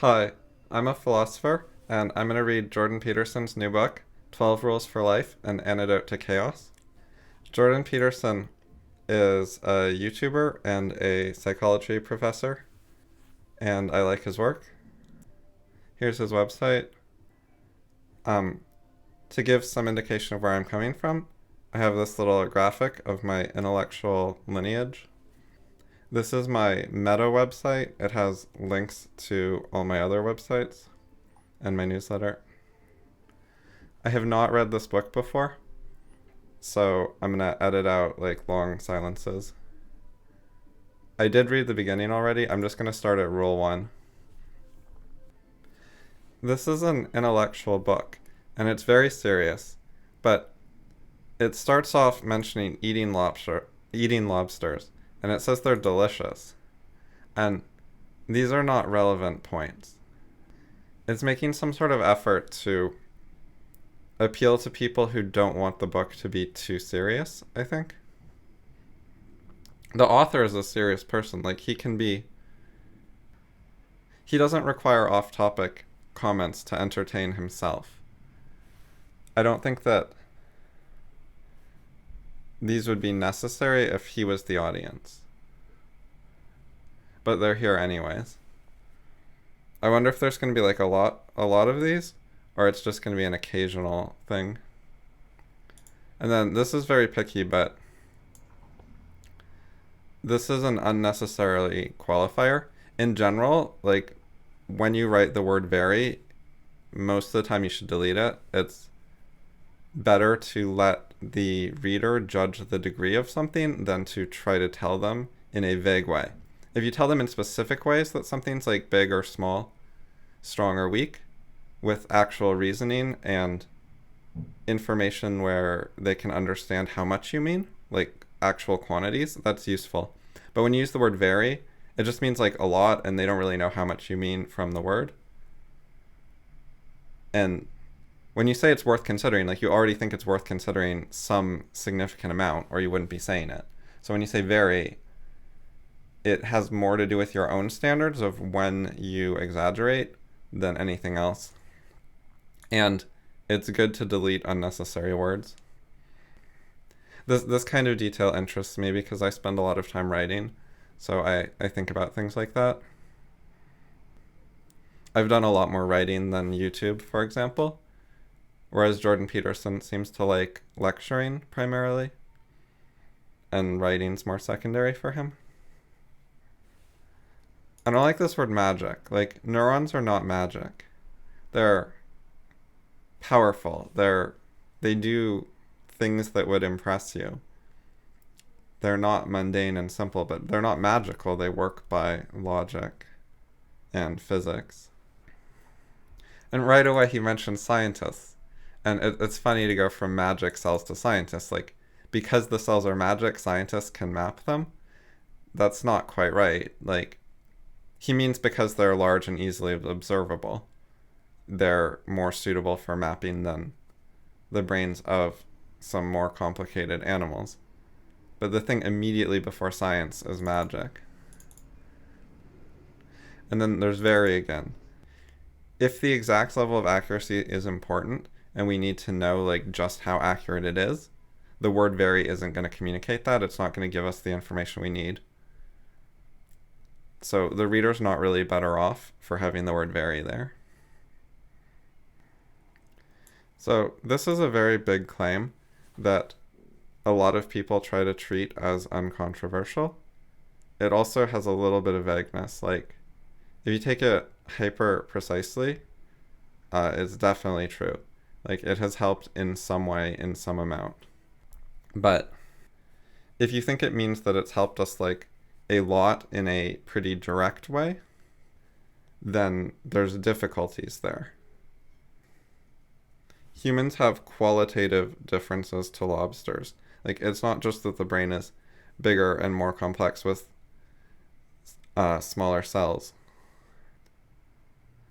Hi, I'm a philosopher, and I'm going to read Jordan Peterson's new book, 12 Rules for Life, An Antidote to Chaos. Jordan Peterson is a YouTuber and a psychology professor, and I like his work. Here's his website. Um, to give some indication of where I'm coming from, I have this little graphic of my intellectual lineage. This is my meta website. It has links to all my other websites and my newsletter. I have not read this book before, so I'm going to edit out like long silences. I did read the beginning already. I'm just going to start at rule 1. This is an intellectual book, and it's very serious, but it starts off mentioning eating lobsters, and it says they're delicious. And these are not relevant points. It's making some sort of effort to appeal to people who don't want the book to be too serious, I think. The author is a serious person. Like, he doesn't require off-topic comments to entertain himself. I don't think that these would be necessary if he was the audience. But they're here anyways. I wonder if there's going to be like a lot of these, or it's just going to be an occasional thing. And then this is very picky, but this is an unnecessarily qualifier. In general, like when you write the word very, most of the time you should delete it. It's better to let the reader judge the degree of something than to try to tell them in a vague way. If you tell them in specific ways that something's like big or small, strong or weak, with actual reasoning and information where they can understand how much you mean, like actual quantities, that's useful. But when you use the word very, it just means like a lot, and they don't really know how much you mean from the word. And when you say it's worth considering, like you already think it's worth considering some significant amount, or you wouldn't be saying it. So when you say very, it has more to do with your own standards of when you exaggerate than anything else. And it's good to delete unnecessary words. This kind of detail interests me because I spend a lot of time writing, so I think about things like that. I've done a lot more writing than YouTube, for example, whereas Jordan Peterson seems to like lecturing primarily, and writing's more secondary for him. I don't like this word magic. Like, neurons are not magic. They're powerful. They do things that would impress you. They're not mundane and simple, but they're not magical. They work by logic and physics. And right away he mentioned scientists. And it's funny to go from magic cells to scientists. Like, because the cells are magic, scientists can map them. That's not quite right. Like, he means because they're large and easily observable, they're more suitable for mapping than the brains of some more complicated animals. But the thing immediately before science is magic. And then there's very again. If the exact level of accuracy is important, and we need to know like just how accurate it is, the word very isn't going to communicate that. It's not going to give us the information we need. So the reader's not really better off for having the word very there. So this is a very big claim that a lot of people try to treat as uncontroversial. It also has a little bit of vagueness. Like, if you take it hyper precisely, it's definitely true. Like, it has helped in some way, in some amount. But if you think it means that it's helped us like a lot in a pretty direct way, then there's difficulties there. Humans have qualitative differences to lobsters. Like, it's not just that the brain is bigger and more complex with smaller cells.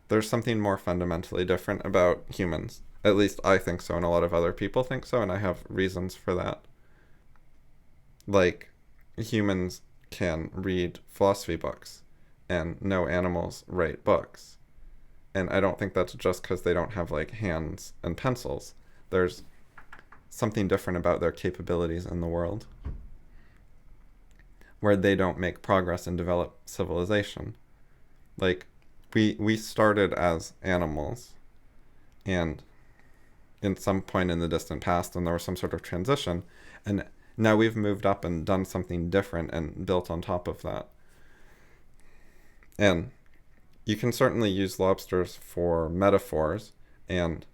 There's something more fundamentally different about humans. At least I think so, and a lot of other people think so, and I have reasons for that. Like, humans can read philosophy books, and no animals write books. And I don't think that's just because they don't have like hands and pencils. There's something different about their capabilities in the world where they don't make progress and develop civilization. Like, we started as animals, and in some point in the distant past, and there was some sort of transition, and now we've moved up and done something different and built on top of that. And you can certainly use lobsters for metaphors, and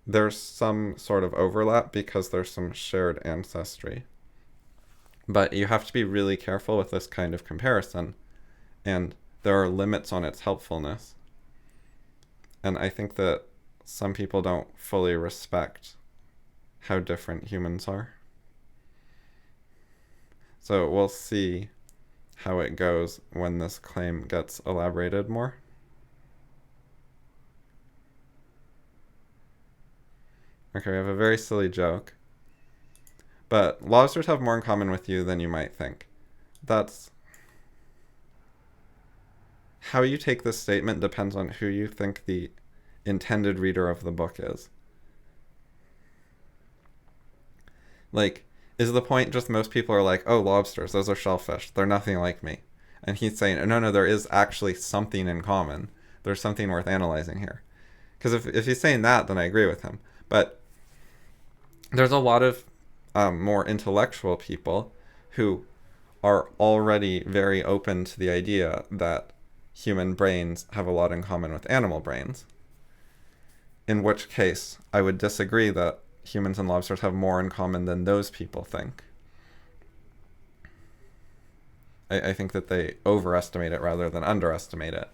there's some sort of overlap because there's some shared ancestry. But you have to be really careful with this kind of comparison, and there are limits on its helpfulness. And I think that some people don't fully respect how different humans are. So we'll see how it goes when this claim gets elaborated more. Okay, we have a very silly joke. But lobsters have more in common with you than you might think. That's... How you take this statement depends on who you think the intended reader of the book is. Like, is the point just most people are like, oh, lobsters, those are shellfish, they're nothing like me. And he's saying, no, there is actually something in common. There's something worth analyzing here. Because if he's saying that, then I agree with him. But there's a lot of more intellectual people who are already very open to the idea that human brains have a lot in common with animal brains. In which case, I would disagree that humans and lobsters have more in common than those people think. I think that they overestimate it rather than underestimate it.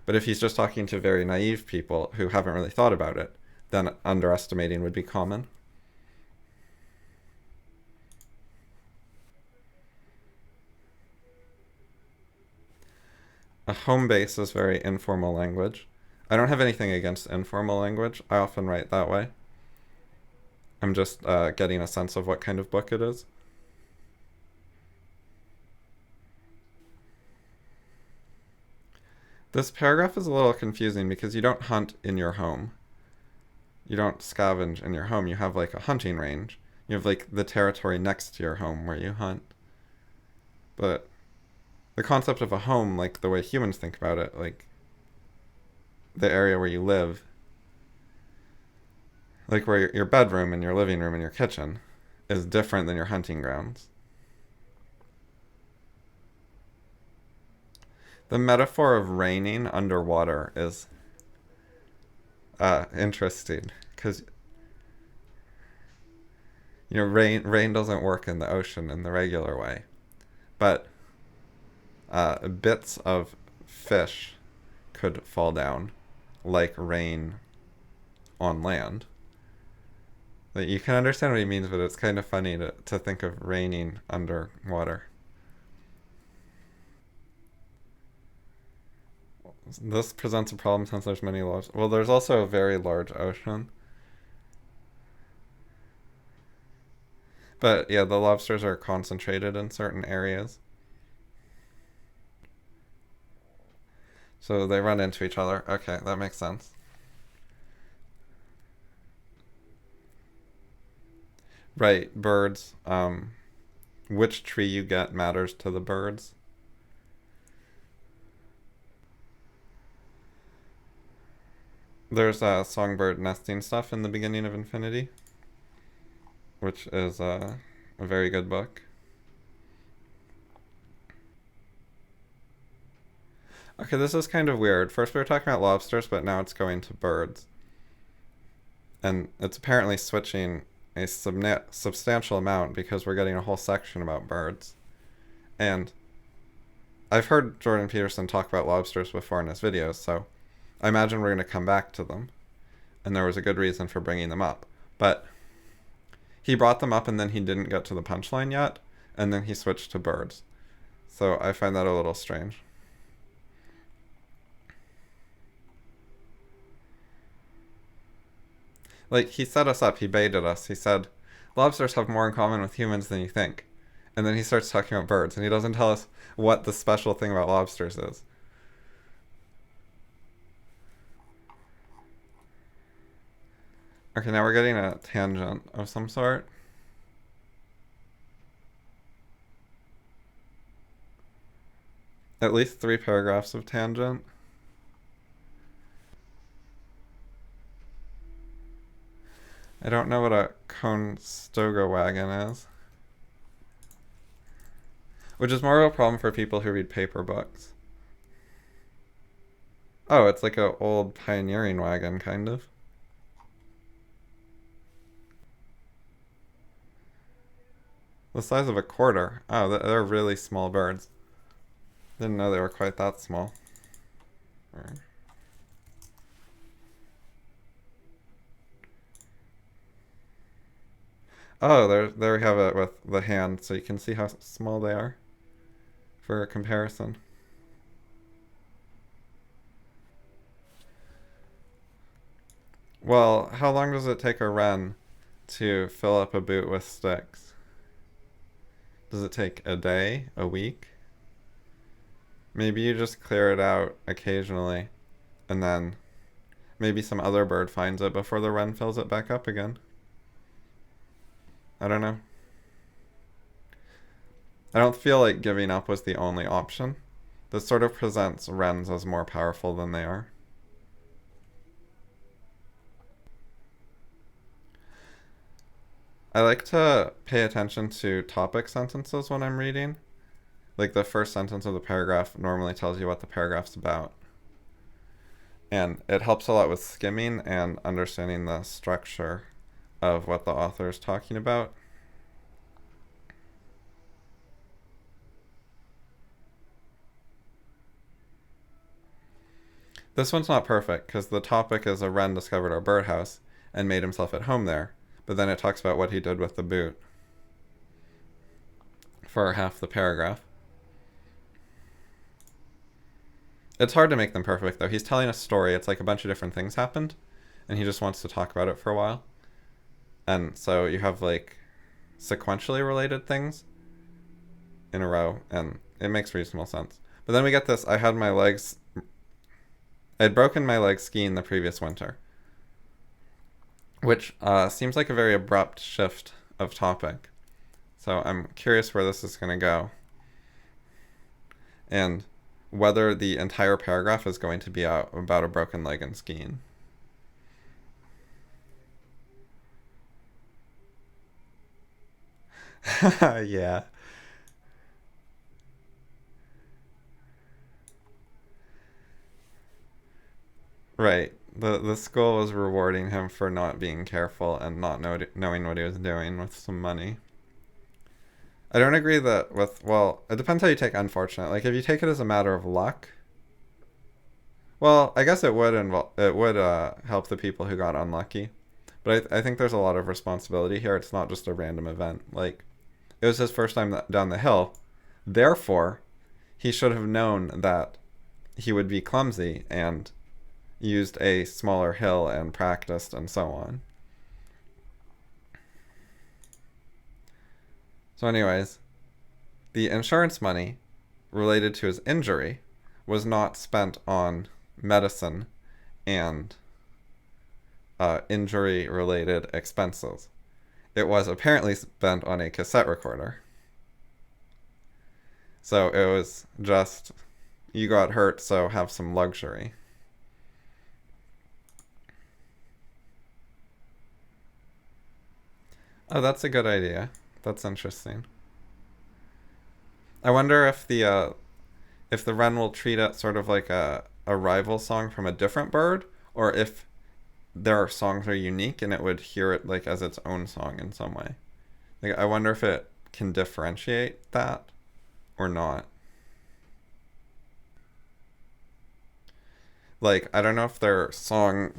But if he's just talking to very naive people who haven't really thought about it, then underestimating would be common. A home base is very informal language. I don't have anything against informal language. I often write that way. I'm just getting a sense of what kind of book it is. This paragraph is a little confusing because you don't hunt in your home. You don't scavenge in your home. You have like a hunting range. You have like the territory next to your home where you hunt. But the concept of a home, like the way humans think about it, like the area where you live, like where your bedroom and your living room and your kitchen, is different than your hunting grounds. The metaphor of raining underwater is interesting because rain doesn't work in the ocean in the regular way, but bits of fish could fall down like rain on land. Like, you can understand what he means, but it's kind of funny to think of raining underwater. This presents a problem since there's many lobsters. Well, there's also a very large ocean. But yeah, the lobsters are concentrated in certain areas. So they run into each other. Okay, that makes sense. Right, birds. Which tree you get matters to the birds. There's songbird nesting stuff in the beginning of Infinity, which is a very good book. Okay, this is kind of weird. First we were talking about lobsters, but now it's going to birds. And it's apparently switching a substantial amount because we're getting a whole section about birds. And I've heard Jordan Peterson talk about lobsters before in his videos, so I imagine we're going to come back to them. And there was a good reason for bringing them up. But he brought them up and then he didn't get to the punchline yet, and then he switched to birds. So I find that a little strange. Like, he set us up, he baited us. He said, lobsters have more in common with humans than you think. And then he starts talking about birds, and he doesn't tell us what the special thing about lobsters is. Okay, now we're getting a tangent of some sort. At least 3 paragraphs of tangent. I don't know what a Conestoga wagon is. Which is more of a problem for people who read paper books. Oh, it's like an old pioneering wagon, kind of. The size of a quarter. Oh, they're really small birds. Didn't know they were quite that small. Oh, there we have it with the hand, so you can see how small they are for a comparison. Well, how long does it take a wren to fill up a boot with sticks? Does it take a day, a week? Maybe you just clear it out occasionally, and then maybe some other bird finds it before the wren fills it back up again. I don't know. I don't feel like giving up was the only option. This sort of presents wrens as more powerful than they are. I like to pay attention to topic sentences when I'm reading. Like the first sentence of the paragraph normally tells you what the paragraph's about. And it helps a lot with skimming and understanding the structure of what the author is talking about. This one's not perfect because the topic is a wren discovered our birdhouse and made himself at home there, but then it talks about what he did with the boot for half the paragraph. It's hard to make them perfect, though. He's telling a story. It's like a bunch of different things happened, and he just wants to talk about it for a while. And so you have, like, sequentially related things in a row, and it makes reasonable sense. But then we get this, I had broken my leg skiing the previous winter, which seems like a very abrupt shift of topic. So I'm curious where this is going to go, and whether the entire paragraph is going to be about a broken leg and skiing. Yeah. Right. The school was rewarding him for not being careful and not knowing what he was doing with some money. I don't agree that well, it depends how you take unfortunate. Like, if you take it as a matter of luck, well, I guess it would help the people who got unlucky. But I think there's a lot of responsibility here. It's not just a random event. Like, it was his first time down the hill. Therefore, he should have known that he would be clumsy and used a smaller hill and practiced and so on. So anyways, the insurance money related to his injury was not spent on medicine and injury-related expenses. It was apparently spent on a cassette recorder. So it was just, you got hurt, so have some luxury. Oh, that's a good idea. That's interesting. I wonder if the wren will treat it sort of like a rival song from a different bird, or if their songs are unique and it would hear it like as its own song in some way. Like, I wonder if it can differentiate that or not. Like, I don't know if their song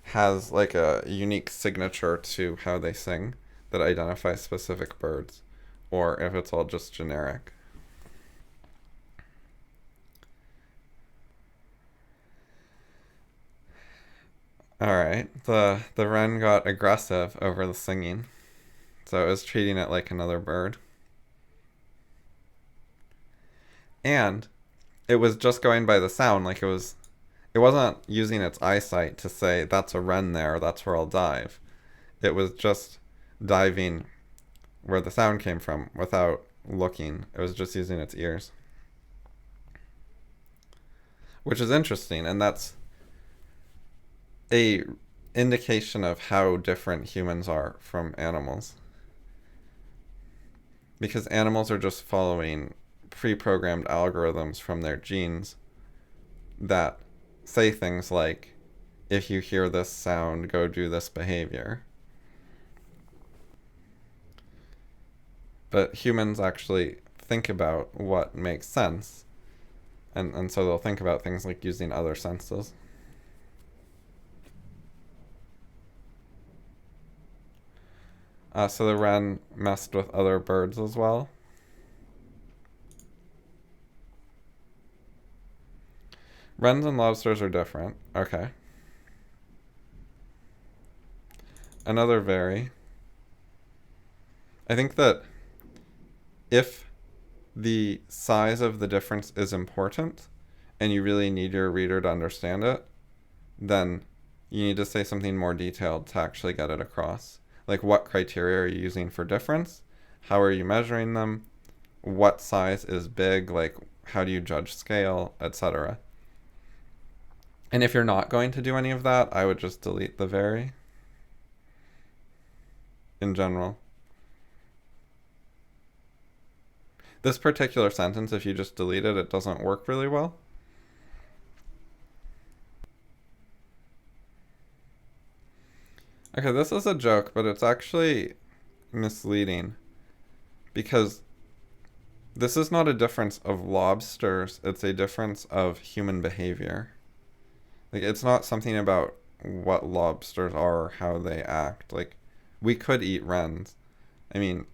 has like a unique signature to how they sing that identifies specific birds, or if it's all just generic. Alright, the wren got aggressive over the singing, so it was treating it like another bird. And it was just going by the sound, it wasn't using its eyesight to say, that's a wren there, that's where I'll dive. it was just diving where the sound came from without looking. It was just using its ears. Which is interesting, and that's a indication of how different humans are from animals. Because animals are just following pre-programmed algorithms from their genes that say things like, if you hear this sound, go do this behavior. But humans actually think about what makes sense, and so they'll think about things like using other senses. So the wren messed with other birds as well. Wrens and lobsters are different. Okay. Another very. I think that if the size of the difference is important and you really need your reader to understand it, then you need to say something more detailed to actually get it across. Like, what criteria are you using for difference? How are you measuring them? What size is big? Like, how do you judge scale, etc.? And if you're not going to do any of that, I would just delete the very in general. This particular sentence, if you just delete it, it doesn't work really well. Okay, this is a joke, but it's actually misleading because this is not a difference of lobsters, it's a difference of human behavior. Like, it's not something about what lobsters are or how they act. Like, we could eat wrens. I mean,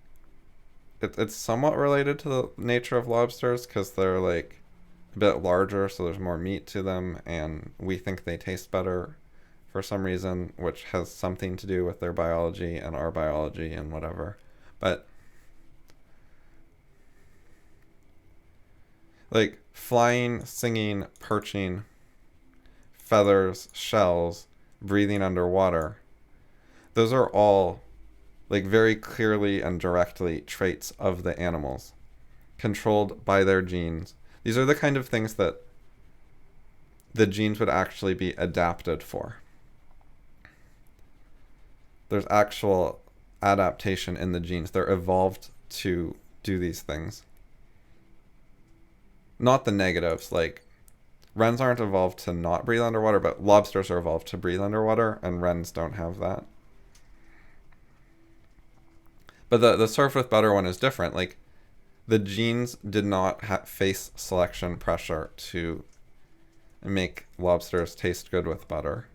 it's somewhat related to the nature of lobsters because they're like a bit larger, so there's more meat to them, and we think they taste better for some reason, which has something to do with their biology and our biology and whatever. But like flying, singing, perching, feathers, shells, breathing underwater, those are all like very clearly and directly traits of the animals, controlled by their genes. These are the kind of things that the genes would actually be adapted for. There's actual adaptation in the genes. They're evolved to do these things. Not the negatives, like wrens aren't evolved to not breathe underwater, but lobsters are evolved to breathe underwater, and wrens don't have that. But the served with butter one is different. Like, the genes did not face selection pressure to make lobsters taste good with butter.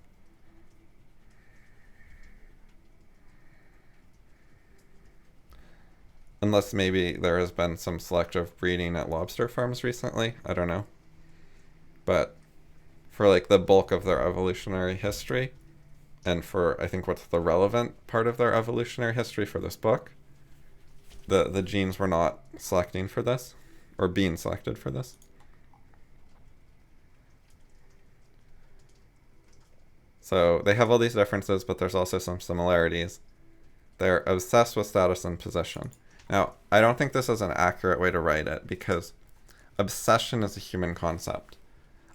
Unless maybe there has been some selective breeding at lobster farms recently. I don't know. But for like the bulk of their evolutionary history, and for I think what's the relevant part of their evolutionary history for this book, the genes were not selecting for this, or being selected for this. So they have all these differences, but there's also some similarities. They're obsessed with status and position. Now, I don't think this is an accurate way to write it, because obsession is a human concept.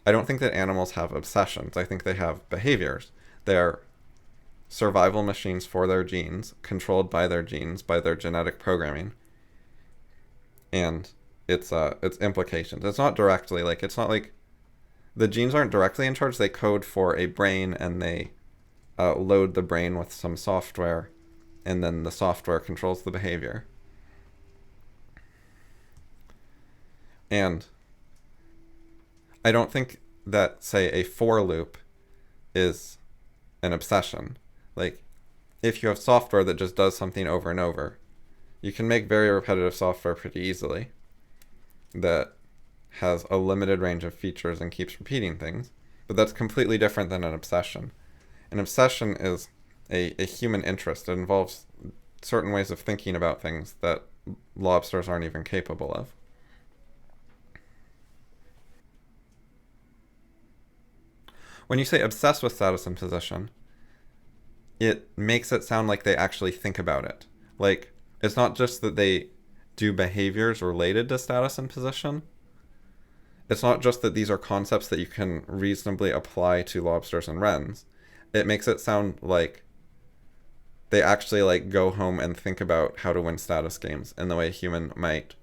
I don't think that animals have obsessions. I think they have behaviors. They're survival machines for their genes, controlled by their genes, by their genetic programming. And its implications. It's not directly, like, it's not like the genes aren't directly in charge. They code for a brain, and they load the brain with some software, and then the software controls the behavior. And I don't think that, say, a for loop is an obsession. Like, if you have software that just does something over and over, you can make very repetitive software pretty easily that has a limited range of features and keeps repeating things. But that's completely different than an obsession. An obsession is a human interest. It involves certain ways of thinking about things that lobsters aren't even capable of. When you say obsessed with status and position, it makes it sound like they actually think about it. Like, it's not just that they do behaviors related to status and position. It's not just that these are concepts that you can reasonably apply to lobsters and wrens. It makes it sound like they actually like go home and think about how to win status games in the way a human might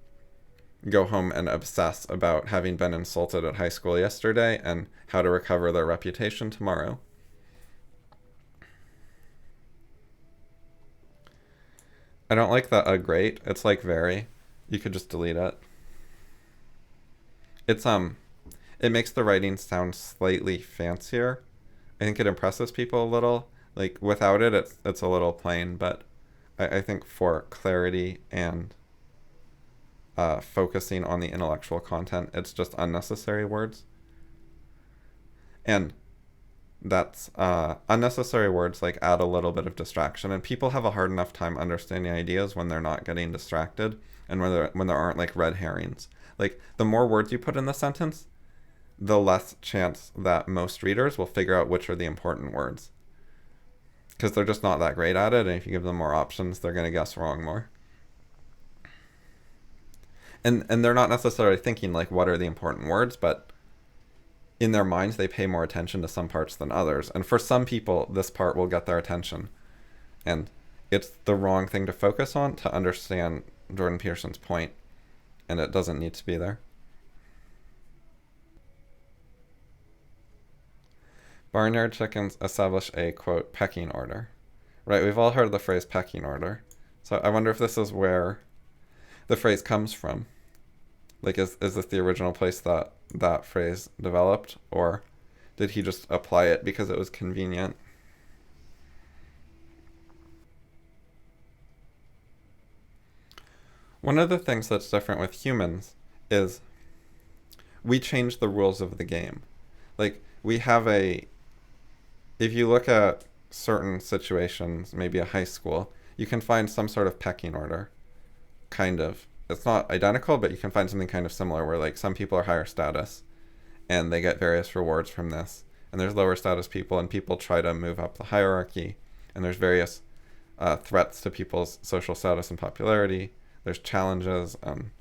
go home and obsess about having been insulted at high school yesterday and how to recover their reputation tomorrow. I don't like that great. It's like very. You could just delete it. It makes the writing sound slightly fancier. I think it impresses people a little. Like without it, it's a little plain, but I think for clarity and focusing on the intellectual content, it's just unnecessary words. And that's unnecessary words like add a little bit of distraction, and people have a hard enough time understanding ideas when they're not getting distracted and when there aren't like red herrings. Like the more words you put in the sentence, the less chance that most readers will figure out which are the important words, because they're just not that great at it, and if you give them more options, they're going to guess wrong more. And they're not necessarily thinking like what are the important words, but in their minds they pay more attention to some parts than others, and for some people this part will get their attention, and it's the wrong thing to focus on to understand Jordan Peterson's point, and it doesn't need to be there. Barnyard chickens establish a, quote, pecking order. Right, we've all heard the phrase pecking order. So I wonder if this is where the phrase comes from. Like, is this the original place that phrase developed? Or did he just apply it because it was convenient? One of the things that's different with humans is we change the rules of the game. Like, we have if you look at certain situations, maybe a high school, you can find some sort of pecking order, kind of. It's not identical, but you can find something kind of similar where like some people are higher status and they get various rewards from this. And there's lower status people, and people try to move up the hierarchy. And there's various threats to people's social status and popularity. There's challenges, and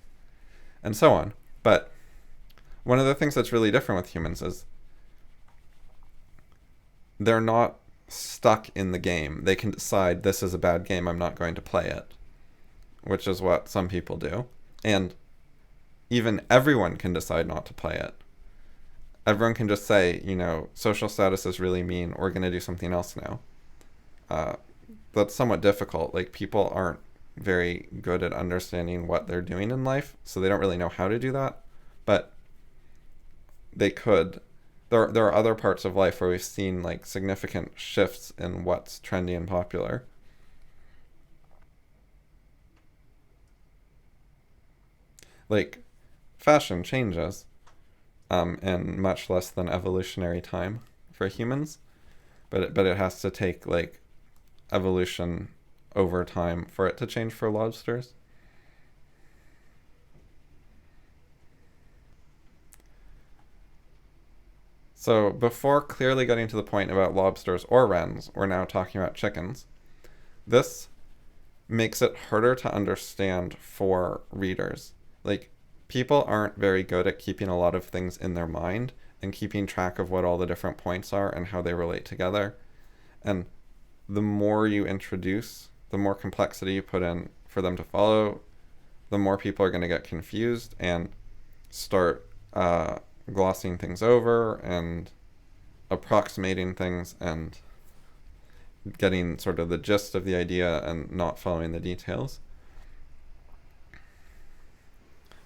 so on. But one of the things that's really different with humans is they're not stuck in the game. They can decide, this is a bad game, I'm not going to play it, which is what some people do. And even everyone can decide not to play it. Everyone can just say, social status is really mean, we're going to do something else now. That's somewhat difficult. Like, people aren't very good at understanding what they're doing in life, so they don't really know how to do that. But they could. There are other parts of life where we've seen like significant shifts in what's trendy and popular. Like, fashion changes in much less than evolutionary time for humans, but it has to take like evolution over time for it to change for lobsters. So before clearly getting to the point about lobsters or wrens, we're now talking about chickens. This makes it harder to understand for readers. Like, people aren't very good at keeping a lot of things in their mind and keeping track of what all the different points are and how they relate together. And the more you introduce, the more complexity you put in for them to follow, the more people are going to get confused and start glossing things over and approximating things and getting sort of the gist of the idea and not following the details.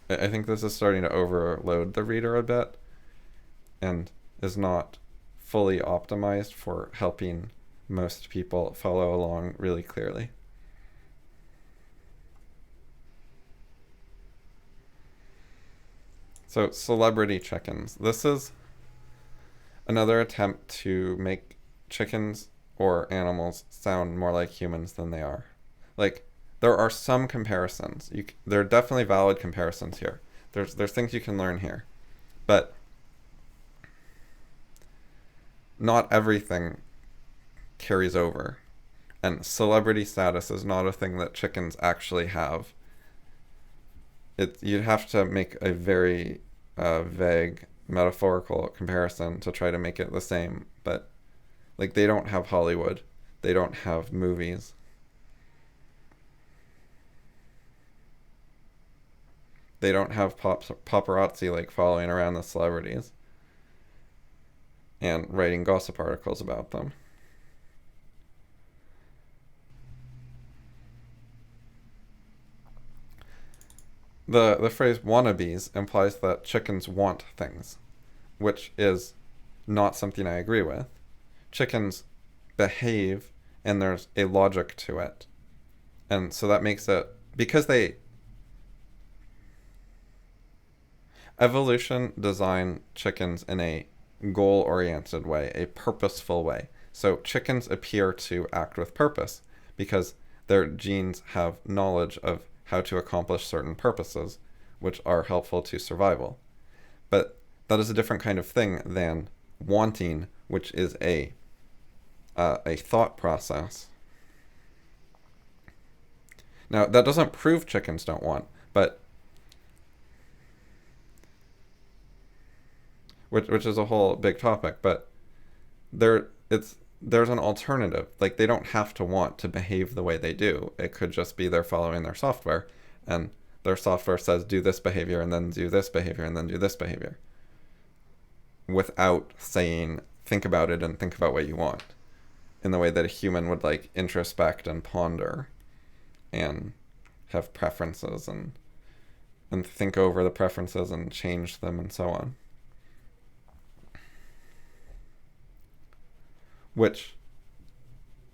I think this is starting to overload the reader a bit and is not fully optimized for helping most people follow along really clearly. So, celebrity chickens. This is another attempt to make chickens or animals sound more like humans than they are. Like, there are some comparisons. There are definitely valid comparisons here. There's things you can learn here. But not everything carries over. And celebrity status is not a thing that chickens actually have. You'd have to make a very vague metaphorical comparison to try to make it the same, but like they don't have Hollywood, they don't have movies. They don't have paparazzi like following around the celebrities and writing gossip articles about them. The phrase wannabes implies that chickens want things, which is not something I agree with. Chickens behave and there's a logic to it. And so that makes it, because evolution designed chickens in a goal-oriented way, a purposeful way. So chickens appear to act with purpose because their genes have knowledge of how to accomplish certain purposes, which are helpful to survival. But that is a different kind of thing than wanting, which is a thought process. Now, that doesn't prove chickens don't want, but which is a whole big topic, but there's an alternative. Like, they don't have to want to behave the way they do. It could just be they're following their software, and their software says do this behavior and then do this behavior and then do this behavior, without saying think about it and think about what you want, in the way that a human would like introspect and ponder and have preferences and think over the preferences and change them and so on. Which,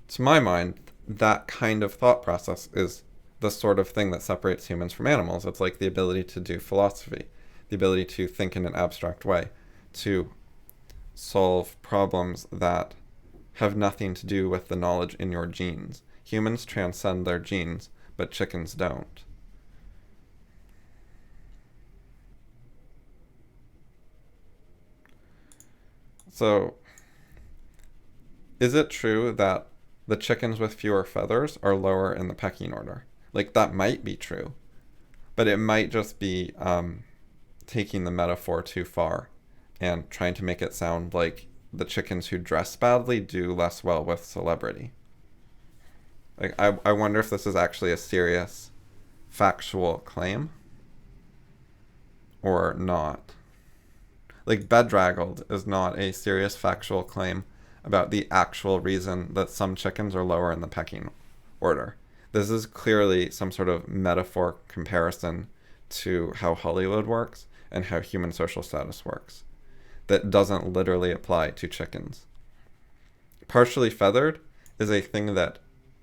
to my mind, that kind of thought process is the sort of thing that separates humans from animals. It's like the ability to do philosophy, the ability to think in an abstract way, to solve problems that have nothing to do with the knowledge in your genes. Humans transcend their genes, but chickens don't. So, is it true that the chickens with fewer feathers are lower in the pecking order? Like, that might be true, but it might just be taking the metaphor too far and trying to make it sound like the chickens who dress badly do less well with celebrity. Like, I wonder if this is actually a serious factual claim or not. Like, bedraggled is not a serious factual claim about the actual reason that some chickens are lower in the pecking order. This is clearly some sort of metaphor comparison to how Hollywood works and how human social status works that doesn't literally apply to chickens. Partially feathered is a thing that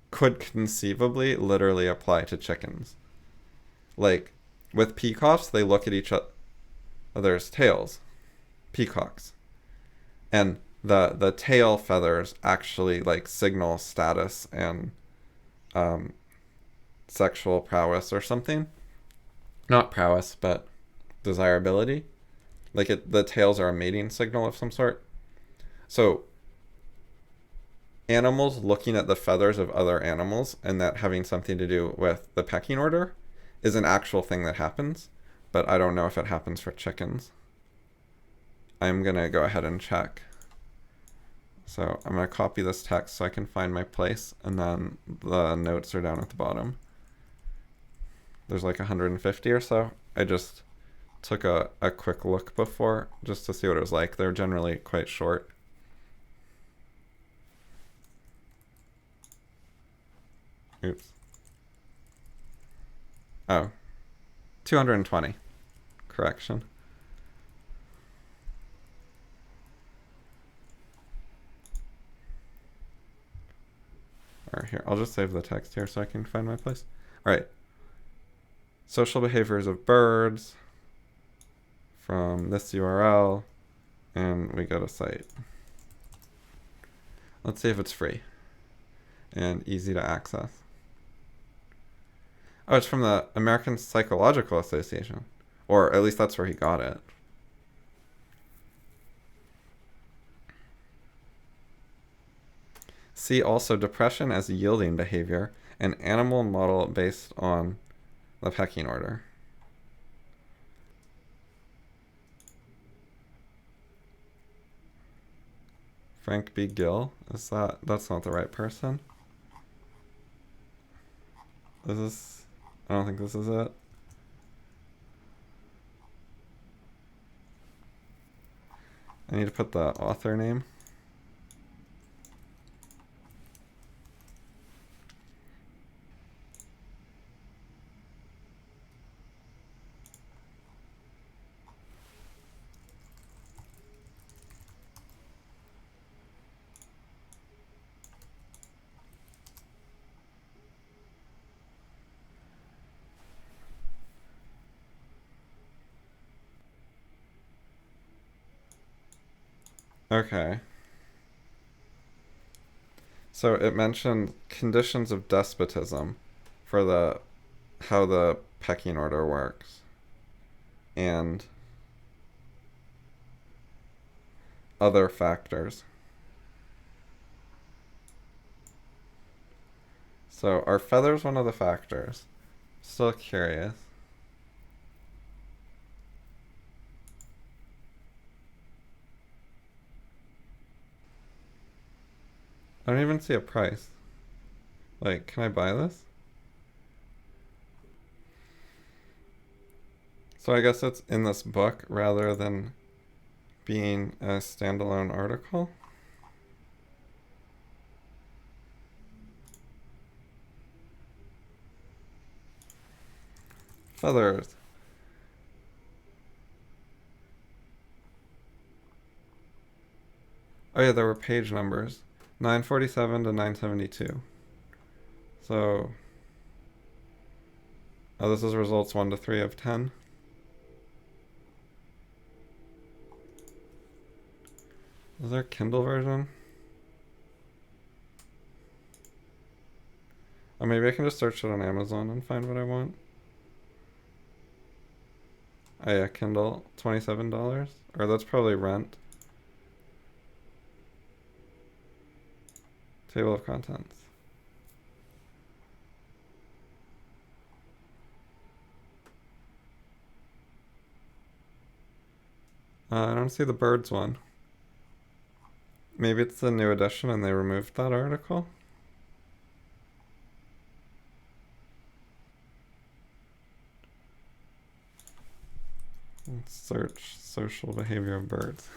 could conceivably literally apply to chickens. Like, with peacocks, they look at each other's tails. Peacocks. And the tail feathers actually like signal status and sexual prowess or something. Not prowess, but desirability. Like the tails are a mating signal of some sort. So animals looking at the feathers of other animals and that having something to do with the pecking order is an actual thing that happens, but I don't know if it happens for chickens. I'm gonna go ahead and check. So I'm going to copy this text so I can find my place, and then the notes are down at the bottom. There's like 150 or so. I just took a quick look before just to see what it was like. They're generally quite short. Oops. Oh. 220. Correction. Alright, here, I'll just save the text here so I can find my place. Alright. Social behaviors of birds from this URL, and we go to site. Let's see if it's free and easy to access. Oh, it's from the American Psychological Association, or at least that's where he got it. See also depression as yielding behavior, an animal model based on the pecking order. Frank B. Gill? That's not the right person? Is this... I don't think this is it. I need to put the author name. Okay. So it mentioned conditions of despotism for how the pecking order works. And other factors. So are feathers one of the factors? Still curious. I don't even see a price. Like, can I buy this? So I guess it's in this book rather than being a standalone article. Feathers. Oh yeah, there were page numbers. 947 to 972. So... Oh, this is results 1 to 3 of 10. Is there a Kindle version? Oh, maybe I can just search it on Amazon and find what I want. Oh yeah, Kindle, $27. Or that's probably rent. Table of contents. I don't see the birds one. Maybe it's the new edition and they removed that article? Let's search social behavior of birds.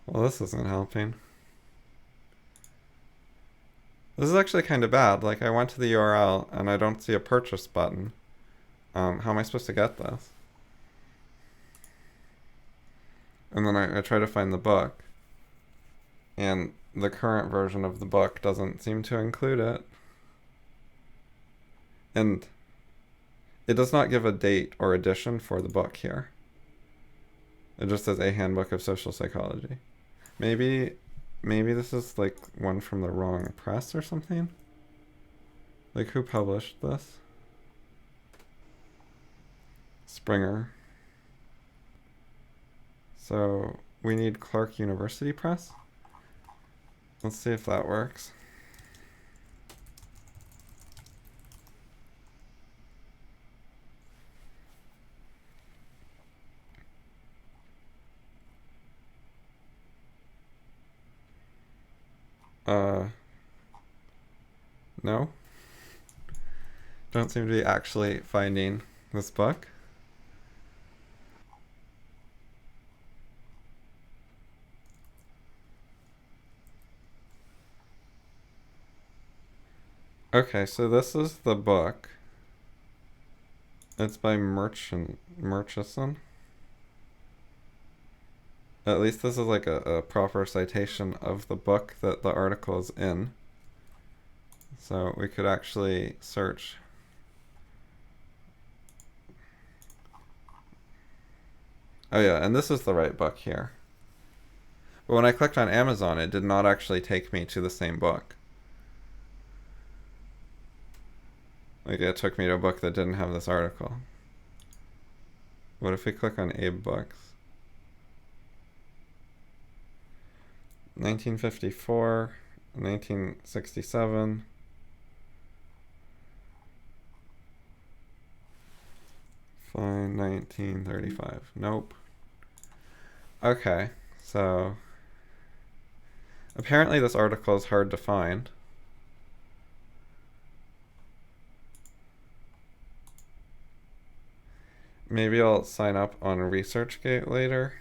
Well, this isn't helping. This is actually kind of bad. Like, I went to the URL and I don't see a purchase button. How am I supposed to get this? And then I try to find the book. And the current version of the book doesn't seem to include it. And it does not give a date or edition for the book here. It just says A Handbook of Social Psychology. Maybe this is like one from the wrong press or something? Like, who published this? Springer. So we need Clark University Press. Let's see if that works. No? Don't seem to be actually finding this book. Okay, so this is the book. It's by Murchison. At least this is like a proper citation of the book that the article is in. So we could actually search. Oh yeah, and this is the right book here. But when I clicked on Amazon, it did not actually take me to the same book. Like, it took me to a book that didn't have this article. What if we click on Abe Books? 1954, 1967. Fine, 1935. Nope. Okay, so apparently this article is hard to find. Maybe I'll sign up on ResearchGate later.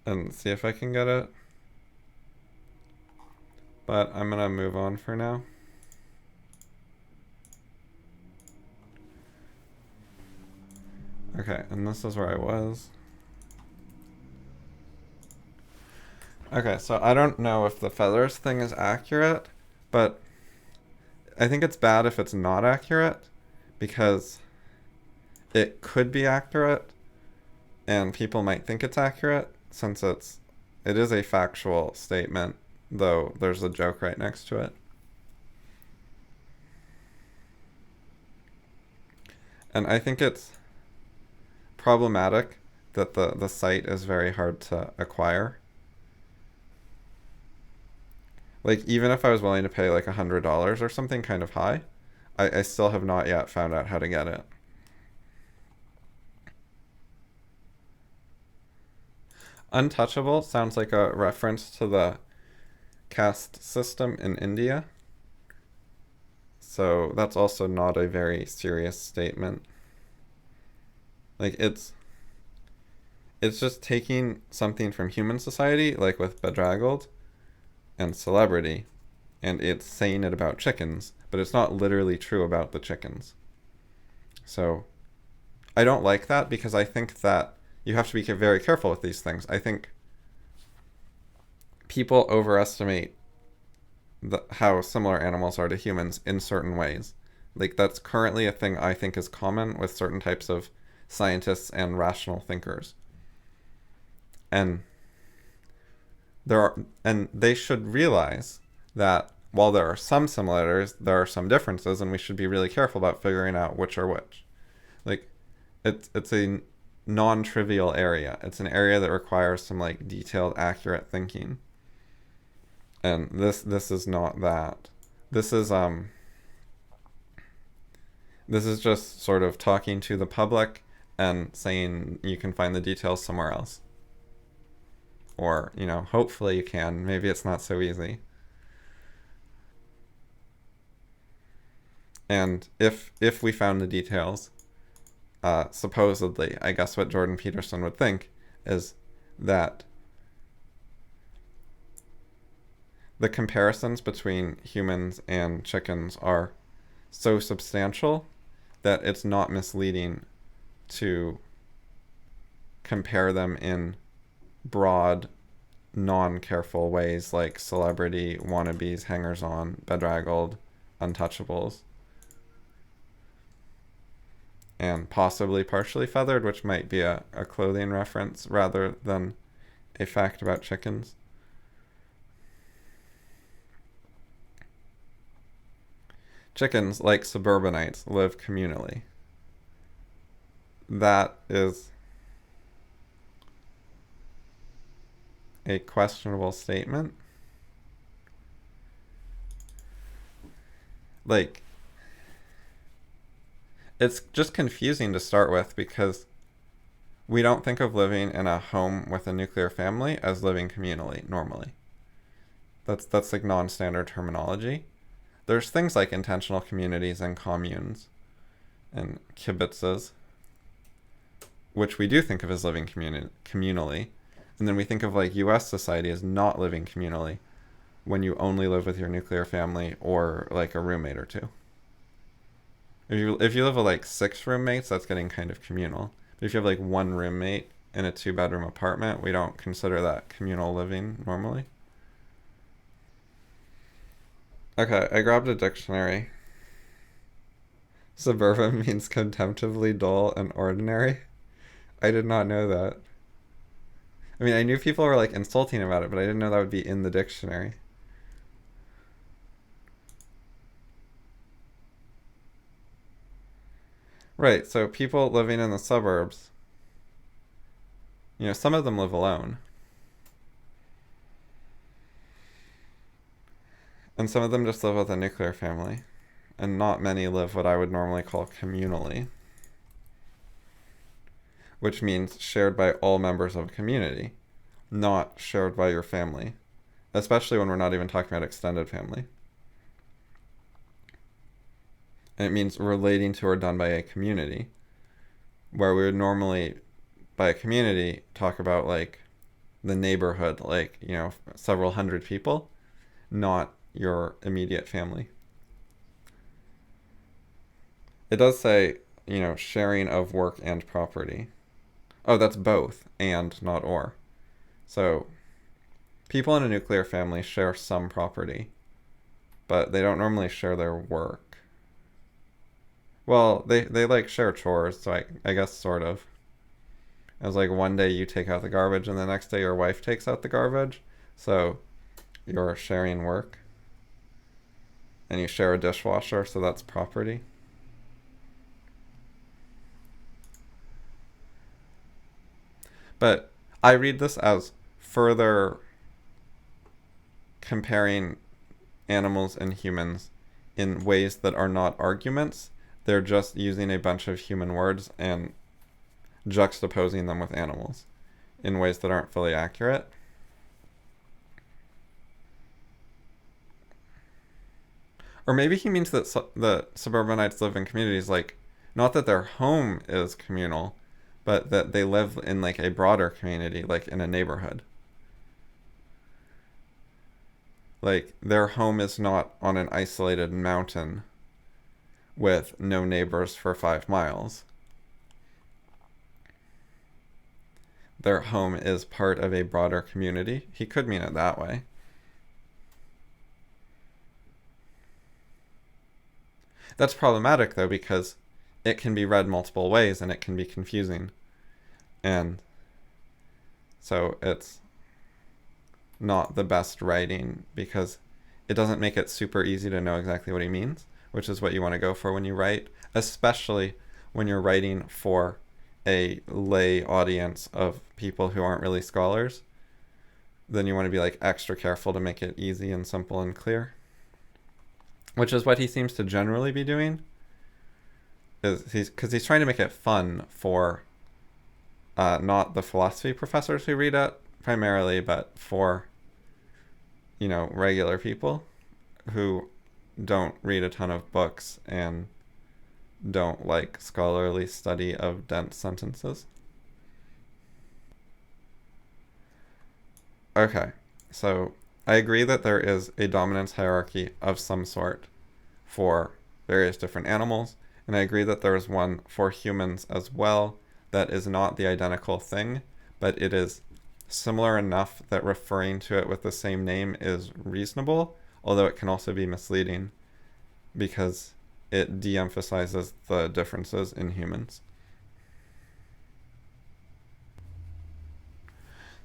And see if I can get it. But I'm gonna move on for now. Okay, and this is where I was. Okay, so I don't know if the feathers thing is accurate, but I think it's bad if it's not accurate, because it could be accurate, and people might think it's accurate, since it is a factual statement, though there's a joke right next to it. And I think it's problematic that the site is very hard to acquire. Like, even if I was willing to pay like $100 or something kind of high, I still have not yet found out how to get it. Untouchable sounds like a reference to the caste system in India. So that's also not a very serious statement. Like, it's just taking something from human society, like with bedraggled and celebrity, and it's saying it about chickens, but it's not literally true about the chickens. So I don't like that, because I think that you have to be very careful with these things. I think people overestimate how similar animals are to humans in certain ways. Like, that's currently a thing I think is common with certain types of scientists and rational thinkers. And they should realize that while there are some similarities, there are some differences, and we should be really careful about figuring out which are which. Like, it's a non-trivial area. It's an area that requires some like detailed, accurate thinking. And this is not that. This is just sort of talking to the public and saying you can find the details somewhere else. Or, hopefully you can. Maybe it's not so easy. And if we found the details, supposedly, I guess what Jordan Peterson would think is that the comparisons between humans and chickens are so substantial that it's not misleading to compare them in broad, non-careful ways like celebrity, wannabes, hangers-on, bedraggled, untouchables, and possibly partially feathered, which might be a clothing reference rather than a fact about chickens. Chickens, like suburbanites, live communally. That is a questionable statement. Like, it's just confusing to start with, because we don't think of living in a home with a nuclear family as living communally normally. That's like non-standard terminology. There's things like intentional communities and communes and kibbutzes, which we do think of as living communally. And then we think of like US society as not living communally when you only live with your nuclear family or like a roommate or two. If you live with like 6 roommates, that's getting kind of communal. But if you have like 1 roommate in a 2-bedroom apartment, we don't consider that communal living normally. Okay, I grabbed a dictionary. Suburban means contemptibly dull and ordinary. I did not know that. I mean, I knew people were like insulting about it, but I didn't know that would be in the dictionary. Right, so people living in the suburbs, some of them live alone. And some of them just live with a nuclear family. And not many live what I would normally call communally, which means shared by all members of a community, not shared by your family, especially when we're not even talking about extended family. And it means relating to or done by a community, where we would normally, by a community, talk about like the neighborhood, like, several hundred people, not your immediate family. It does say, sharing of work and property. Oh, that's both, and not or. So, people in a nuclear family share some property, but they don't normally share their work. Well, they like share chores, so I guess sort of. It was like one day you take out the garbage and the next day your wife takes out the garbage. So you're sharing work. And you share a dishwasher, so that's property. But I read this as further comparing animals and humans in ways that are not arguments. They're just using a bunch of human words and juxtaposing them with animals in ways that aren't fully accurate. Or maybe he means that the suburbanites live in communities, like, not that their home is communal, but that they live in like a broader community, like in a neighborhood. Like, their home is not on an isolated mountain with no neighbors for 5 miles. Their home is part of a broader community. He could mean it that way. That's problematic, though, because it can be read multiple ways and it can be confusing. And so it's not the best writing because it doesn't make it super easy to know exactly what he means, which is what you want to go for when you write, especially when you're writing for a lay audience of people who aren't really scholars. Then you want to be like extra careful to make it easy and simple and clear, which is what he seems to generally be doing. Because he's trying to make it fun for not the philosophy professors who read it primarily, but for regular people who don't read a ton of books and don't like scholarly study of dense sentences. Okay, so I agree that there is a dominance hierarchy of some sort for various different animals, and I agree that there is one for humans as well that is not the identical thing, but it is similar enough that referring to it with the same name is reasonable, although it can also be misleading because it de-emphasizes the differences in humans.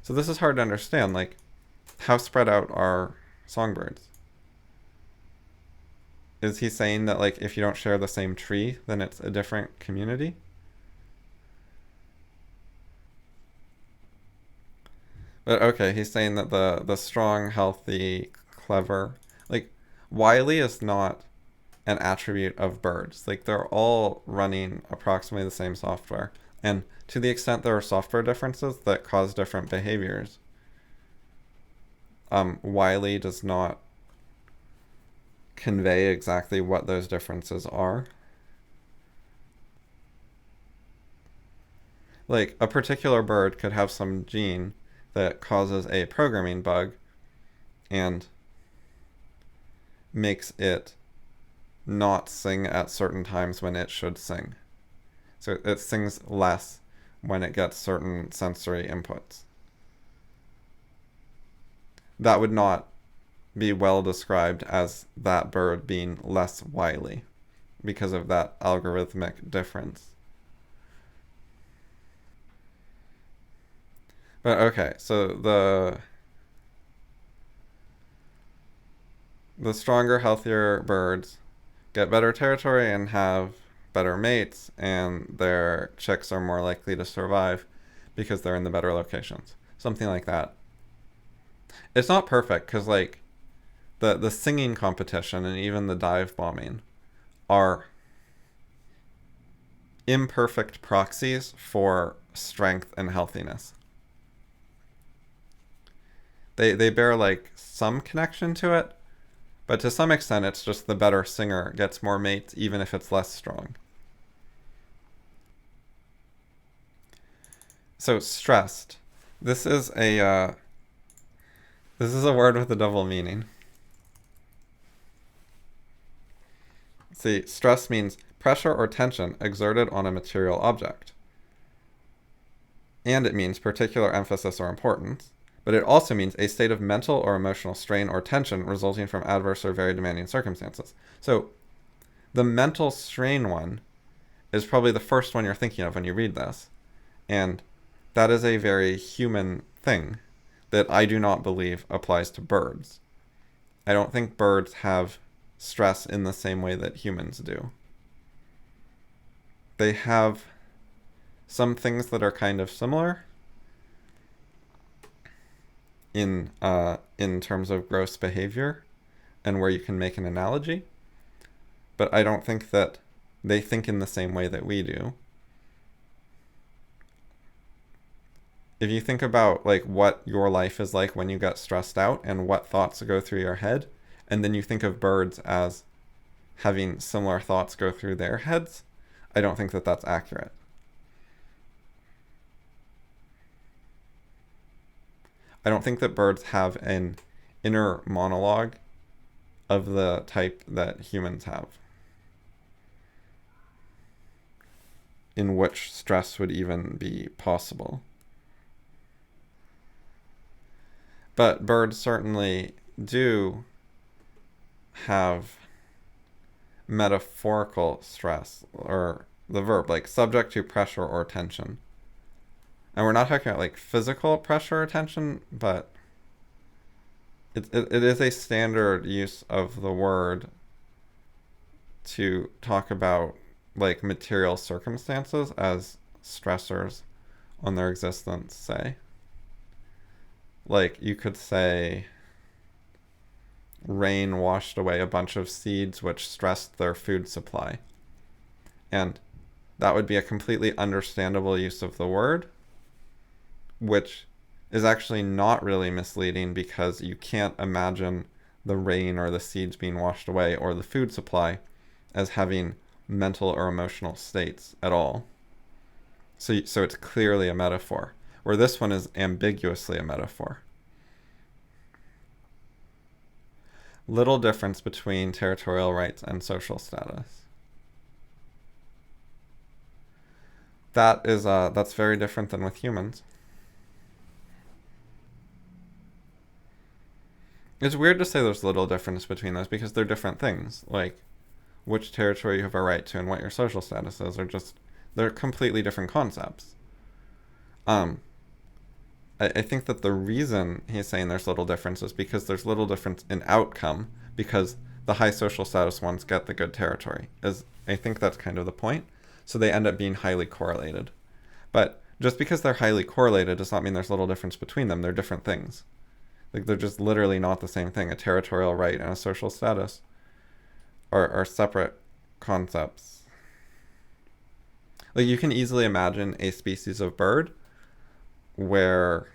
So this is hard to understand, like, how spread out are songbirds? Is he saying that, like, if you don't share the same tree, then it's a different community? But okay, he's saying that the strong, healthy, clever, like, wily is not an attribute of birds. Like, they're all running approximately the same software. And to the extent there are software differences that cause different behaviors, wily does not convey exactly what those differences are. Like, a particular bird could have some gene that causes a programming bug and makes it not sing at certain times when it should sing. So it sings less when it gets certain sensory inputs. That would not be well described as that bird being less wily. because of that algorithmic difference. But okay, so the stronger, healthier birds get better territory and have better mates, and their chicks are more likely to survive because they're in the better locations. Something like that. It's not perfect because, like, the singing competition and even the dive bombing are imperfect proxies for strength and healthiness. They bear, like, some connection to it, but to some extent it's just the better singer gets more mates even if it's less strong. So stressed. This is a word with a double meaning. See, stress means pressure or tension exerted on a material object. And it means particular emphasis or importance, but it also means a state of mental or emotional strain or tension resulting from adverse or very demanding circumstances. So the mental strain one is probably the first one you're thinking of when you read this. And that is a very human thing that I do not believe applies to birds. I don't think birds have stress in the same way that humans do. They have some things that are kind of similar in terms of gross behavior and where you can make an analogy, but I don't think that they think in the same way that we do. If you think about, like, what your life is like when you get stressed out and what thoughts go through your head, and then you think of birds as having similar thoughts go through their heads, I don't think that that's accurate. I don't think that birds have an inner monologue of the type that humans have, in which stress would even be possible. But birds certainly do have metaphorical stress, or the verb, like subject to pressure or tension. And we're not talking about, like, physical pressure or tension, but it is a standard use of the word to talk about, like, material circumstances as stressors on their existence, say. Like, you could say rain washed away a bunch of seeds which stressed their food supply. And that would be a completely understandable use of the word, which is actually not really misleading because you can't imagine the rain or the seeds being washed away or the food supply as having mental or emotional states at all. So it's clearly a metaphor, where this one is ambiguously a metaphor. Little difference between territorial rights and social status. That's very different than with humans. It's weird to say there's little difference between those because they're different things. Like, which territory you have a right to and what your social status is they're completely different concepts. I think that the reason he's saying there's little difference is because there's little difference in outcome, because the high social status ones get the good territory. I think that's kind of the point. So they end up being highly correlated. But just because they're highly correlated does not mean there's little difference between them. They're different things. Like, they're just literally not the same thing. A territorial right and a social status are separate concepts. Like, you can easily imagine a species of bird where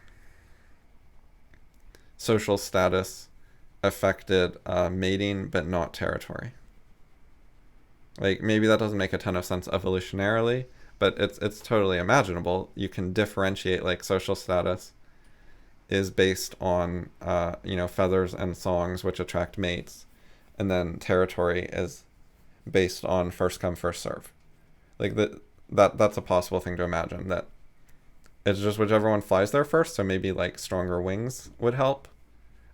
social status affected mating but not territory. Like, maybe that doesn't make a ton of sense evolutionarily, but it's totally imaginable. You can differentiate, like, social status is based on feathers and songs which attract mates, and then territory is based on first come first serve. Like, that's a possible thing to imagine, that it's just whichever one flies there first, so maybe, like, stronger wings would help,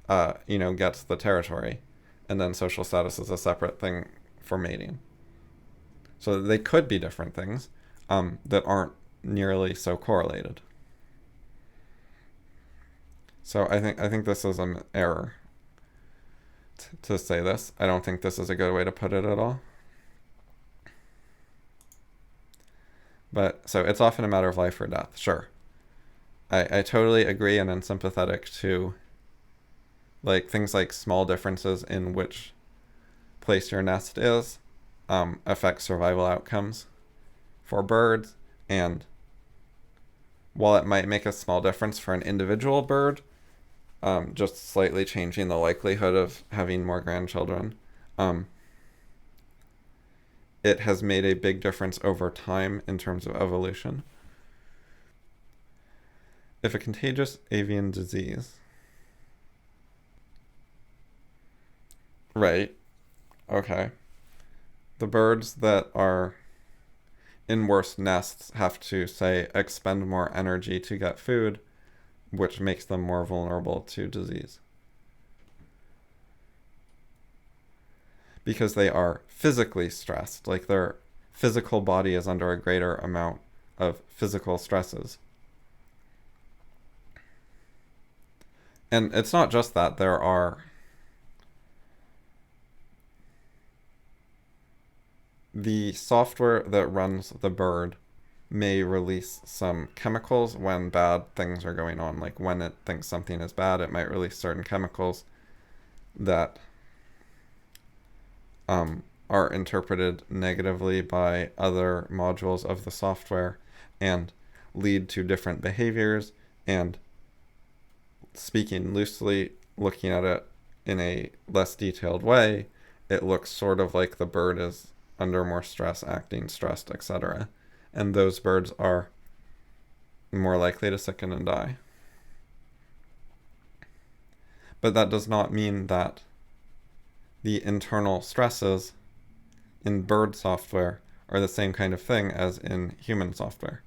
gets the territory, and then social status is a separate thing for mating. So they could be different things that aren't nearly so correlated. So I think this is an error to say this. I don't think this is a good way to put it at all. But so it's often a matter of life or death, sure. I totally agree and am sympathetic to like things like small differences in which place your nest is affect survival outcomes for birds. And while it might make a small difference for an individual bird, just slightly changing the likelihood of having more grandchildren, it has made a big difference over time in terms of evolution. If a contagious avian disease... Right. Okay. The birds that are in worse nests have to, say, expend more energy to get food, which makes them more vulnerable to disease. Because they are physically stressed, like their physical body is under a greater amount of physical stresses. And it's not just that, there are the software that runs the bird may release some chemicals when bad things are going on. Like when it thinks something is bad, it might release certain chemicals that are interpreted negatively by other modules of the software and lead to different behaviors. And speaking loosely, looking at it in a less detailed way, it looks sort of like the bird is under more stress, acting stressed, etc. And those birds are more likely to sicken and die. But that does not mean that the internal stresses in bird software are the same kind of thing as in human software.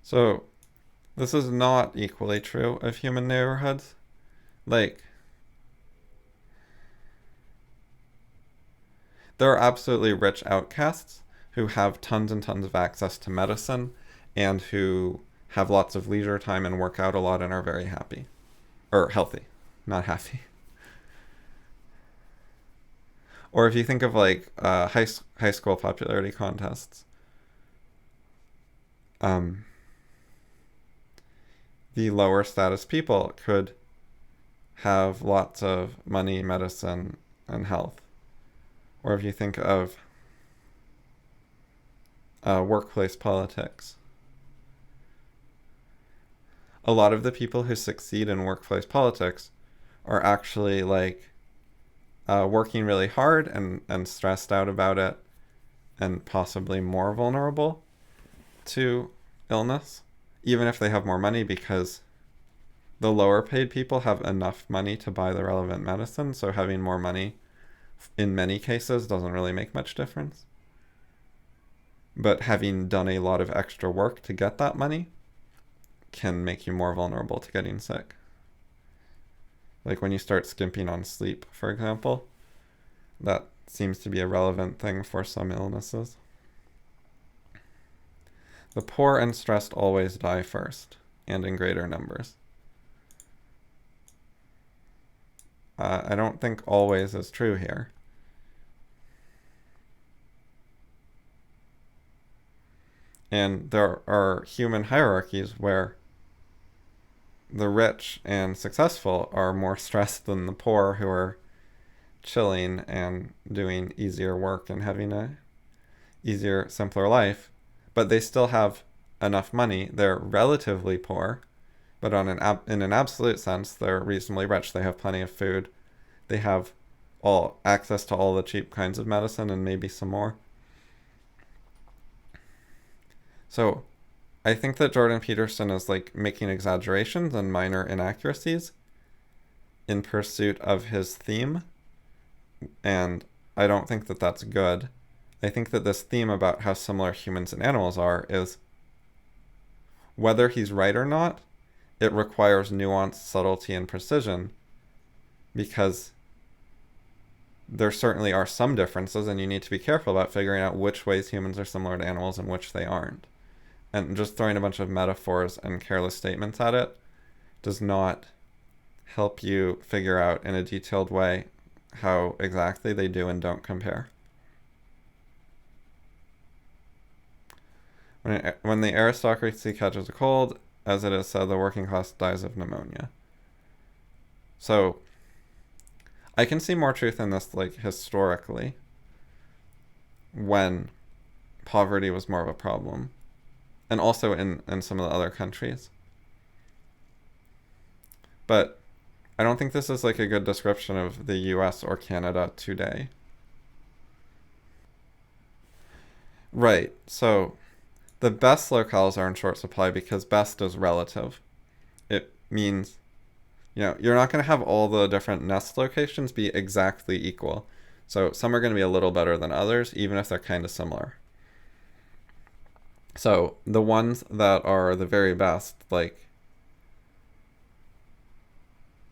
So this is not equally true of human neighborhoods. Like, there are absolutely rich outcasts who have tons and tons of access to medicine and who have lots of leisure time and work out a lot and are very happy. Or healthy, not happy. Or if you think of like high school popularity contests, the lower status people could have lots of money, medicine, and health. Or if you think of workplace politics, a lot of the people who succeed in workplace politics are actually like working really hard and stressed out about it and possibly more vulnerable to illness, even if they have more money, because the lower paid people have enough money to buy the relevant medicine, so having more money in many cases doesn't really make much difference. But having done a lot of extra work to get that money can make you more vulnerable to getting sick. Like when you start skimping on sleep, for example, that seems to be a relevant thing for some illnesses. The poor and stressed always die first, and in greater numbers. I don't think always is true here. And there are human hierarchies where the rich and successful are more stressed than the poor, who are chilling and doing easier work and having a easier, simpler life. But they still have enough money. They're relatively poor, but in an absolute sense, they're reasonably rich. They have plenty of food. They have all access to all the cheap kinds of medicine and maybe some more. So I think that Jordan Peterson is like making exaggerations and minor inaccuracies in pursuit of his theme. And I don't think that that's good. I think that this theme about how similar humans and animals are is, whether he's right or not, it requires nuance, subtlety, and precision, because there certainly are some differences, and you need to be careful about figuring out which ways humans are similar to animals and which they aren't. And just throwing a bunch of metaphors and careless statements at it does not help you figure out in a detailed way how exactly they do and don't compare. When the aristocracy catches a cold, as it is said, the working class dies of pneumonia. So I can see more truth in this, like, historically, when poverty was more of a problem, and also in some of the other countries. But I don't think this is, like, a good description of the US or Canada today. Right, so the best locales are in short supply because best is relative. It means, you're not going to have all the different nest locations be exactly equal. So some are going to be a little better than others, even if they're kind of similar. So the ones that are the very best, like,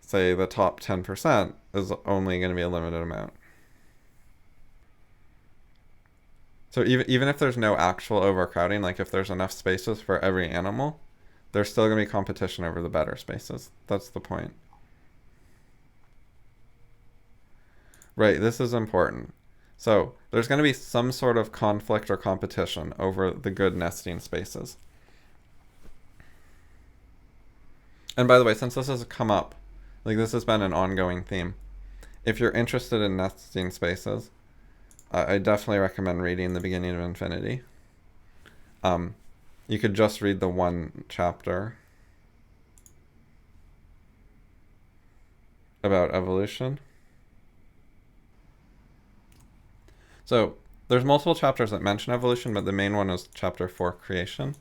say, the top 10%, is only going to be a limited amount. So even if there's no actual overcrowding, like if there's enough spaces for every animal, there's still going to be competition over the better spaces. That's the point. Right, this is important. So there's going to be some sort of conflict or competition over the good nesting spaces. And by the way, since this has come up, like, this has been an ongoing theme, if you're interested in nesting spaces, I definitely recommend reading The Beginning of Infinity. You could just read the one chapter about evolution. So there's multiple chapters that mention evolution, but the main one is chapter 4, creation,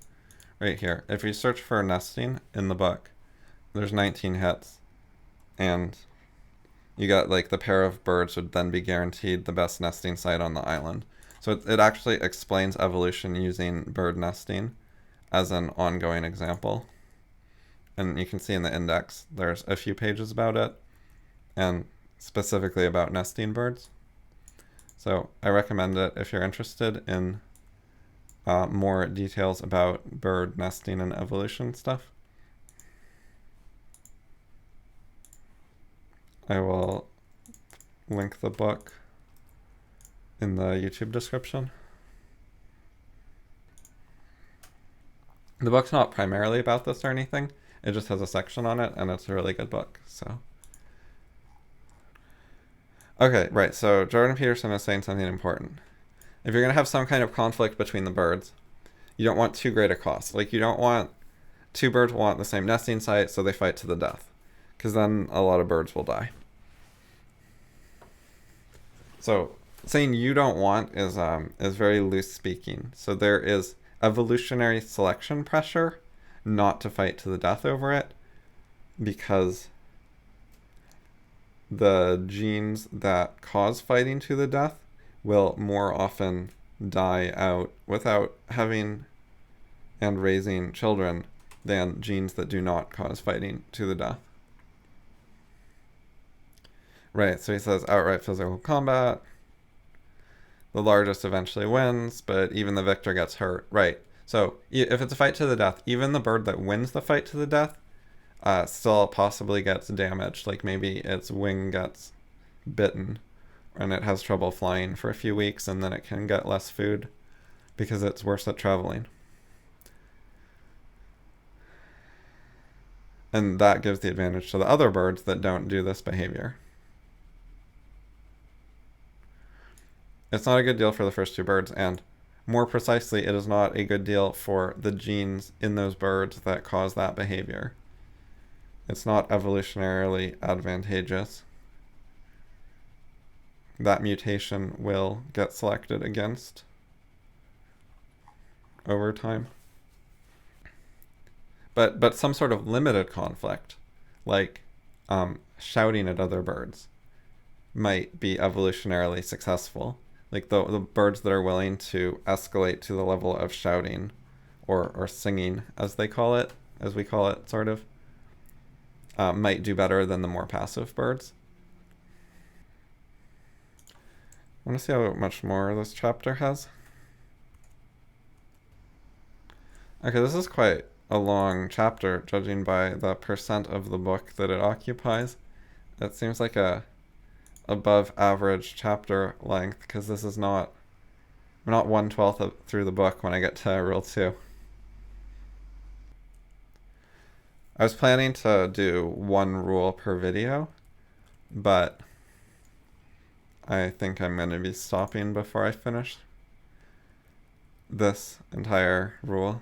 right here. If you search for nesting in the book, there's 19 hits, and you got, like, the pair of birds would then be guaranteed the best nesting site on the island. So it actually explains evolution using bird nesting as an ongoing example. And you can see in the index, there's a few pages about it, and specifically about nesting birds. So I recommend it if you're interested in more details about bird nesting and evolution stuff. I will link the book in the YouTube description. The book's not primarily about this or anything. It just has a section on it, and it's a really good book. So, okay, right. So Jordan Peterson is saying something important. If you're going to have some kind of conflict between the birds, you don't want too great a cost. Like, you don't want two birds want the same nesting site, so they fight to the death, because then a lot of birds will die. So saying you don't want is very loose speaking. So there is evolutionary selection pressure not to fight to the death over it, because the genes that cause fighting to the death will more often die out without having and raising children than genes that do not cause fighting to the death. Right, so he says outright physical combat. The largest eventually wins, but even the victor gets hurt. Right, so if it's a fight to the death, even the bird that wins the fight to the death still possibly gets damaged. Like, maybe its wing gets bitten and it has trouble flying for a few weeks, and then it can get less food because it's worse at traveling. And that gives the advantage to the other birds that don't do this behavior. It's not a good deal for the first two birds, and more precisely, it is not a good deal for the genes in those birds that cause that behavior. It's not evolutionarily advantageous. That mutation will get selected against over time. But some sort of limited conflict, like shouting at other birds, might be evolutionarily successful. Like the birds that are willing to escalate to the level of shouting or singing, as they call it, as we call it, sort of, might do better than the more passive birds. want to see how much more this chapter has. Okay, this is quite a long chapter, judging by the percent of the book that it occupies. It seems like a above average chapter length, because this is not 1/12 through the book when I get to Rule 2. I was planning to do one rule per video, but I think I'm going to be stopping before I finish this entire rule.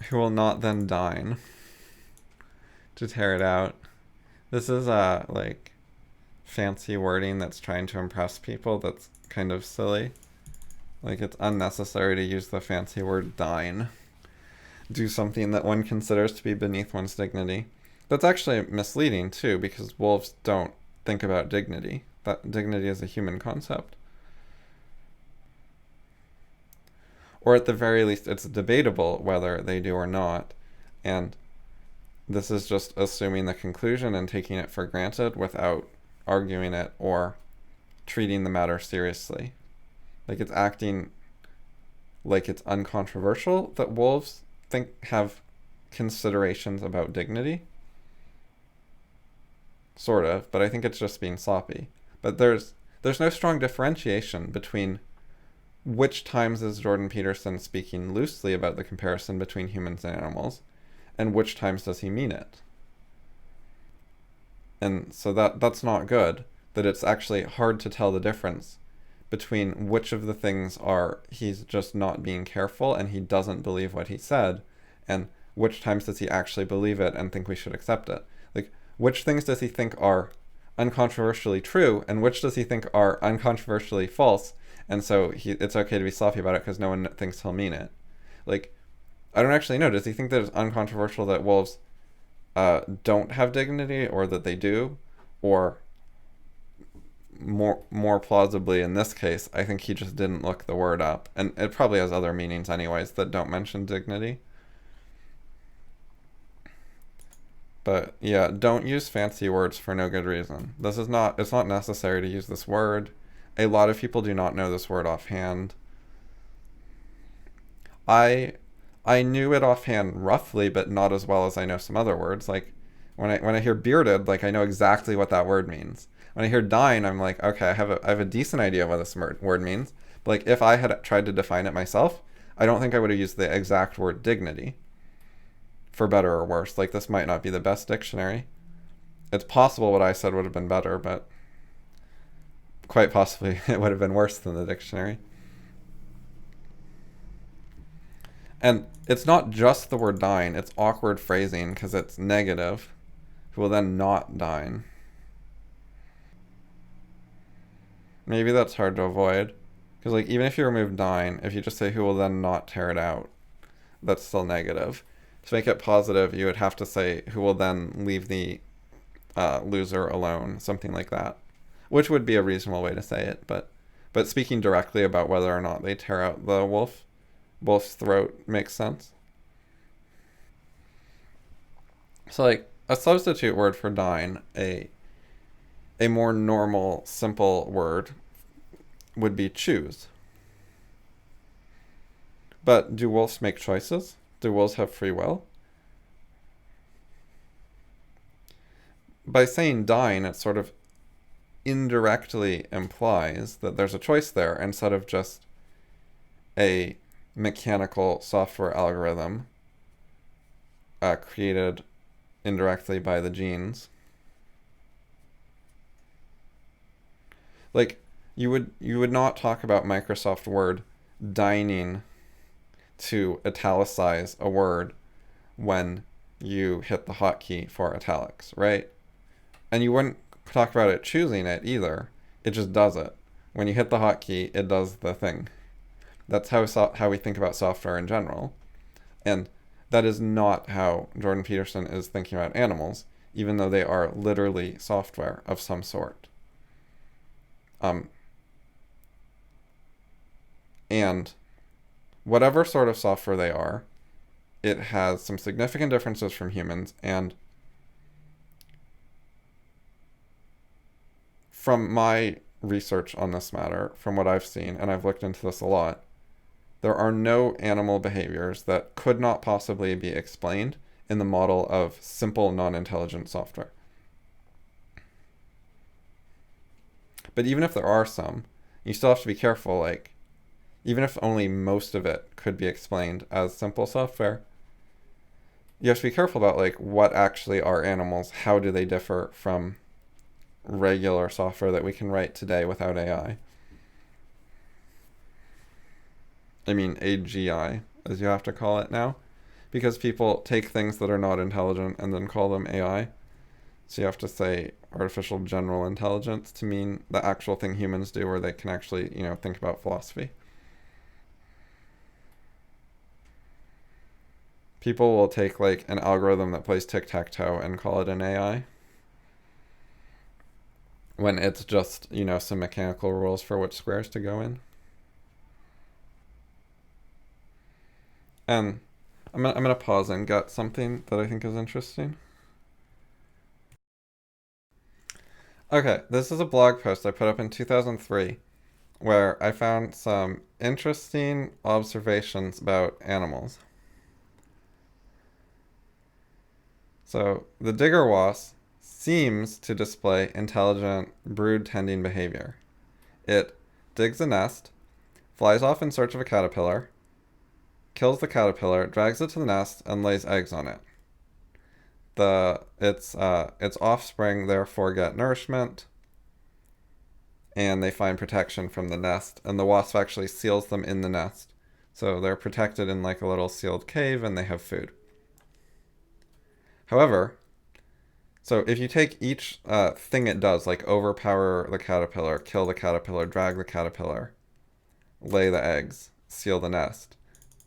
Who will not then dine to tear it out. This is like fancy wording that's trying to impress people that's kind of silly. Like, it's unnecessary to use the fancy word dine. Do something that one considers to be beneath one's dignity. That's actually misleading too, because wolves don't think about dignity. That dignity is a human concept. Or at the very least, it's debatable whether they do or not. And this is just assuming the conclusion and taking it for granted without arguing it or treating the matter seriously. Like, it's acting like it's uncontroversial that wolves have considerations about dignity. Sort of, but I think it's just being sloppy. But there's no strong differentiation between which times is Jordan Peterson speaking loosely about the comparison between humans and animals, and which times does he mean it. And so that's not good, that it's actually hard to tell the difference between which of the things are he's just not being careful and he doesn't believe what he said, and which times does he actually believe it and think we should accept it. Like, which things does he think are uncontroversially true, and which does he think are uncontroversially false, and so it's okay to be sloppy about it because no one thinks he'll mean it. Like, I don't actually know. Does he think that it's uncontroversial that wolves don't have dignity, or that they do? Or more plausibly in this case, I think he just didn't look the word up. And it probably has other meanings anyways that don't mention dignity. But yeah, don't use fancy words for no good reason. It's not necessary to use this word. A lot of people do not know this word offhand. I knew it offhand roughly, but not as well as I know some other words. Like, when I hear bearded, like, I know exactly what that word means. When I hear dine, I'm like, okay, I have a decent idea what this word means. But like, if I had tried to define it myself, I don't think I would have used the exact word dignity. For better or worse. Like, this might not be the best dictionary. It's possible what I said would have been better, but quite possibly it would have been worse than the dictionary. And it's not just the word dine, it's awkward phrasing because it's negative. Who will then not dine. Maybe that's hard to avoid. Because, like, even if you remove dine, if you just say who will then not tear it out, that's still negative. To make it positive, you would have to say who will then leave the loser alone, something like that. Which would be a reasonable way to say it, but speaking directly about whether or not they tear out the wolf's throat makes sense. So, like, a substitute word for dine, a more normal, simple word, would be choose. But do wolves make choices? Do wolves have free will? By saying dine, it sort of indirectly implies that there's a choice there instead of just a mechanical software algorithm created indirectly by the genes. Like, you would not talk about Microsoft Word dining to italicize a word when you hit the hotkey for italics, right? And you wouldn't talk about it choosing it either. It just does it. When you hit the hotkey, it does the thing. That's how we think about software in general. And that is not how Jordan Peterson is thinking about animals, even though they are literally software of some sort. And whatever sort of software they are, it has some significant differences from humans, and from my research on this matter, from what I've seen, and I've looked into this a lot, there are no animal behaviors that could not possibly be explained in the model of simple non-intelligent software. But even if there are some, you still have to be careful, like, even if only most of it could be explained as simple software, you have to be careful about, like, what actually are animals, how do they differ from regular software that we can write today without AI. I mean, AGI, as you have to call it now, because people take things that are not intelligent and then call them AI. So you have to say artificial general intelligence to mean the actual thing humans do where they can actually, think about philosophy. People will take, like, an algorithm that plays tic-tac-toe and call it an AI, when it's just, some mechanical rules for which squares to go in. And I'm gonna pause and get something that I think is interesting. Okay, this is a blog post I put up in 2003 where I found some interesting observations about animals. So, the digger wasp seems to display intelligent brood-tending behavior. It digs a nest, flies off in search of a caterpillar, kills the caterpillar, drags it to the nest, and lays eggs on it. Its offspring therefore get nourishment, and they find protection from the nest, and the wasp actually seals them in the nest. So they're protected in, like, a little sealed cave, and they have food. However, so if you take each thing it does, like overpower the caterpillar, kill the caterpillar, drag the caterpillar, lay the eggs, seal the nest,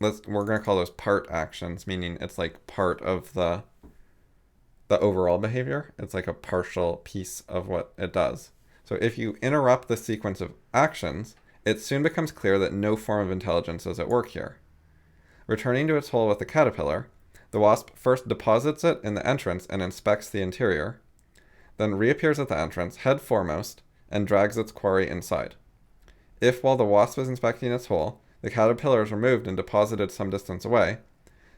we're going to call those part actions, meaning it's like part of the overall behavior. It's like a partial piece of what it does. So if you interrupt the sequence of actions, it soon becomes clear that no form of intelligence is at work here. Returning to its hole with the caterpillar, the wasp first deposits it in the entrance and inspects the interior, then reappears at the entrance, head foremost, and drags its quarry inside. If, while the wasp is inspecting its hole, the caterpillar is removed and deposited some distance away,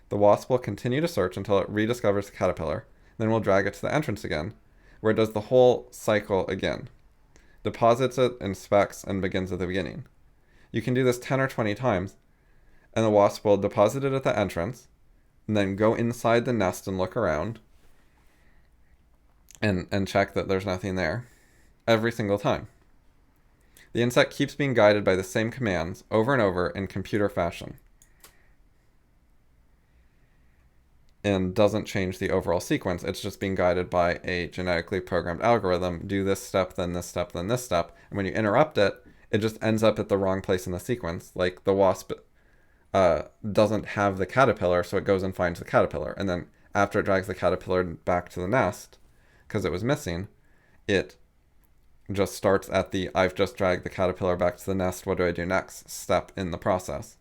the wasp will continue to search until it rediscovers the caterpillar, then will drag it to the entrance again, where it does the whole cycle again, deposits it, inspects, and begins at the beginning. You can do this 10 or 20 times, and the wasp will deposit it at the entrance, and then go inside the nest and look around, and check that there's nothing there, every single time. The insect keeps being guided by the same commands over and over in computer fashion, and doesn't change the overall sequence. It's just being guided by a genetically programmed algorithm. Do this step, then this step, then this step. And when you interrupt it, it just ends up at the wrong place in the sequence. Like, the wasp doesn't have the caterpillar, so it goes and finds the caterpillar. And then after it drags the caterpillar back to the nest, because it was missing, it just starts at the I've just dragged the caterpillar back to the nest, what do I do next step in the process.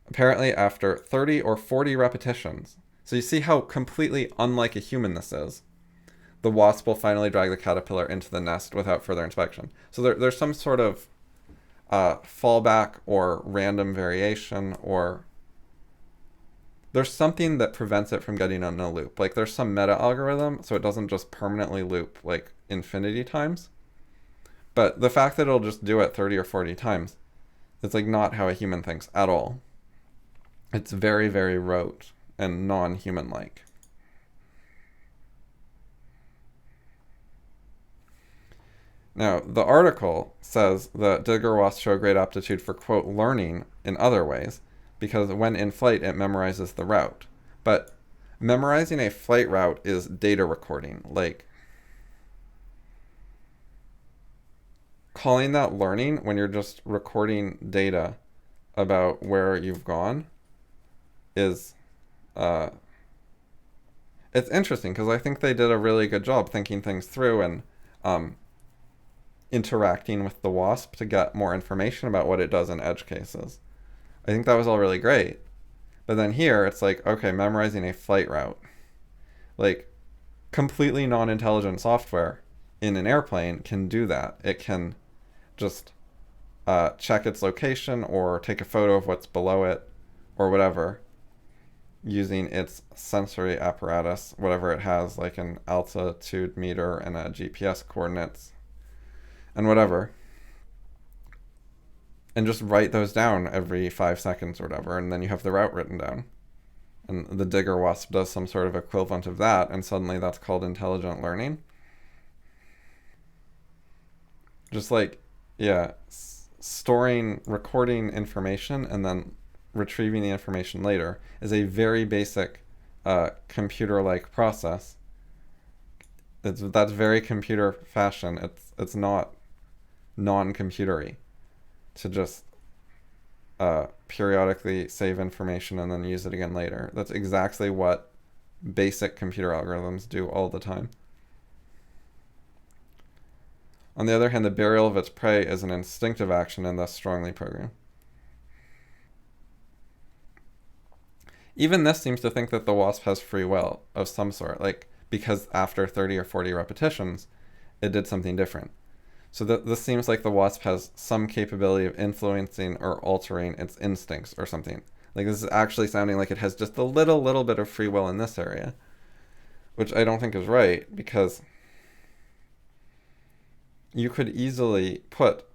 Apparently after 30 or 40 repetitions, so you see how completely unlike a human this is, the wasp will finally drag the caterpillar into the nest without further inspection. So there's some sort of fallback or random variation, or there's something that prevents it from getting in a loop. Like, there's some meta algorithm, so it doesn't just permanently loop, like, infinity times. But the fact that it'll just do it 30 or 40 times, it's, like, not how a human thinks at all. It's very, very rote and non-human-like. Now, the article says that digger wasps show great aptitude for, quote, learning in other ways, because when in flight, it memorizes the route. But memorizing a flight route is data recording. Like, calling that learning when you're just recording data about where you've gone is, it's interesting, because I think they did a really good job thinking things through and interacting with the wasp to get more information about what it does in edge cases. I think that was all really great. But then here, it's like, okay, memorizing a flight route. Like, completely non-intelligent software in an airplane can do that. It can just check its location or take a photo of what's below it or whatever using its sensory apparatus, whatever it has, like an altitude meter and a GPS coordinates and whatever. And just write those down every 5 seconds or whatever, and then you have the route written down. And the digger wasp does some sort of equivalent of that, and suddenly that's called intelligent learning. Just like, yeah, recording information and then retrieving the information later is a very basic computer-like process. That's very computer fashion. It's not non-computery to just periodically save information and then use it again later. That's exactly what basic computer algorithms do all the time. On the other hand, the burial of its prey is an instinctive action and thus strongly programmed. Even this seems to think that the wasp has free will of some sort, like because after 30 or 40 repetitions, it did something different. So this seems like the wasp has some capability of influencing or altering its instincts or something. Like this is actually sounding like it has just a little bit of free will in this area, which I don't think is right, because you could easily put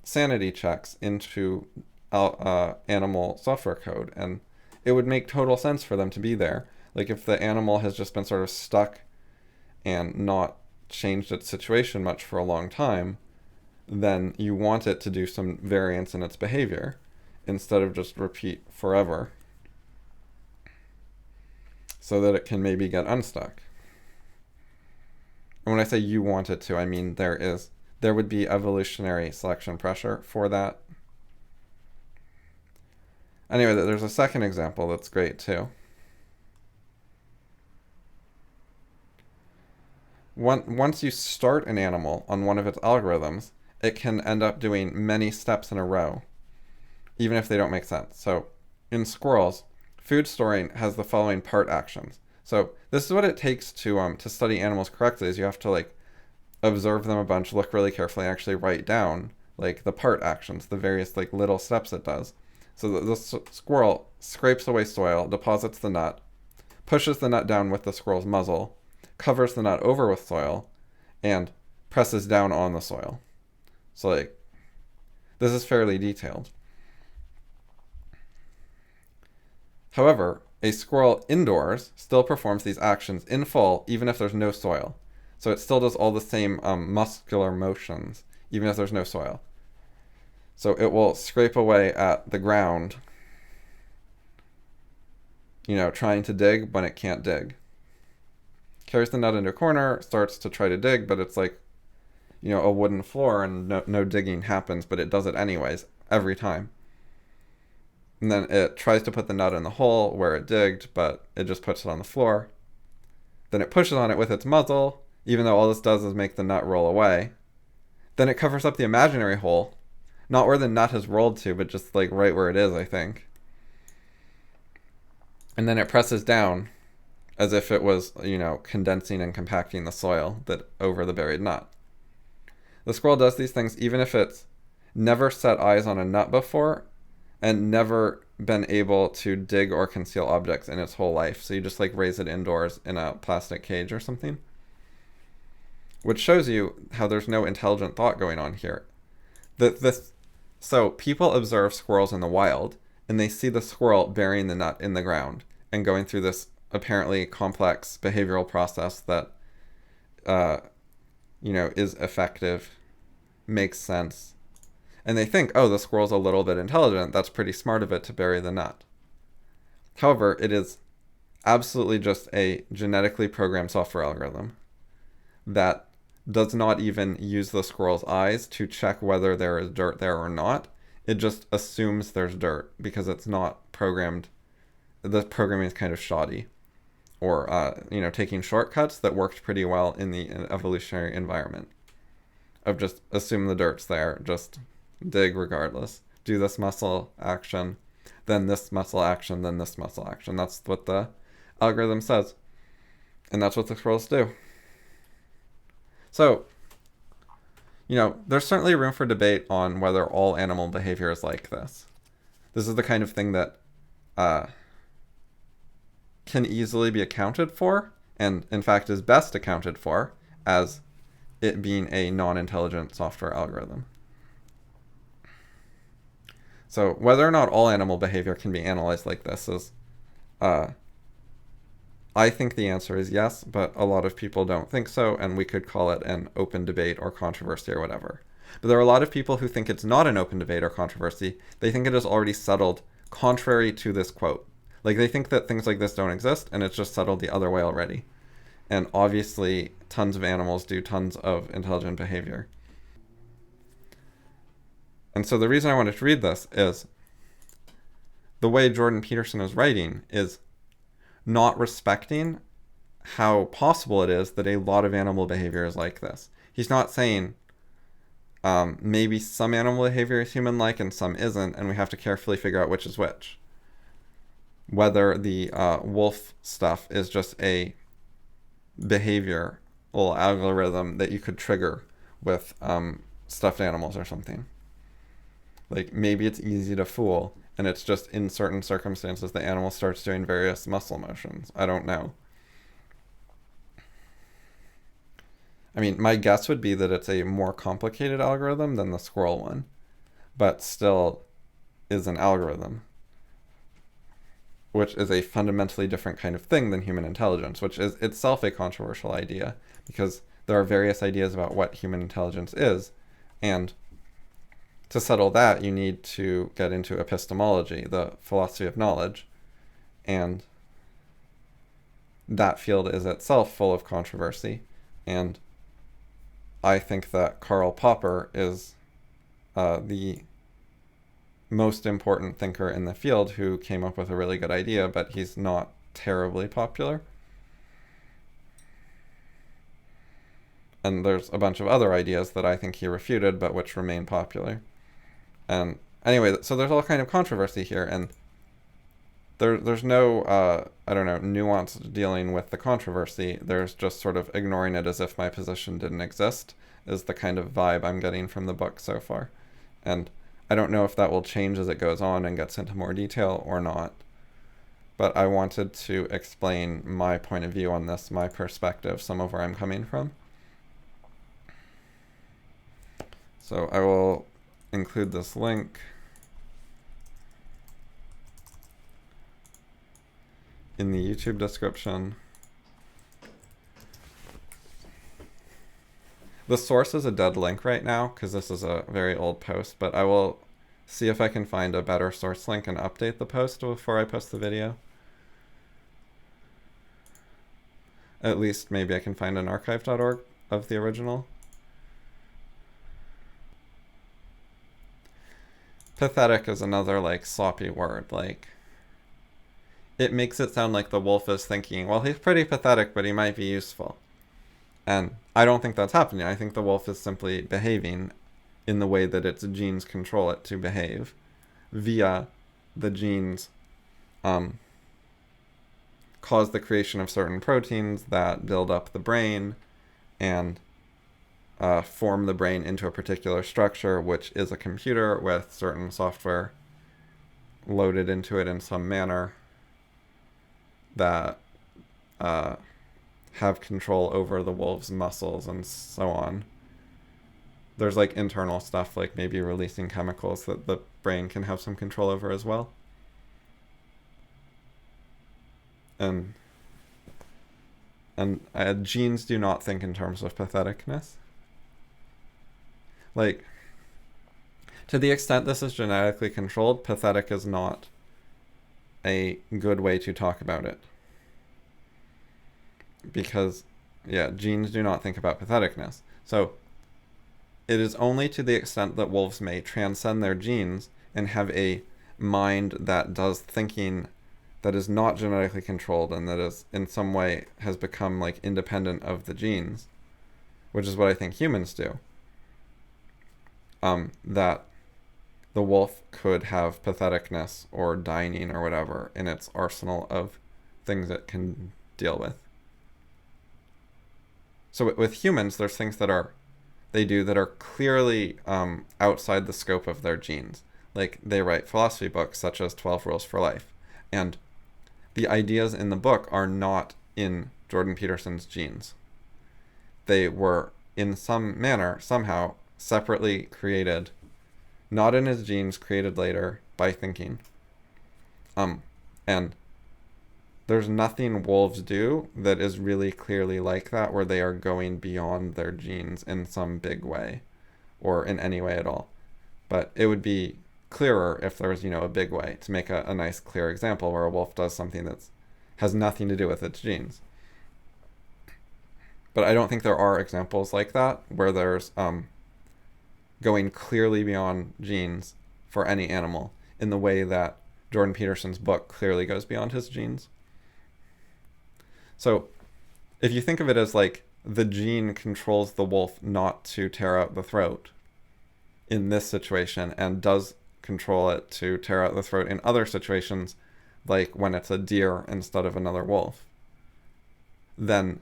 sanity checks into animal software code, and it would make total sense for them to be there. Like if the animal has just been sort of stuck and not changed its situation much for a long time, then you want it to do some variance in its behavior instead of just repeat forever so that it can maybe get unstuck. And when I say you want it to, I mean there would be evolutionary selection pressure for that. Anyway, there's a second example that's great too. Once you start an animal on one of its algorithms, it can end up doing many steps in a row, even if they don't make sense. So in squirrels, food storing has the following part actions. So this is what it takes to study animals correctly, is you have to like observe them a bunch, look really carefully, and actually write down like the part actions, the various like little steps it does. So the squirrel scrapes away soil, deposits the nut, pushes the nut down with the squirrel's muzzle, covers the nut over with soil, and presses down on the soil. So like, this is fairly detailed. However, a squirrel indoors still performs these actions in full, even if there's no soil. So it still does all the same muscular motions, even if there's no soil. So it will scrape away at the ground, trying to dig when it can't dig. Carries the nut into a corner, starts to try to dig, but it's like, a wooden floor and no digging happens, but it does it anyways, every time. And then it tries to put the nut in the hole where it digged, but it just puts it on the floor. Then it pushes on it with its muzzle, even though all this does is make the nut roll away. Then it covers up the imaginary hole, not where the nut has rolled to, but just like right where it is, I think. And then it presses down as if it was, condensing and compacting the soil that over the buried nut. The squirrel does these things even if it's never set eyes on a nut before and never been able to dig or conceal objects in its whole life. So you just like raise it indoors in a plastic cage or something. Which shows you how there's no intelligent thought going on here. So people observe squirrels in the wild, and they see the squirrel burying the nut in the ground and going through this apparently complex behavioral process that, is effective, makes sense. And they think, oh, the squirrel's a little bit intelligent. That's pretty smart of it to bury the nut. However, it is absolutely just a genetically programmed software algorithm that does not even use the squirrel's eyes to check whether there is dirt there or not. It just assumes there's dirt because it's not programmed. The programming is kind of shoddy, or taking shortcuts that worked pretty well in the evolutionary environment of just assume the dirt's there, just dig regardless, do this muscle action, then this muscle action, then this muscle action. That's what the algorithm says, and that's what the squirrels do. So, there's certainly room for debate on whether all animal behavior is like this. This is the kind of thing that can easily be accounted for, and in fact is best accounted for, as it being a non-intelligent software algorithm. So whether or not all animal behavior can be analyzed like this is, I think the answer is yes, but a lot of people don't think so, and we could call it an open debate or controversy or whatever. But there are a lot of people who think it's not an open debate or controversy. They think it is already settled contrary to this quote. Like, they think that things like this don't exist, and it's just settled the other way already. And obviously, tons of animals do tons of intelligent behavior. And so the reason I wanted to read this is the way Jordan Peterson is writing is not respecting how possible it is that a lot of animal behavior is like this. He's not saying maybe some animal behavior is human-like and some isn't, and we have to carefully figure out which is which. Whether the wolf stuff is just a behavioral algorithm that you could trigger with stuffed animals or something. Like, maybe it's easy to fool, and it's just in certain circumstances the animal starts doing various muscle motions. I don't know. I mean, my guess would be that it's a more complicated algorithm than the squirrel one, but still is an algorithm, which is a fundamentally different kind of thing than human intelligence, which is itself a controversial idea, because there are various ideas about what human intelligence is, and to settle that, you need to get into epistemology, the philosophy of knowledge, and that field is itself full of controversy, and I think that Karl Popper is the most important thinker in the field who came up with a really good idea, but he's not terribly popular. And there's a bunch of other ideas that I think he refuted, but which remain popular. And anyway, so there's all kind of controversy here, and there's no, nuance dealing with the controversy. There's just sort of ignoring it as if my position didn't exist, is the kind of vibe I'm getting from the book so far. And I don't know if that will change as it goes on and gets into more detail or not. But I wanted to explain my point of view on this, my perspective, some of where I'm coming from. So I will include this link in the YouTube description. The source is a dead link right now because this is a very old post, but I will see if I can find a better source link and update the post before I post the video. At least maybe I can find an archive.org of the original. Pathetic is another, sloppy word. It makes it sound like the wolf is thinking, well, he's pretty pathetic, but he might be useful. And I don't think that's happening. I think the wolf is simply behaving in the way that its genes control it to behave via the genes cause the creation of certain proteins that build up the brain and form the brain into a particular structure, which is a computer with certain software loaded into it in some manner that have control over the wolf's muscles and so on. There's internal stuff, like maybe releasing chemicals that the brain can have some control over as well. And genes do not think in terms of patheticness. To the extent this is genetically controlled, pathetic is not a good way to talk about it. Because, genes do not think about patheticness. So, it is only to the extent that wolves may transcend their genes and have a mind that does thinking that is not genetically controlled and that is in some way has become independent of the genes, which is what I think humans do, that the wolf could have patheticness or dining or whatever in its arsenal of things it can deal with. So with humans, there's things they do that are clearly outside the scope of their genes. Like they write philosophy books such as 12 Rules for Life. And the ideas in the book are not in Jordan Peterson's genes. They were in some manner, somehow, separately created, not in his genes, created later by thinking. And there's nothing wolves do that is really clearly like that, where they are going beyond their genes in some big way or in any way at all. But it would be clearer if there was, a big way to make a nice, clear example where a wolf does something that has nothing to do with its genes. But I don't think there are examples like that where there's going clearly beyond genes for any animal in the way that Jordan Peterson's book clearly goes beyond his genes. So if you think of it as like the gene controls the wolf not to tear out the throat in this situation and does control it to tear out the throat in other situations, like when it's a deer instead of another wolf, then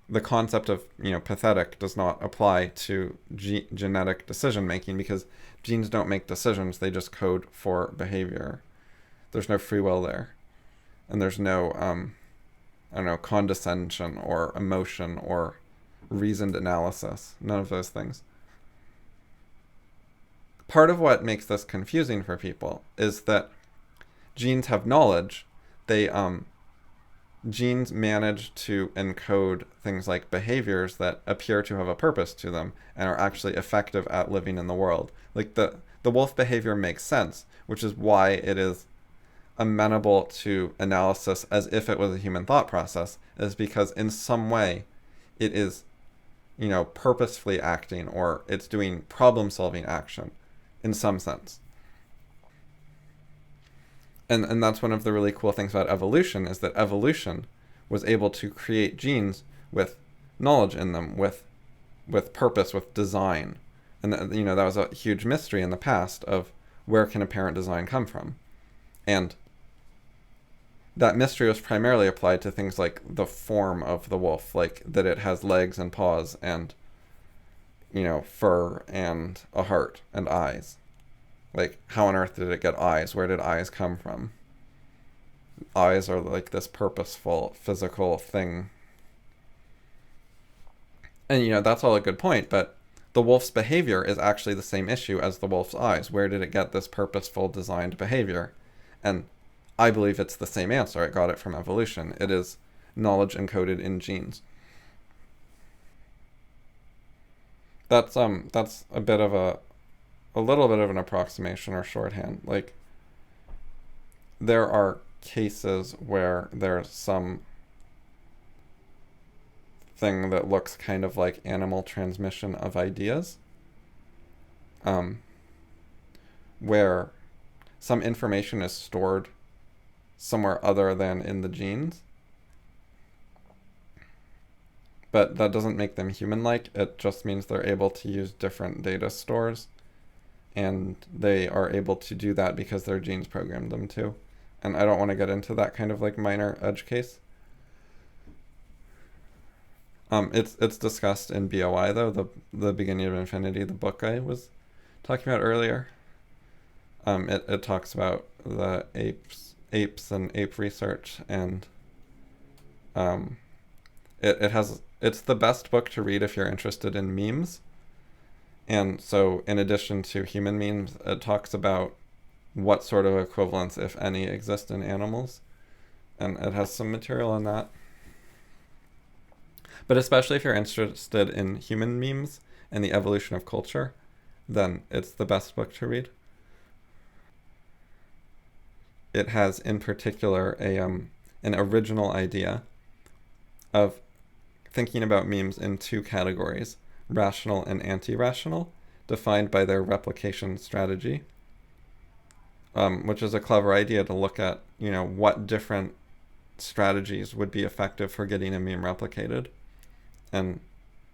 the concept of pathetic does not apply to genetic decision making, because genes don't make decisions, they just code for behavior. There's no free will there, and there's no condescension or emotion or reasoned analysis, none of those things. Part of what makes this confusing for people is that genes have knowledge. Genes manage to encode things like behaviors that appear to have a purpose to them and are actually effective at living in the world. Like the wolf behavior makes sense, which is why it is amenable to analysis as if it was a human thought process, is because in some way it is, purposefully acting, or it's doing problem-solving action in some sense. And that's one of the really cool things about evolution, is that evolution was able to create genes with knowledge in them, with purpose, with design. And that was a huge mystery in the past of where can apparent design come from. And that mystery was primarily applied to things like the form of the wolf, like that it has legs and paws and, fur and a heart and eyes. Like, how on earth did it get eyes? Where did eyes come from? Eyes are like this purposeful, physical thing. And, that's all a good point, but the wolf's behavior is actually the same issue as the wolf's eyes. Where did it get this purposeful, designed behavior? And I believe it's the same answer. It got it from evolution. It is knowledge encoded in genes. That's a bit of a little bit of an approximation or shorthand. Like, there are cases where there's some thing that looks kind of like animal transmission of ideas, where some information is stored somewhere other than in the genes. But that doesn't make them human-like. It just means they're able to use different data stores. And they are able to do that because their genes programmed them to. And I don't want to get into that kind of like minor edge case. It's discussed in BOI though, the Beginning of Infinity, the book I was talking about earlier. It talks about the apes and ape research, and it's the best book to read if you're interested in memes. And so in addition to human memes, it talks about what sort of equivalents, if any, exist in animals. And it has some material on that. But especially if you're interested in human memes and the evolution of culture, then it's the best book to read. It has, in particular, an original idea of thinking about memes in two categories: rational and anti-rational, defined by their replication strategy, which is a clever idea to look at, what different strategies would be effective for getting a meme replicated. And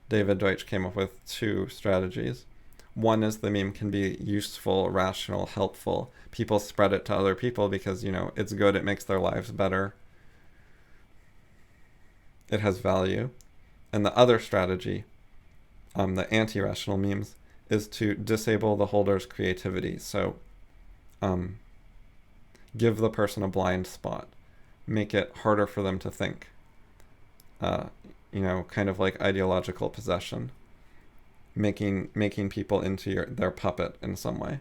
David Deutsch came up with two strategies. One is the meme can be useful, rational, helpful. People spread it to other people because, it's good, it makes their lives better. it has value. And the other strategy, the anti-rational memes, is to disable the holder's creativity. So give the person a blind spot. Make it harder for them to think. Kind of like ideological possession. Making people into their puppet in some way.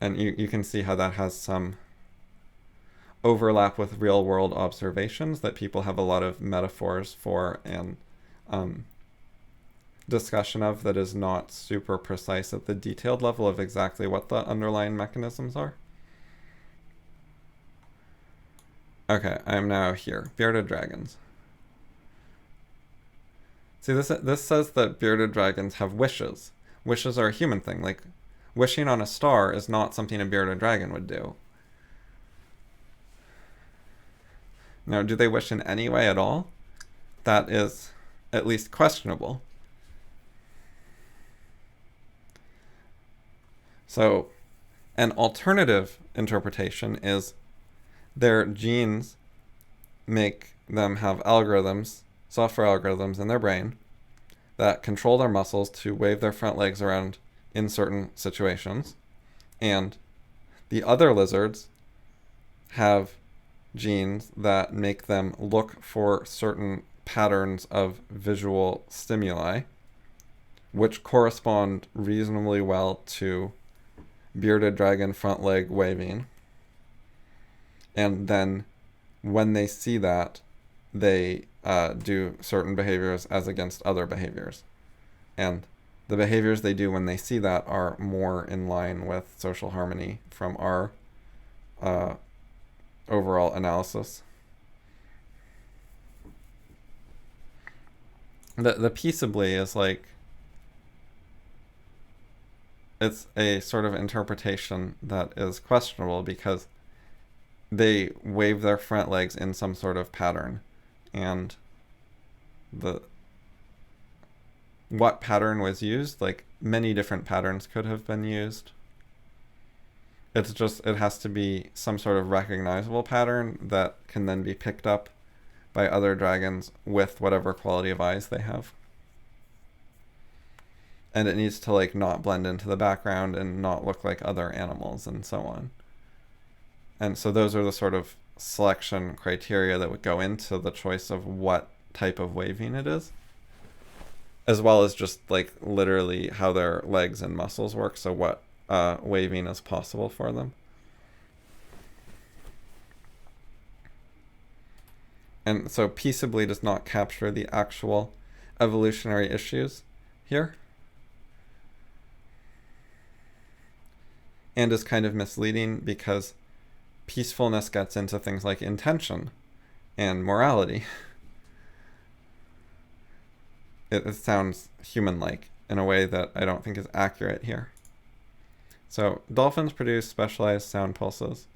And you can see how that has some overlap with real world observations, that people have a lot of metaphors for and discussion of that is not super precise at the detailed level of exactly what the underlying mechanisms are. Okay, I'm now here. Bearded dragons. See, this says that bearded dragons have wishes. Wishes are a human thing. Like, wishing on a star is not something a bearded dragon would do. Now, do they wish in any way at all? That is at least questionable. So, an alternative interpretation is their genes make them have algorithms, software algorithms in their brain that control their muscles to wave their front legs around in certain situations. And the other lizards have genes that make them look for certain patterns of visual stimuli, which correspond reasonably well to bearded dragon front leg waving. And then when they see that, they do certain behaviors as against other behaviors. And the behaviors they do when they see that are more in line with social harmony from our overall analysis. The peaceably is like, it's a sort of interpretation that is questionable because they wave their front legs in some sort of pattern, and what pattern was used, like many different patterns could have been used. It's just, it has to be some sort of recognizable pattern that can then be picked up by other dragons with whatever quality of eyes they have. And it needs to like not blend into the background and not look like other animals and so on. And so those are the sort of selection criteria that would go into the choice of what type of waving it is, as well as just like literally how their legs and muscles work, so what waving is possible for them. And so peaceably does not capture the actual evolutionary issues here, and is kind of misleading because peacefulness gets into things like intention and morality. It sounds human-like in a way that I don't think is accurate here. So dolphins produce specialized sound pulses.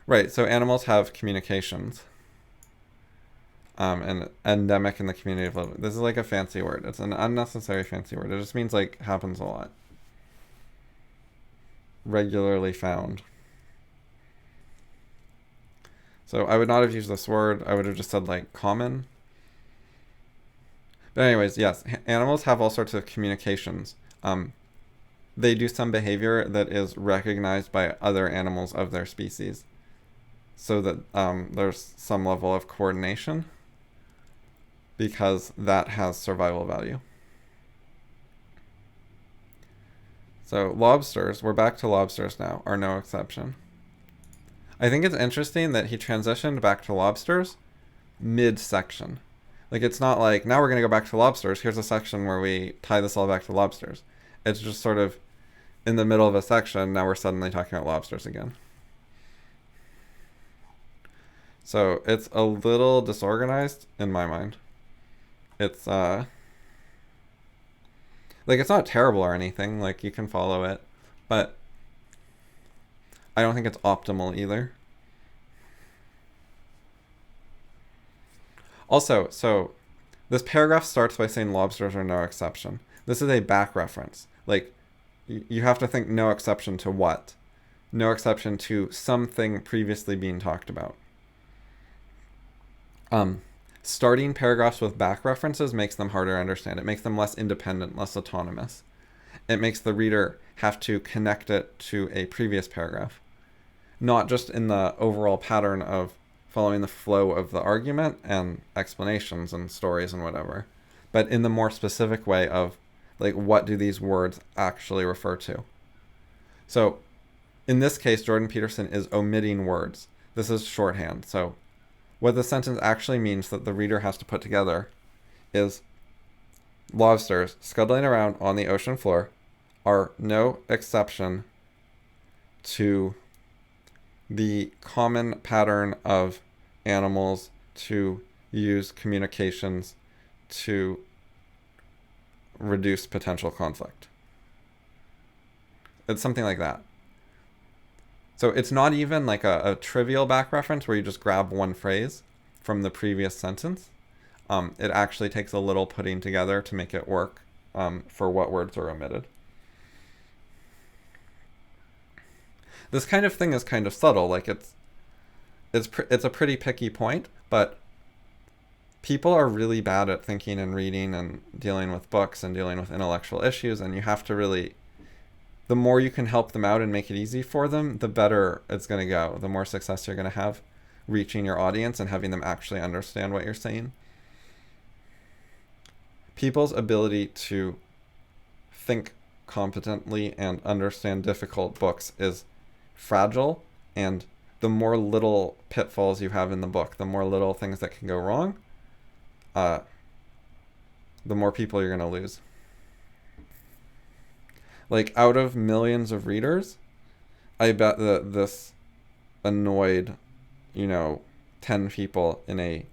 Right, so animals have communications. And endemic in the community of living. This is like a fancy word. It's an unnecessary fancy word. It just means like happens a lot. Regularly found. So I would not have used this word. I would have just said like common. But anyways, yes, animals have all sorts of communications. They do some behavior that is recognized by other animals of their species, so that there's some level of coordination, because that has survival value. So lobsters, we're back to lobsters now, are no exception. I think it's interesting that he transitioned back to lobsters mid-section. Like, it's not like, now we're going to go back to lobsters, here's a section where we tie this all back to lobsters. It's just sort of in the middle of a section, now we're suddenly talking about lobsters again. So it's a little disorganized in my mind. It's like, it's not terrible or anything, like you can follow it, but I don't think it's optimal either. Also, so this paragraph starts by saying lobsters are no exception. This is a back reference. Like, you have to think no exception to what? no exception to something previously being talked about. Starting paragraphs with back references makes them harder to understand. It makes them less independent, less autonomous. It makes the reader have to connect it to a previous paragraph, not just in the overall pattern of following the flow of the argument and explanations and stories and whatever, but in the more specific way of, like, what do these words actually refer to? So in this case, Jordan Peterson is omitting words. This is shorthand. So what the sentence actually means that the reader has to put together is lobsters scuttling around on the ocean floor are no exception to the common pattern of animals to use communications to reduce potential conflict. It's something like that. So it's not even like a trivial back reference where you just grab one phrase from the previous sentence. It actually takes a little putting together to make it work for what words are omitted. This kind of thing is kind of subtle. Like it's a pretty picky point, but people are really bad at thinking and reading and dealing with books and dealing with intellectual issues, and you have to really, the more you can help them out and make it easy for them, the better it's going to go. The more success you're going to have reaching your audience and having them actually understand what you're saying. People's ability to think competently and understand difficult books is fragile, and the more little pitfalls you have in the book, the more little things that can go wrong, the more people you're going to lose. Like, out of millions of readers, I bet that this annoyed, 10 people in a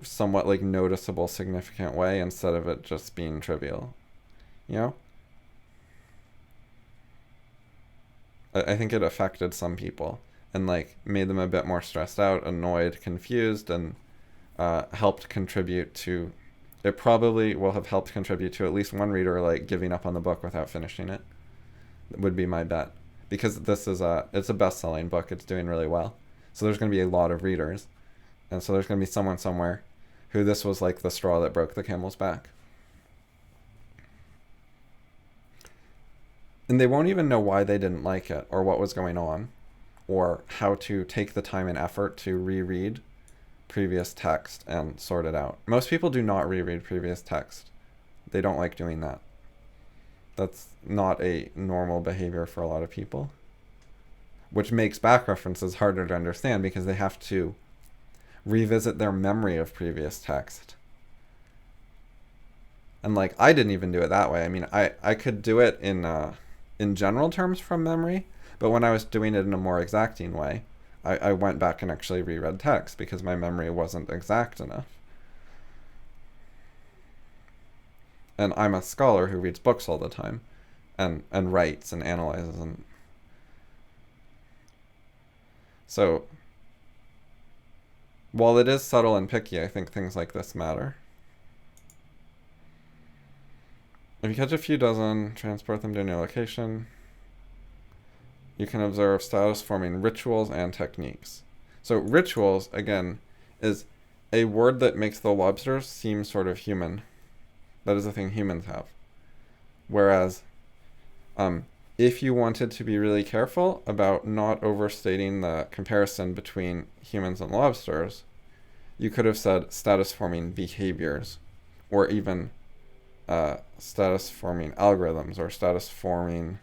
somewhat, like, noticeable, significant way instead of it just being trivial. I think it affected some people and, like, made them a bit more stressed out, annoyed, confused, and helped contribute to... It probably will have helped contribute to at least one reader, like, giving up on the book without finishing it. That would be my bet. Because this is it's a best-selling book. It's doing really well. So there's going to be a lot of readers. And so there's going to be someone somewhere who this was like the straw that broke the camel's back. And they won't even know why they didn't like it, or what was going on, or how to take the time and effort to reread previous text and sort it out. Most people do not reread previous text. They don't like doing that. That's not a normal behavior for a lot of people, which makes back references harder to understand because they have to revisit their memory of previous text. And, like, I didn't even do it that way. I mean, I could do it in general terms from memory, but when I was doing it in a more exacting way, I went back and actually reread text because my memory wasn't exact enough. And I'm a scholar who reads books all the time and writes and analyzes. And so while it is subtle and picky, I think things like this matter. If you catch a few dozen, transport them to a new location. You can observe status-forming rituals and techniques. So rituals, again, is a word that makes the lobsters seem sort of human. That is a thing humans have. Whereas, if you wanted to be really careful about not overstating the comparison between humans and lobsters, you could have said status-forming behaviors, or even status-forming algorithms, or status-forming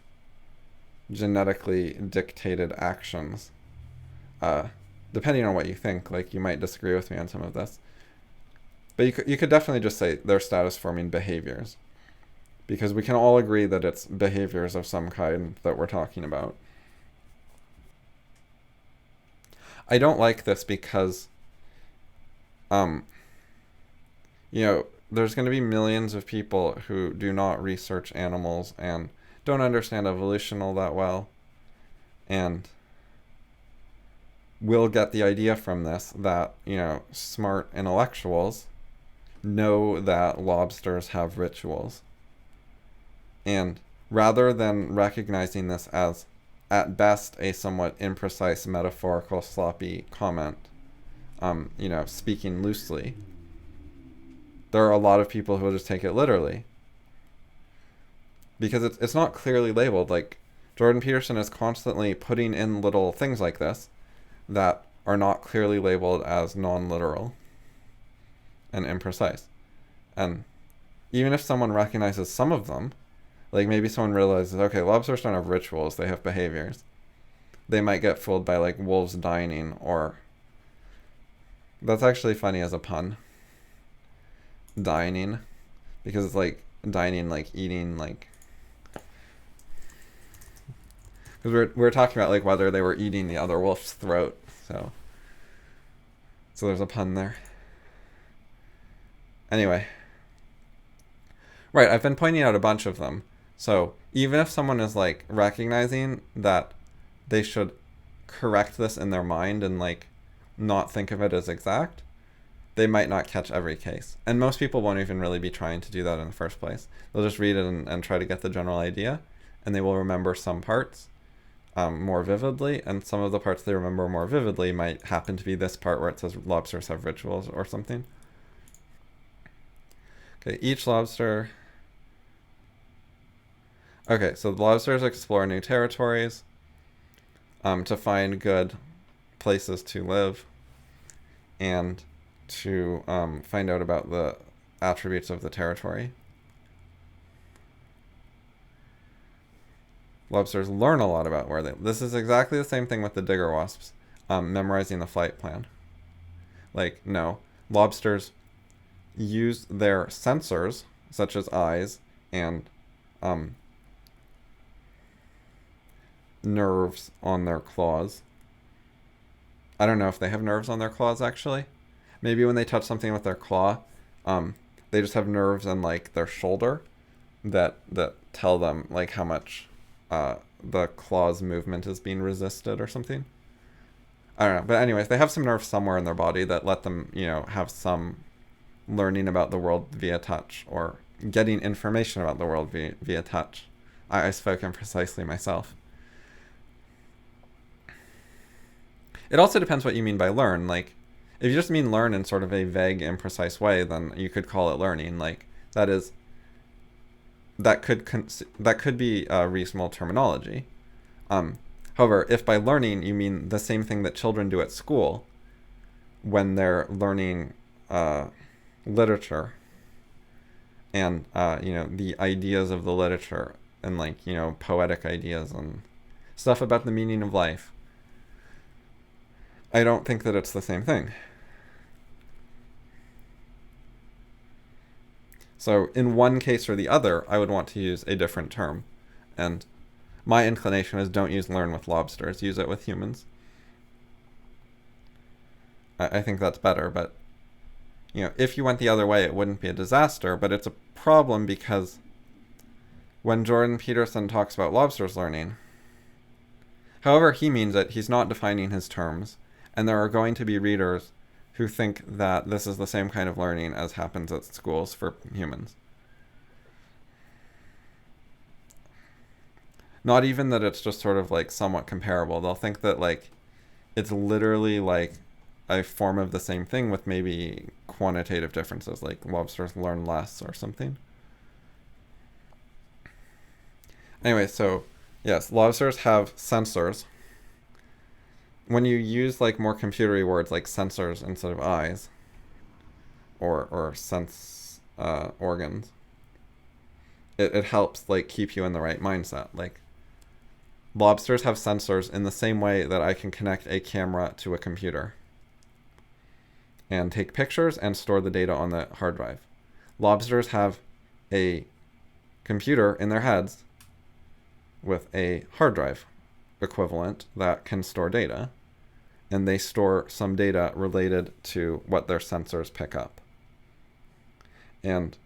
genetically dictated actions. Depending on what you think, like, you might disagree with me on some of this. But you could definitely just say they're status-forming behaviors, because we can all agree that it's behaviors of some kind that we're talking about. I don't like this because, there's going to be millions of people who do not research animals and don't understand evolution all that well, and will get the idea from this that, smart intellectuals know that lobsters have rituals. And rather than recognizing this as at best a somewhat imprecise, metaphorical, sloppy comment, speaking loosely. There are a lot of people who will just take it literally. Because it's not clearly labeled. Like, Jordan Peterson is constantly putting in little things like this that are not clearly labeled as non-literal and imprecise. And even if someone recognizes some of them, like maybe someone realizes, okay, lobsters don't have rituals, they have behaviors. They might get fooled by like wolves dining, or that's actually funny as a pun. Dining, because it's like dining, like eating, like, because we're talking about like whether they were eating the other wolf's throat, so there's a pun there. Anyway, right, I've been pointing out a bunch of them. So even if someone is like recognizing that they should correct this in their mind and like not think of it as exact, they might not catch every case. And most people won't even really be trying to do that in the first place. They'll just read it and try to get the general idea, and they will remember some parts more vividly, and some of the parts they remember more vividly might happen to be this part where it says lobsters have rituals or something. Okay, each lobster... Okay, so the lobsters explore new territories to find good places to live and to find out about the attributes of the territory. Lobsters learn a lot about where they live. This is exactly the same thing with the digger wasps, memorizing the flight plan. Like, no, lobsters use their sensors, such as eyes and nerves on their claws. I don't know if they have nerves on their claws, actually. Maybe when they touch something with their claw, they just have nerves in like their shoulder that tell them like how much the claw's movement is being resisted or something. I don't know. But anyways, they have some nerves somewhere in their body that let them, have some learning about the world via touch, or getting information about the world via touch. I spoke imprecisely myself. It also depends what you mean by learn. Like, if you just mean learn in sort of a vague, imprecise way, then you could call it learning. Like, that could be a reasonable terminology. However, if by learning you mean the same thing that children do at school when they're learning literature and the ideas of the literature and like poetic ideas and stuff about the meaning of life, I don't think that it's the same thing. So in one case or the other, I would want to use a different term. And my inclination is don't use learn with lobsters, use it with humans. I think that's better, but if you went the other way, it wouldn't be a disaster, but it's a problem because when Jordan Peterson talks about lobsters learning, however he means it, he's not defining his terms, and there are going to be readers who think that this is the same kind of learning as happens at schools for humans. Not even that it's just sort of like somewhat comparable. They'll think that like it's literally like a form of the same thing with maybe quantitative differences, like lobsters learn less or something. Anyway, so yes, lobsters have sensors. When you use like more computery words like sensors instead of eyes or sense organs, it helps like keep you in the right mindset. Like, lobsters have sensors in the same way that I can connect a camera to a computer and take pictures and store the data on the hard drive. Lobsters have a computer in their heads with a hard drive equivalent that can store data, and they store some data related to what their sensors pick up. And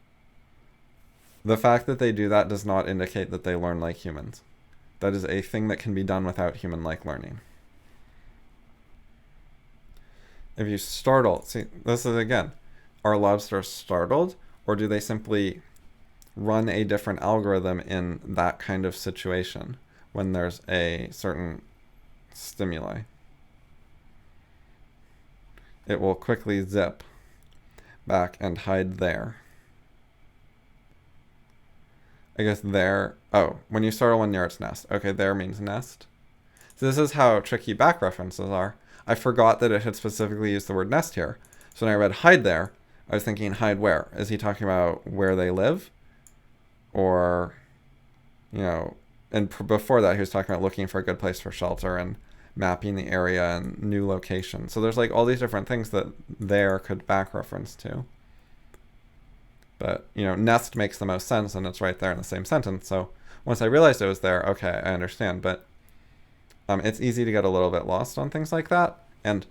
the fact that they do that does not indicate that they learn like humans. That is a thing that can be done without human-like learning. If you startle, see, this is again, are lobsters startled, or do they simply run a different algorithm in that kind of situation when there's a certain stimuli. It will quickly zip back and hide there. I guess there, oh, when you startle one near its nest. Okay, there means nest. So this is how tricky back references are. I forgot that it had specifically used the word nest here. So when I read hide there, I was thinking hide where? Is he talking about where they live? Or, and before that he was talking about looking for a good place for shelter and mapping the area and new location. So there's like all these different things that there could back reference to. But, nest makes the most sense and it's right there in the same sentence. So once I realized it was there, okay, I understand. But it's easy to get a little bit lost on things like that. And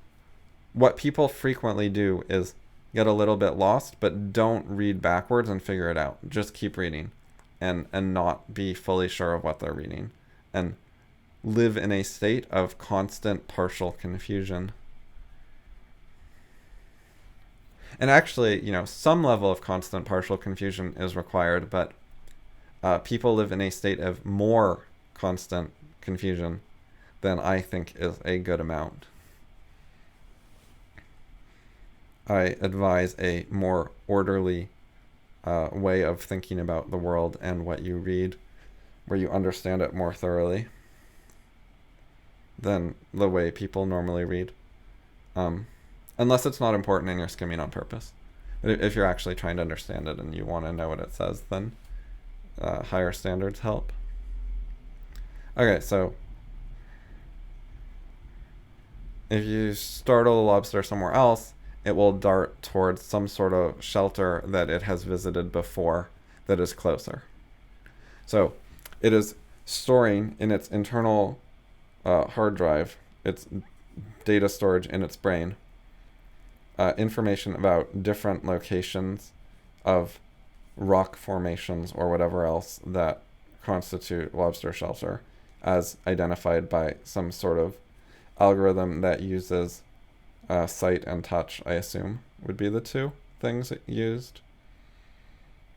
what people frequently do is get a little bit lost, but don't read backwards and figure it out. Just keep reading and not be fully sure of what they're reading. And live in a state of constant partial confusion. And actually, some level of constant partial confusion is required, but people live in a state of more constant confusion than I think is a good amount. I advise a more orderly way of thinking about the world and what you read, where you understand it more thoroughly than the way people normally read. Unless it's not important and you're skimming on purpose. But if you're actually trying to understand it and you want to know what it says, then higher standards help. Okay, so if you startle a lobster somewhere else, it will dart towards some sort of shelter that it has visited before that is closer. So it is storing in its internal hard drive, its data storage in its brain, information about different locations of rock formations or whatever else that constitute lobster shelter, as identified by some sort of algorithm that uses sight and touch, I assume, would be the two things it used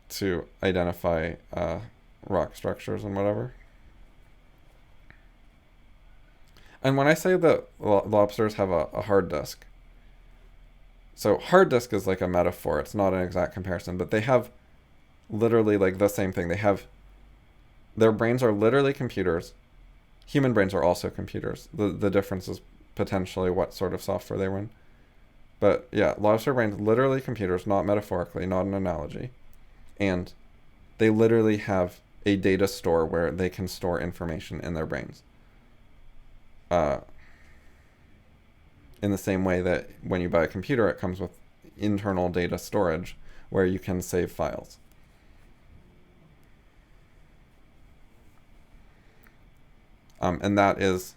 to identify rock structures and whatever. And when I say that lobsters have a hard disk, so hard disk is like a metaphor. It's not an exact comparison, but they have literally like the same thing. Their brains are literally computers. Human brains are also computers. The difference is potentially what sort of software they run. But yeah, lobster brains literally computers, not metaphorically, not an analogy. And they literally have a data store where they can store information in their brains. In the same way that when you buy a computer, it comes with internal data storage where you can save files. And that is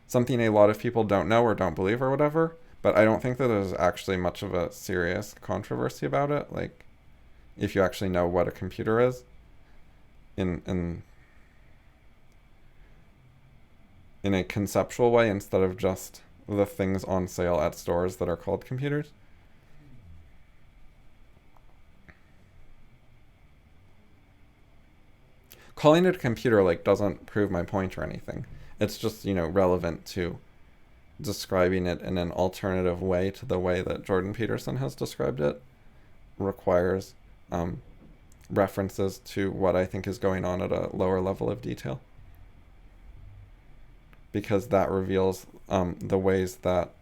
something a lot of people don't know or don't believe or whatever, but I don't think that there's actually much of a serious controversy about it. Like, if you actually know what a computer is, in a conceptual way, instead of just the things on sale at stores that are called computers. Calling it a computer doesn't prove my point or anything. It's just, relevant to describing it in an alternative way to the way that Jordan Peterson has described it. Requires references to what I think is going on at a lower level of detail. Because that reveals the ways that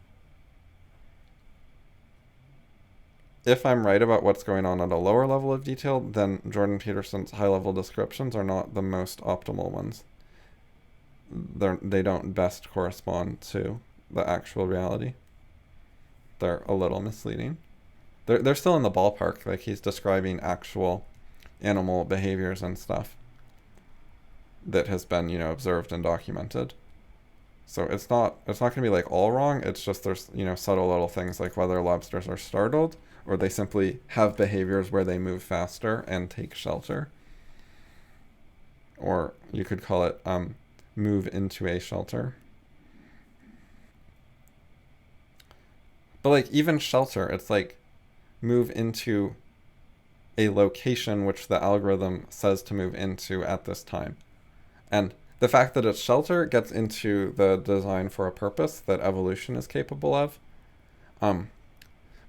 if I'm right about what's going on at a lower level of detail, then Jordan Peterson's high-level descriptions are not the most optimal ones. They don't best correspond to the actual reality. They're a little misleading. They're still in the ballpark. Like, he's describing actual animal behaviors and stuff that has been, observed and documented. So it's not going to be all wrong. It's just there's, subtle little things like whether lobsters are startled or they simply have behaviors where they move faster and take shelter. Or you could call it move into a shelter. But even shelter, it's move into a location which the algorithm says to move into at this time. And the fact that it's shelter gets into the design for a purpose that evolution is capable of. Um,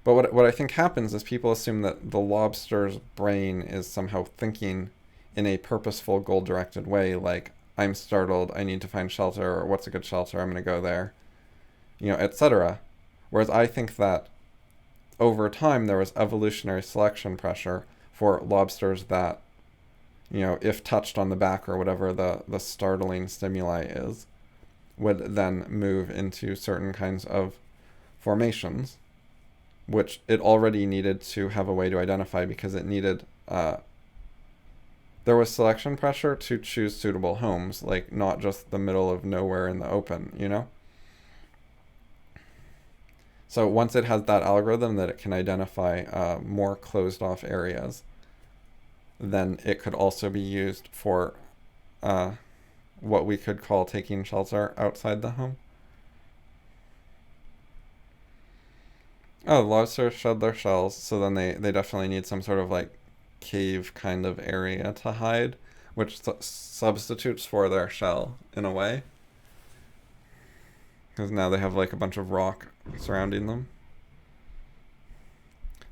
but what I think happens is people assume that the lobster's brain is somehow thinking in a purposeful, goal-directed way, like, I'm startled, I need to find shelter, or what's a good shelter, I'm going to go there, etc. Whereas I think that over time there was evolutionary selection pressure for lobsters that, if touched on the back or whatever the startling stimuli is, would then move into certain kinds of formations, which it already needed to have a way to identify because it needed, there was selection pressure to choose suitable homes, like not just the middle of nowhere in the open. So once it has that algorithm that it can identify more closed off areas, then it could also be used for what we could call taking shelter outside the home. Oh, lobsters shed their shells, so then they definitely need some sort of like cave kind of area to hide, which substitutes for their shell in a way. Because now they have like a bunch of rock surrounding them.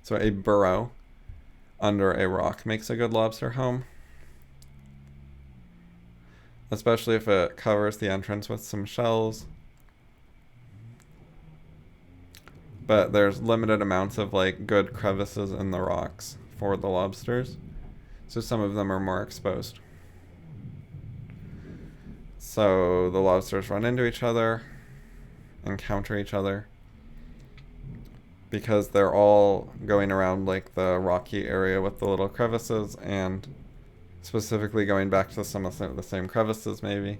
So a burrow under a rock makes a good lobster home. Especially if it covers the entrance with some shells. But there's limited amounts of like good crevices in the rocks for the lobsters. So some of them are more exposed. So the lobsters run into each other, encounter each other, because they're all going around like the rocky area with the little crevices, and specifically going back to some of the same crevices maybe.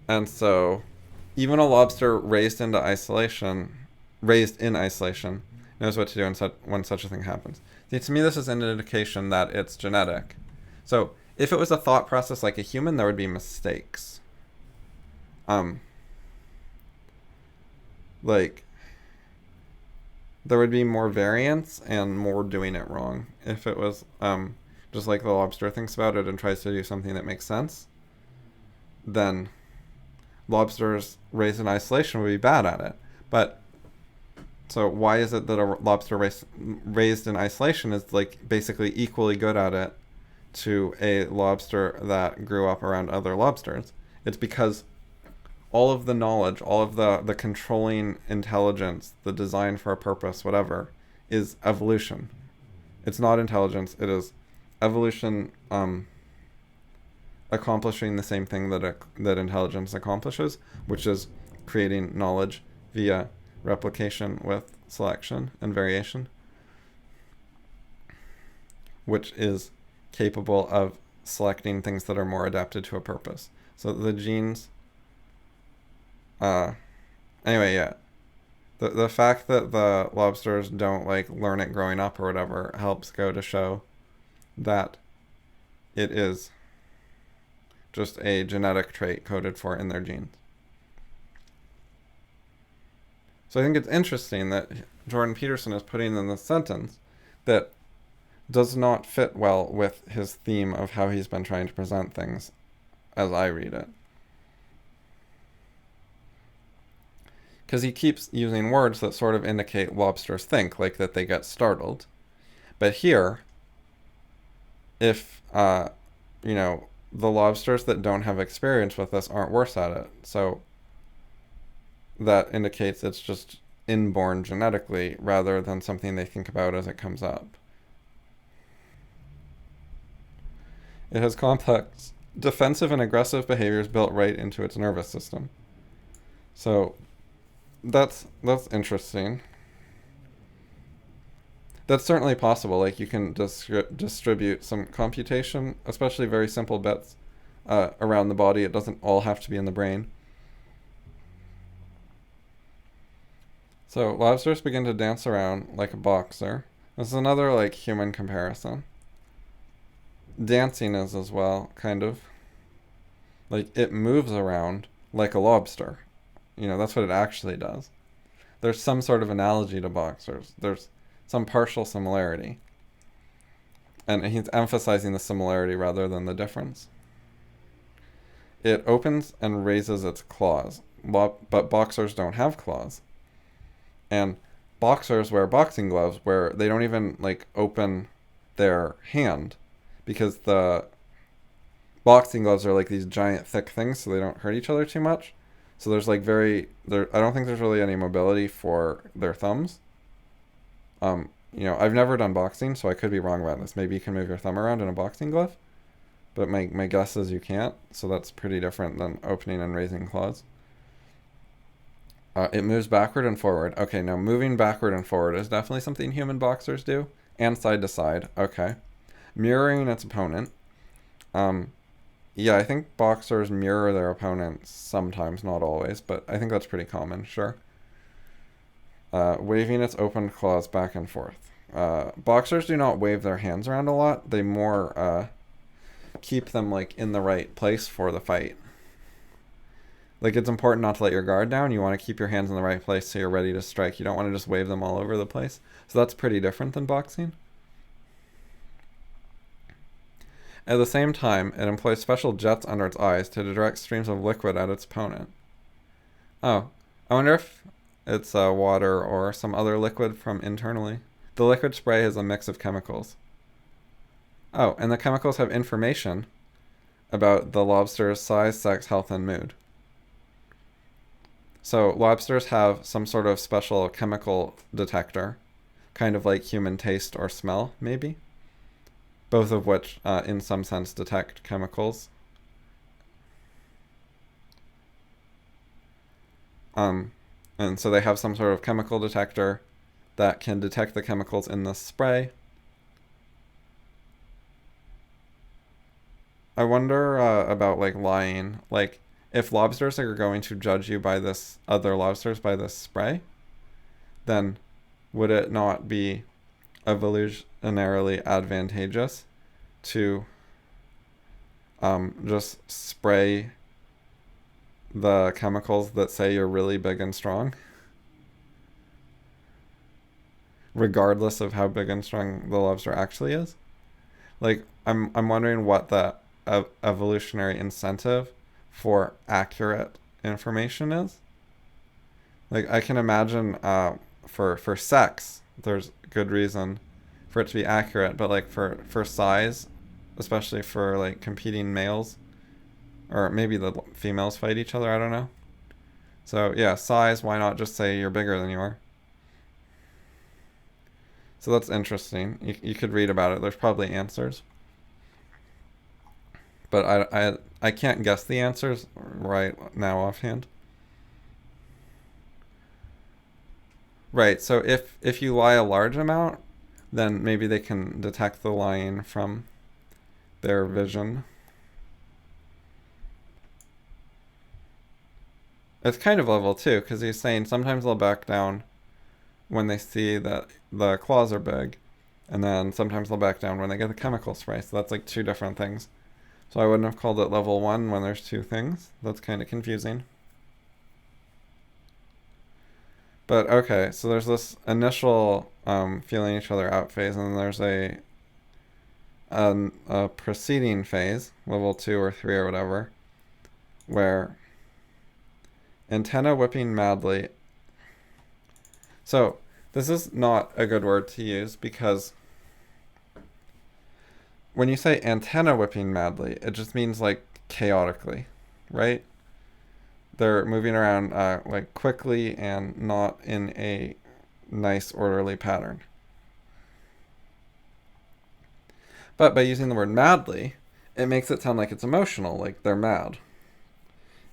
And so even a lobster raised in isolation knows what to do when such a thing happens. See, to me this is an indication that it's genetic. So if it was a thought process like a human, there would be mistakes. Like, there would be more variance and more doing it wrong. If it was just like the lobster thinks about it and tries to do something that makes sense, then lobsters raised in isolation would be bad at it. But so why is it that a lobster raised in isolation is like basically equally good at it to a lobster that grew up around other lobsters? It's because all of the knowledge, all of the controlling intelligence, the design for a purpose, whatever, is evolution. It's not intelligence. It is evolution accomplishing the same thing that intelligence accomplishes, which is creating knowledge via replication with selection and variation, which is capable of selecting things that are more adapted to a purpose. So the genes... anyway, yeah. The fact that the lobsters don't like learn it growing up or whatever helps go to show that it is just a genetic trait coded for in their genes. So I think it's interesting that Jordan Peterson is putting in this sentence that does not fit well with his theme of how he's been trying to present things as I read it. Because he keeps using words that sort of indicate lobsters think, like that they get startled. But here, if, the lobsters that don't have experience with this aren't worse at it. So that indicates it's just inborn genetically rather than something they think about as it comes up. It has complex defensive and aggressive behaviors built right into its nervous system. So that's interesting. That's certainly possible. Like, you can distribute some computation, especially very simple bits, around the body. It doesn't all have to be in the brain. So lobsters begin to dance around like a boxer. This is another like human comparison. Dancing is as well, kind of. Like, it moves around like a lobster. That's what it actually does. There's some sort of analogy to boxers. There's some partial similarity. And he's emphasizing the similarity rather than the difference. it opens and raises its claws, but boxers don't have claws. And boxers wear boxing gloves where they don't even like open their hand, because the boxing gloves are like these giant thick things, so they don't hurt each other too much. So there's like I don't think there's really any mobility for their thumbs. I've never done boxing, so I could be wrong about this. Maybe you can move your thumb around in a boxing glove, but my guess is you can't. So that's pretty different than opening and raising claws. It moves backward and forward. Okay, now moving backward and forward is definitely something human boxers do, and side to side. Okay, mirroring its opponent. Yeah, I think boxers mirror their opponents sometimes, not always, but I think that's pretty common, sure. Waving its open claws back and forth. Boxers do not wave their hands around a lot. They more keep them like in the right place for the fight. Like, it's important not to let your guard down. You want to keep your hands in the right place so you're ready to strike. You don't want to just wave them all over the place. So that's pretty different than boxing. At the same time, it employs special jets under its eyes to direct streams of liquid at its opponent. Oh, I wonder if it's water or some other liquid from internally. The liquid spray is a mix of chemicals. Oh, and the chemicals have information about the lobster's size, sex, health, and mood. So lobsters have some sort of special chemical detector, kind of like human taste or smell, maybe. Both of which, in some sense, detect chemicals. And so they have some sort of chemical detector that can detect the chemicals in the spray. I wonder about like lying. Like, if lobsters are going to judge you by this other lobsters by this spray, then would it not be evolutionarily advantageous to just spray the chemicals that say you're really big and strong, regardless of how big and strong the lobster actually is? Like, I'm wondering what the evolutionary incentive for accurate information is. Like, I can imagine for sex, there's good reason for it to be accurate, but like for size, especially for like competing males, or maybe the females fight each other, I don't know. So yeah, size, why not just say you're bigger than you are? So that's interesting. You could read about it. There's probably answers. But I can't guess the answers right now offhand. Right, so if you lie a large amount, then maybe they can detect the lying from their vision. It's kind of level 2, because he's saying sometimes they'll back down when they see that the claws are big, and then sometimes they'll back down when they get the chemical spray. So that's like two different things. So I wouldn't have called it level 1 when there's two things. That's kind of confusing. But okay, so there's this initial feeling each other out phase, and then there's a preceding phase, level 2 or 3 or whatever, where antenna whipping madly. So this is not a good word to use, because when you say antenna whipping madly, it just means like chaotically, right? They're moving around like quickly and not in a nice orderly pattern. But by using the word madly, it makes it sound like it's emotional, like they're mad.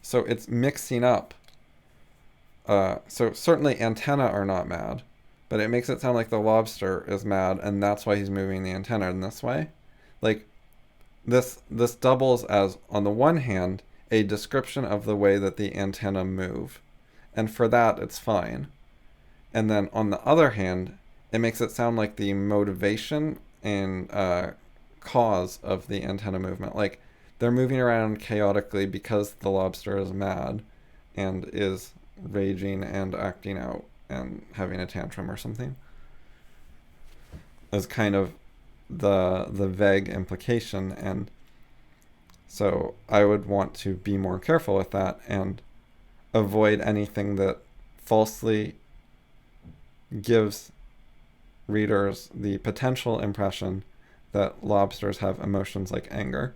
So it's mixing up. So certainly antenna are not mad, but it makes it sound like the lobster is mad, and that's why he's moving the antenna in this way. Like, this doubles as, on the one hand, a description of the way that the antenna move, and for that it's fine. And then on the other hand, it makes it sound like the motivation and cause of the antenna movement. Like, they're moving around chaotically because the lobster is mad and is raging and acting out and having a tantrum or something, is kind of the vague implication. And So I would want to be more careful with that and avoid anything that falsely gives readers the potential impression that lobsters have emotions like anger,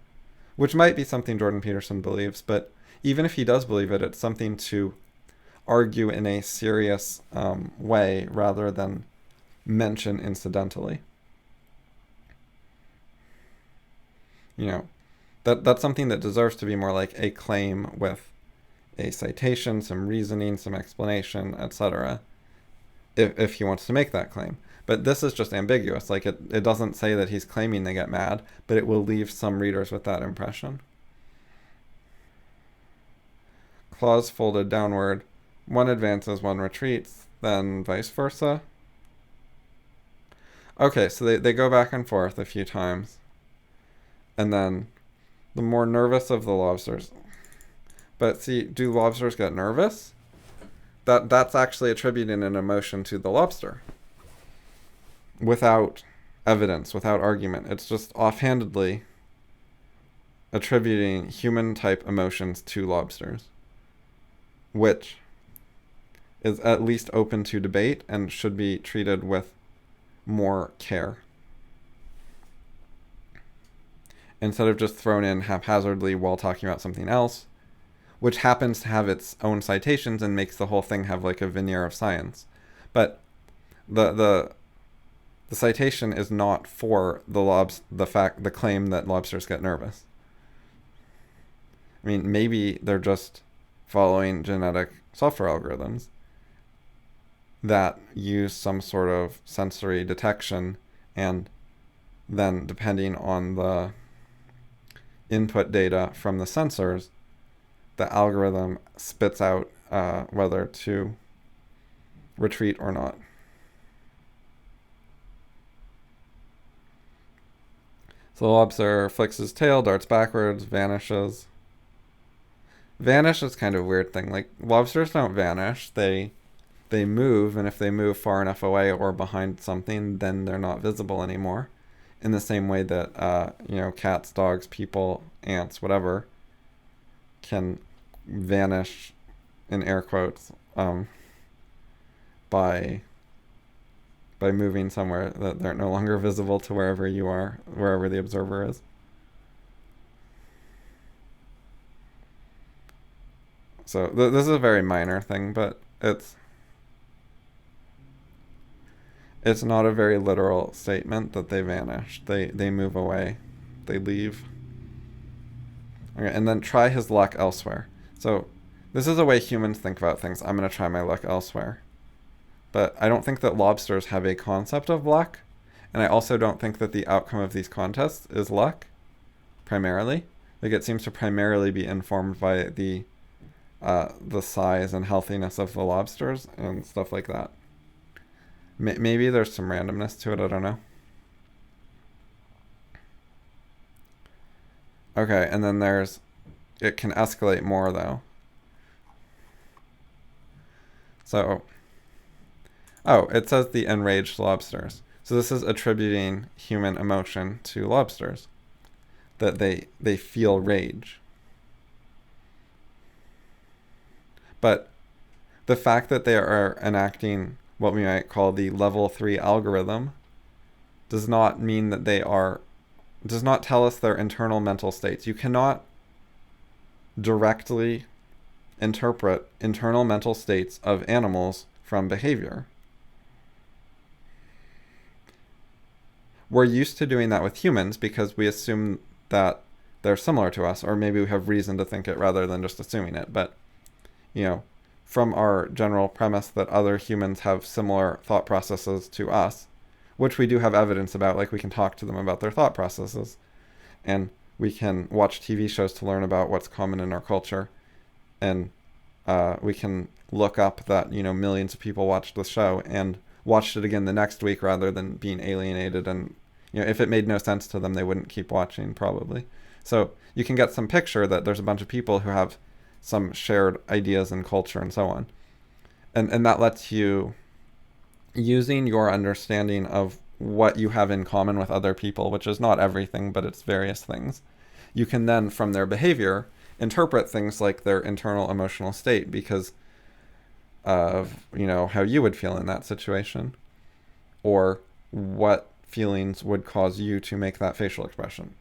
which might be something Jordan Peterson believes, but even if he does believe it, it's something to argue in a serious way rather than mention incidentally. You know, that's something that deserves to be more like a claim with a citation, some reasoning, some explanation, etc., if he wants to make that claim. But this is just ambiguous. Like, it doesn't say that he's claiming they get mad, but it will leave some readers with that impression. Claws folded downward. One advances, one retreats, then vice versa. Okay, so they go back and forth a few times. And then the more nervous of the lobsters. But see, do lobsters get nervous? That's actually attributing an emotion to the lobster. Without evidence, without argument. It's just offhandedly attributing human-type emotions to lobsters, which is at least open to debate and should be treated with more care, instead of just thrown in haphazardly while talking about something else, which happens to have its own citations and makes the whole thing have like a veneer of science. But the citation is not for the claim that lobsters get nervous. I mean, maybe they're just following genetic software algorithms that use some sort of sensory detection, and then depending on the input data from the sensors, the algorithm spits out whether to retreat or not. So the lobster flicks his tail, darts backwards, vanishes. Vanish is kind of a weird thing. Like, lobsters don't vanish. They move, and if they move far enough away or behind something, then they're not visible anymore. In the same way that, cats, dogs, people, ants, whatever, can vanish, in air quotes, by moving somewhere that they're no longer visible to wherever you are, wherever the observer is. So this is a very minor thing, but it's not a very literal statement that they vanish. They move away. They leave. Okay, and then try his luck elsewhere. So this is a way humans think about things. I'm going to try my luck elsewhere. But I don't think that lobsters have a concept of luck. And I also don't think that the outcome of these contests is luck, primarily. Like, it seems to primarily be informed by the size and healthiness of the lobsters and stuff like that. Maybe there's some randomness to it, I don't know. Okay, and then it can escalate more though. So, it says the enraged lobsters. So this is attributing human emotion to lobsters, that they feel rage. But the fact that they are enacting what we might call the level 3 algorithm does not mean that does not tell us their internal mental states. You cannot directly interpret internal mental states of animals from behavior. We're used to doing that with humans because we assume that they're similar to us, or maybe we have reason to think it rather than just assuming it. But, from our general premise that other humans have similar thought processes to us, which we do have evidence about, like we can talk to them about their thought processes, and we can watch TV shows to learn about what's common in our culture, and we can look up that, millions of people watched the show and watched it again the next week rather than being alienated, and if it made no sense to them, they wouldn't keep watching probably. So you can get some picture that there's a bunch of people who have some shared ideas and culture and so on. And that lets you, using your understanding of what you have in common with other people, which is not everything, but it's various things, you can then, from their behavior, interpret things like their internal emotional state because of, how you would feel in that situation, or what feelings would cause you to make that facial expression.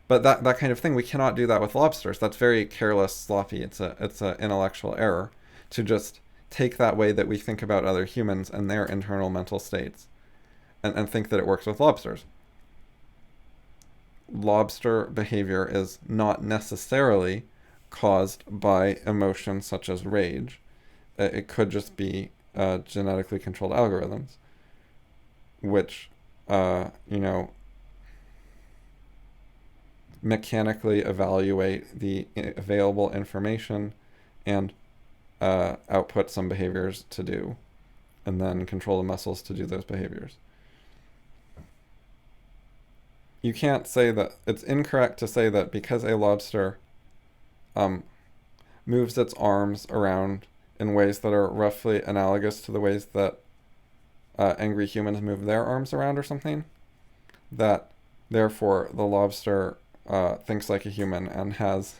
But that kind of thing, we cannot do that with lobsters. That's very careless, sloppy. It's a intellectual error to just take that way that we think about other humans and their internal mental states and think that it works with lobsters. Lobster behavior is not necessarily caused by emotions such as rage. It could just be genetically controlled algorithms, which, mechanically evaluate the available information and output some behaviors to do, and then control the muscles to do those behaviors. You can't say that, it's incorrect to say that because a lobster moves its arms around in ways that are roughly analogous to the ways that angry humans move their arms around or something, that therefore the lobster thinks like a human and has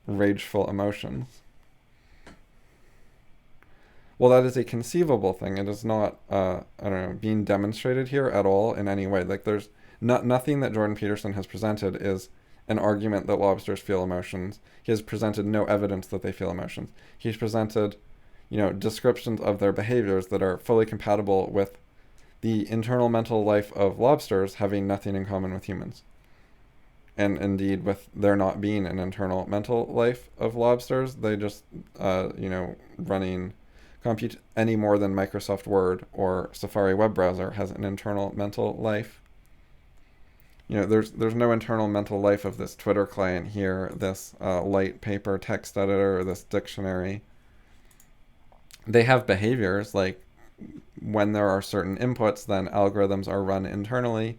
rageful emotions. Well, that is a conceivable thing. It is not, being demonstrated here at all in any way. Like, there's nothing that Jordan Peterson has presented is an argument that lobsters feel emotions. He has presented no evidence that they feel emotions. He's presented, descriptions of their behaviors that are fully compatible with the internal mental life of lobsters having nothing in common with humans. And indeed, with there not being an internal mental life of lobsters, they just, running compute any more than Microsoft Word or Safari web browser has an internal mental life. There's no internal mental life of this Twitter client here, this light paper text editor, or this dictionary. They have behaviors, like when there are certain inputs, then algorithms are run internally,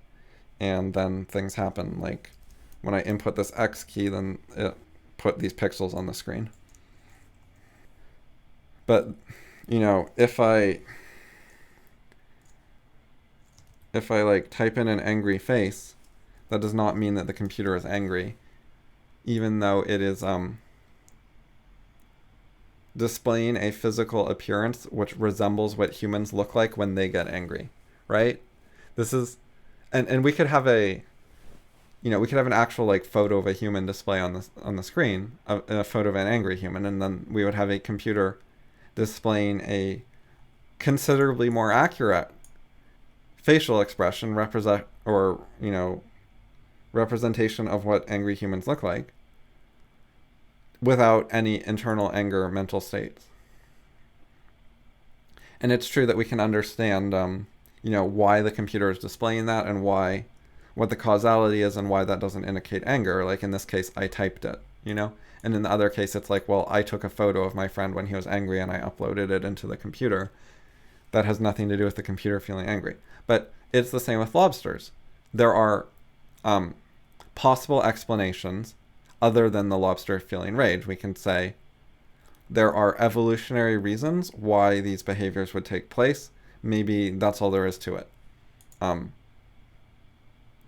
and then things happen, like when I input this X key, then it put these pixels on the screen. But, if I like type in an angry face, that does not mean that the computer is angry, even though it is displaying a physical appearance which resembles what humans look like when they get angry, right? This is, and we could have an actual like photo of a human display on the screen, a photo of an angry human, and then we would have a computer displaying a considerably more accurate facial expression representation of what angry humans look like without any internal anger mental states. And it's true that we can understand, why the computer is displaying that and what the causality is and why that doesn't indicate anger. Like in this case, I typed it, And in the other case, it's like, well, I took a photo of my friend when he was angry and I uploaded it into the computer. That has nothing to do with the computer feeling angry. But it's the same with lobsters. There are possible explanations other than the lobster feeling rage. We can say there are evolutionary reasons why these behaviors would take place. Maybe that's all there is to it.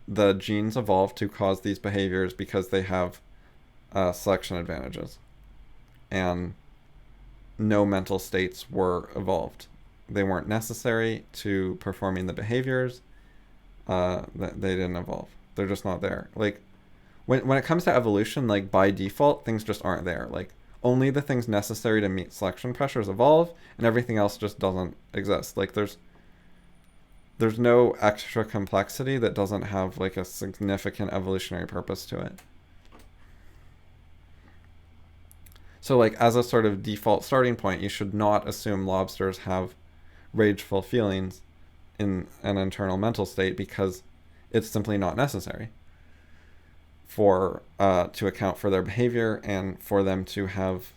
The genes evolved to cause these behaviors because they have selection advantages. And no mental states were evolved. They weren't necessary to performing the behaviors. They didn't evolve. They're just not there. Like, when it comes to evolution, like, by default, things just aren't there. Like, only the things necessary to meet selection pressures evolve, and everything else just doesn't exist. Like, there's no extra complexity that doesn't have, like, a significant evolutionary purpose to it. So, like, as a sort of default starting point, you should not assume lobsters have rageful feelings in an internal mental state, because it's simply not necessary to account for their behavior and for them to have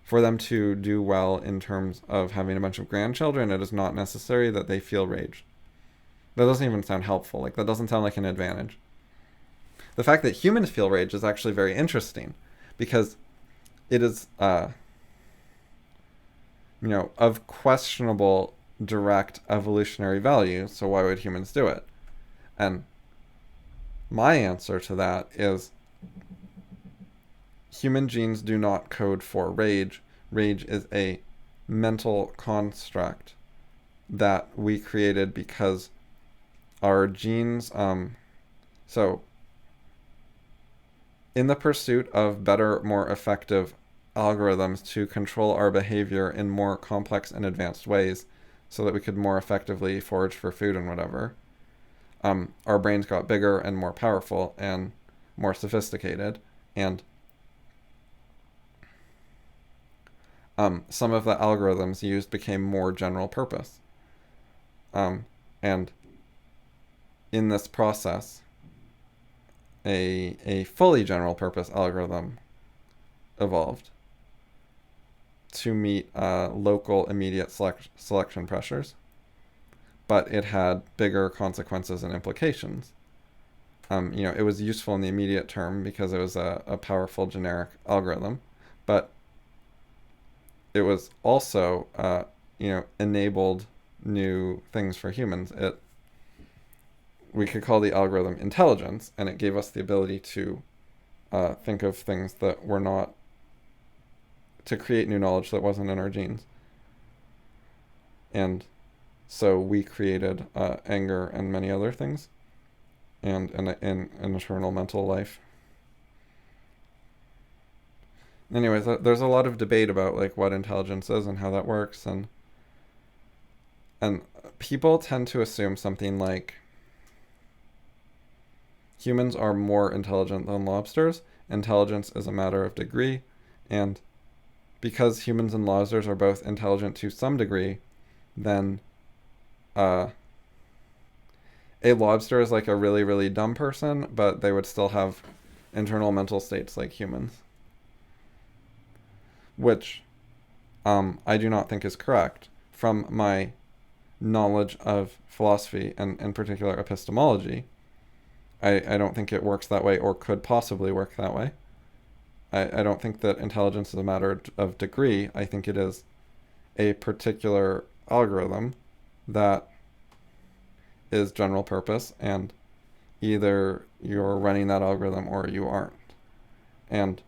for them to do well in terms of having a bunch of grandchildren. It is not necessary that they feel rage. That doesn't even sound helpful. Like, that doesn't sound like an advantage. The fact that humans feel rage is actually very interesting, because it is of questionable direct evolutionary value, so why would humans do it? And my answer to that is human genes do not code for rage. Rage is a mental construct that we created because our genes, so in the pursuit of better, more effective algorithms to control our behavior in more complex and advanced ways so that we could more effectively forage for food and whatever, our brains got bigger and more powerful and more sophisticated, and some of the algorithms used became more general purpose. And in this process, a fully general purpose algorithm evolved to meet local immediate selection pressures, but it had bigger consequences and implications. It was useful in the immediate term because it was a powerful generic algorithm, but it was also, enabled new things for humans. We could call the algorithm intelligence, and it gave us the ability to think of things that were not, to create new knowledge that wasn't in our genes. And so we created anger and many other things, and an eternal mental life. Anyways, there's a lot of debate about like what intelligence is and how that works, and people tend to assume something like humans are more intelligent than lobsters. Intelligence is a matter of degree, and because humans and lobsters are both intelligent to some degree, then a lobster is like a really, really dumb person, but they would still have internal mental states like humans. Which I do not think is correct from my knowledge of philosophy and in particular epistemology. I don't think it works that way or could possibly work that way. I don't think that intelligence is a matter of degree. I think it is a particular algorithm that is general purpose, and either you're running that algorithm or you aren't. And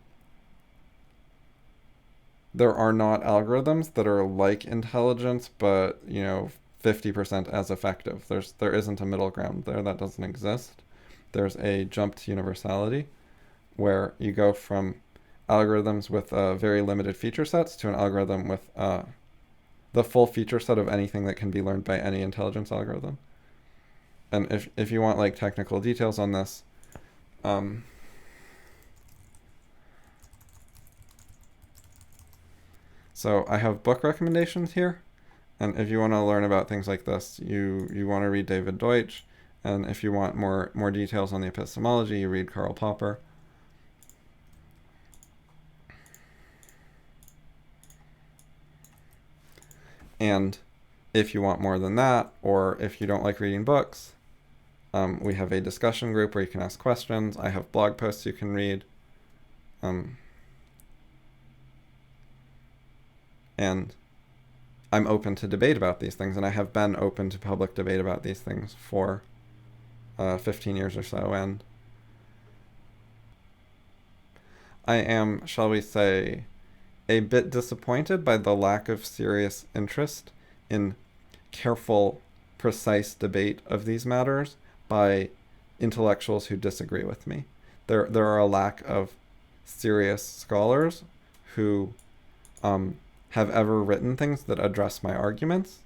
there are not algorithms that are like intelligence, but 50% as effective. There isn't a middle ground there. That doesn't exist. There's a jump to universality where you go from algorithms with very limited feature sets to an algorithm with the full feature set of anything that can be learned by any intelligence algorithm. And if you want like technical details on this, so I have book recommendations here, and if you want to learn about things like this, you want to read David Deutsch, and if you want more details on the epistemology, you read Karl Popper. And if you want more than that, or if you don't like reading books, we have a discussion group where you can ask questions. I have blog posts you can read. And I'm open to debate about these things, and I have been open to public debate about these things for 15 years or so, and I am, shall we say, a bit disappointed by the lack of serious interest in careful, precise debate of these matters by intellectuals who disagree with me. There are a lack of serious scholars who have ever written things that address my arguments,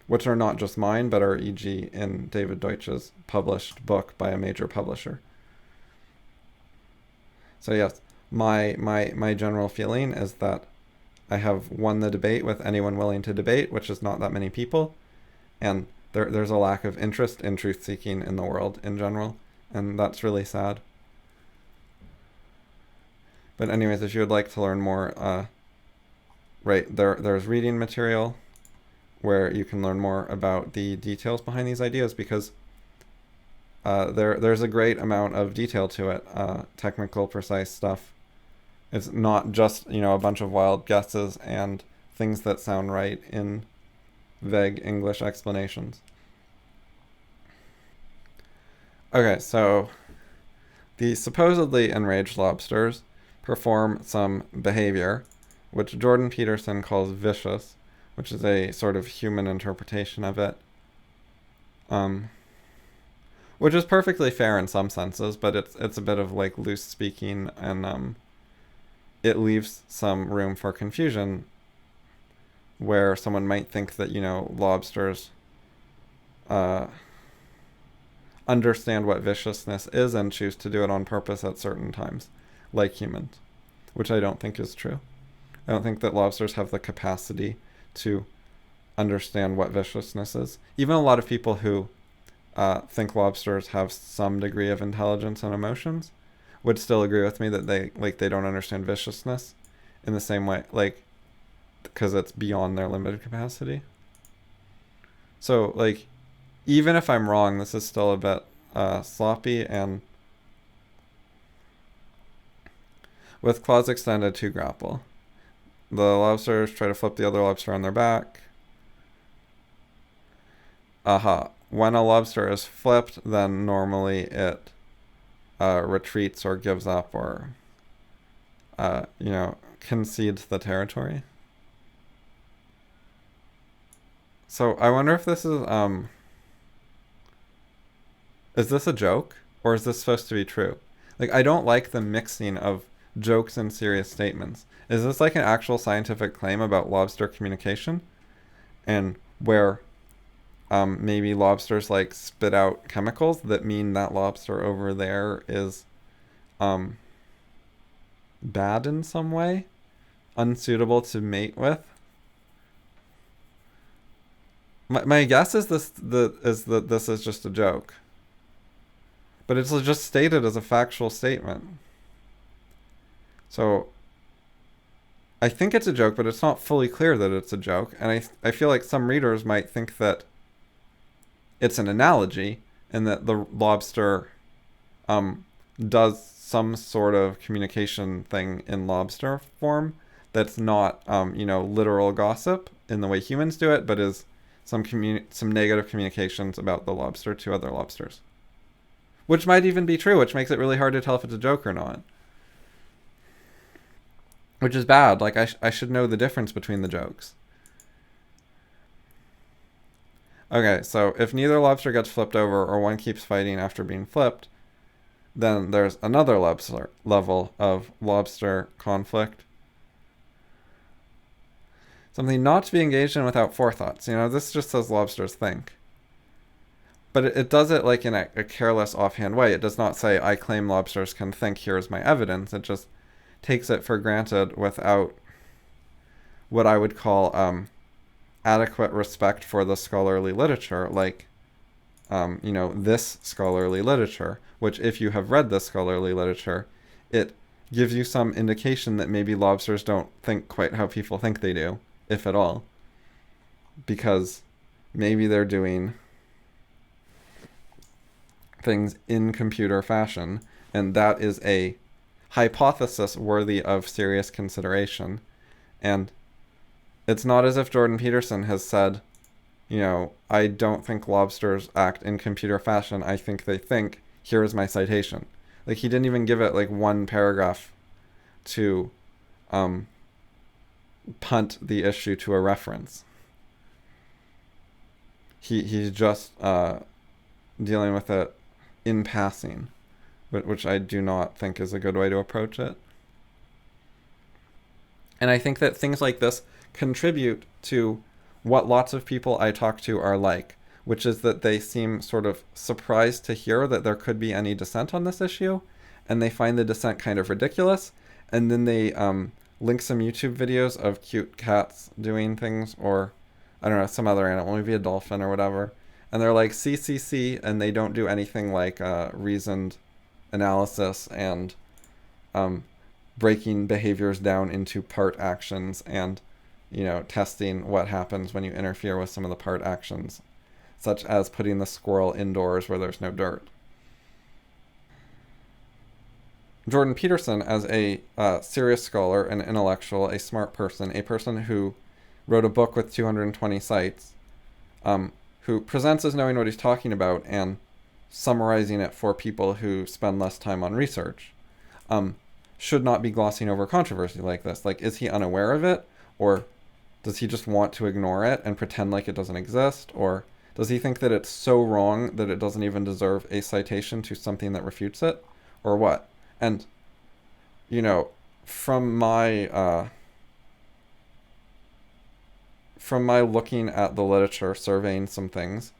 which are not just mine, but are e.g. in David Deutsch's published book by a major publisher. So yes, my general feeling is that I have won the debate with anyone willing to debate, which is not that many people, and there's a lack of interest in truth-seeking in the world in general, and that's really sad. But anyways, if you would like to learn more, there's reading material where you can learn more about the details behind these ideas, because there's a great amount of detail to it, technical, precise stuff. It's not just, a bunch of wild guesses and things that sound right in vague English explanations. Okay, so the supposedly enraged lobsters perform some behavior, which Jordan Peterson calls vicious, which is a sort of human interpretation of it. Which is perfectly fair in some senses, but it's a bit of like loose speaking, and it leaves some room for confusion where someone might think that, lobsters understand what viciousness is and choose to do it on purpose at certain times, like humans, which I don't think is true. I don't think that lobsters have the capacity to understand what viciousness is. Even a lot of people who think lobsters have some degree of intelligence and emotions would still agree with me that they don't understand viciousness in the same way, because it's beyond their limited capacity. So even if I'm wrong, this is still a bit sloppy, and with claws extended to grapple, the lobsters try to flip the other lobster on their back. When a lobster is flipped, then normally it retreats or gives up or concedes the territory. So I wonder if this is this a joke, or is this supposed to be true? I don't like the mixing of jokes and serious statements. Is this an actual scientific claim about lobster communication, and where maybe lobsters spit out chemicals that mean that lobster over there is bad in some way, unsuitable to mate with? My guess is that this is just a joke, but it's just stated as a factual statement. So I think it's a joke, but it's not fully clear that it's a joke, and I feel like some readers might think that it's an analogy and that the lobster does some sort of communication thing in lobster form that's not literal gossip in the way humans do it, but is some negative communications about the lobster to other lobsters, which might even be true, which makes it really hard to tell if it's a joke or not, which is bad. I should know the difference between the jokes. Okay, so if neither lobster gets flipped over or one keeps fighting after being flipped, then there's another level of lobster conflict. Something not to be engaged in without forethoughts. This just says lobsters think. But it does it in a careless, offhand way. It does not say, I claim lobsters can think, here's my evidence. It just takes it for granted without what I would call adequate respect for the scholarly literature, this scholarly literature, which if you have read this scholarly literature, it gives you some indication that maybe lobsters don't think quite how people think they do, if at all, because maybe they're doing things in computer fashion, and that is a hypothesis worthy of serious consideration. And it's not as if Jordan Peterson has said, I don't think lobsters act in computer fashion. I think they think. Here is my citation. He didn't even give it one paragraph to punt the issue to a reference. He's just dealing with it in passing, which I do not think is a good way to approach it. And I think that things like this contribute to what lots of people I talk to are like, which is that they seem sort of surprised to hear that there could be any dissent on this issue, and they find the dissent kind of ridiculous, and then they link some YouTube videos of cute cats doing things, or I don't know, some other animal, maybe a dolphin or whatever, and they're like, see, and they don't do anything like reasoned analysis and breaking behaviors down into part actions and testing what happens when you interfere with some of the part actions, such as putting the squirrel indoors where there's no dirt. Jordan Peterson, as a serious scholar, an intellectual, a smart person, a person who wrote a book with 220 sites, who presents as knowing what he's talking about and summarizing it for people who spend less time on research, should not be glossing over controversy like this. Like, is he unaware of it? Or does he just want to ignore it and pretend like it doesn't exist? Or does he think that it's so wrong that it doesn't even deserve a citation to something that refutes it? Or what? And, you know, from my looking at the literature, surveying some things,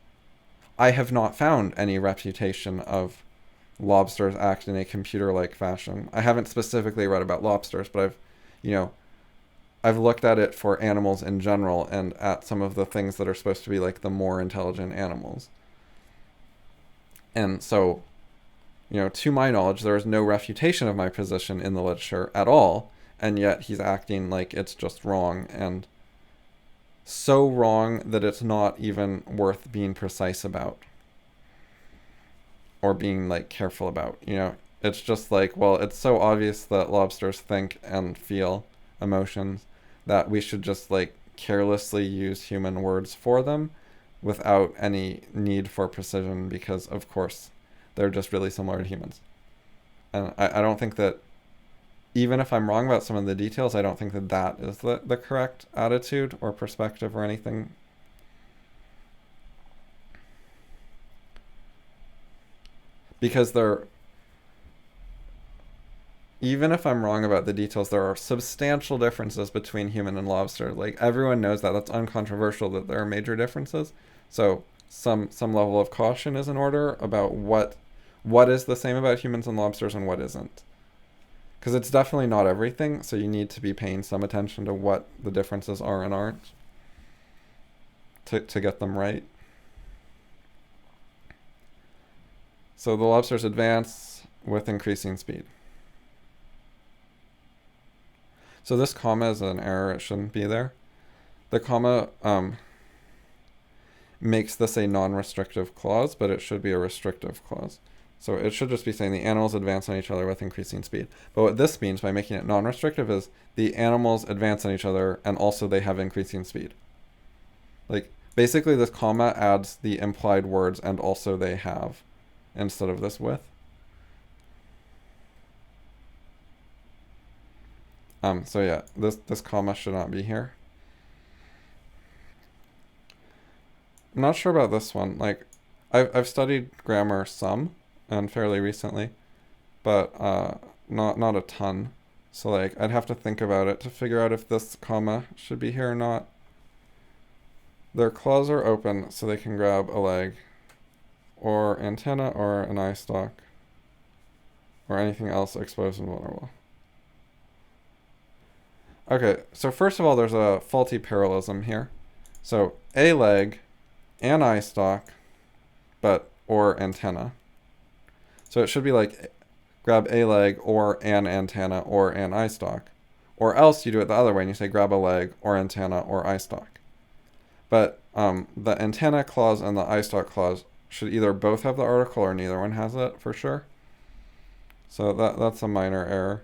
I have not found any refutation of lobsters act in a computer-like fashion. I haven't specifically read about lobsters, but I've looked at it for animals in general and at some of the things that are supposed to be like the more intelligent animals. And so, to my knowledge, there is no refutation of my position in the literature at all, and yet he's acting like it's just wrong, and so wrong that it's not even worth being precise about or being like careful about. It's just like, well, it's so obvious that lobsters think and feel emotions that we should just like carelessly use human words for them without any need for precision, because of course they're just really similar to humans. And I don't think that, even if I'm wrong about some of the details, I don't think that that is the correct attitude or perspective or anything. Because even if I'm wrong about the details, there are substantial differences between human and lobster. Like, everyone knows that. That's uncontroversial that there are major differences. So some level of caution is in order about what is the same about humans and lobsters and what isn't. Because it's definitely not everything, so you need to be paying some attention to what the differences are and aren't to get them right. So the lobsters advance with increasing speed. So this comma is an error. It shouldn't be there. The comma makes this a non-restrictive clause, but it should be a restrictive clause. So it should just be saying the animals advance on each other with increasing speed. But what this means by making it non-restrictive is the animals advance on each other and also they have increasing speed. Like, basically this comma adds the implied words and also they have instead of this with. So yeah, this comma should not be here. I'm not sure about this one. Like, I've studied grammar some and fairly recently, but not a ton. So like, I'd have to think about it to figure out if this comma should be here or not. Their claws are open so they can grab a leg or antenna or an eye stalk or anything else exposed and vulnerable. Okay, so first of all, there's a faulty parallelism here. So a leg, an eye stalk, or antenna. So it should be like grab a leg or an antenna or an eye stalk. Or else you do it the other way and you say grab a leg or antenna or eye stalk. But the antenna clause and the eye stalk clause should either both have the article or neither one has it for sure. So that's a minor error.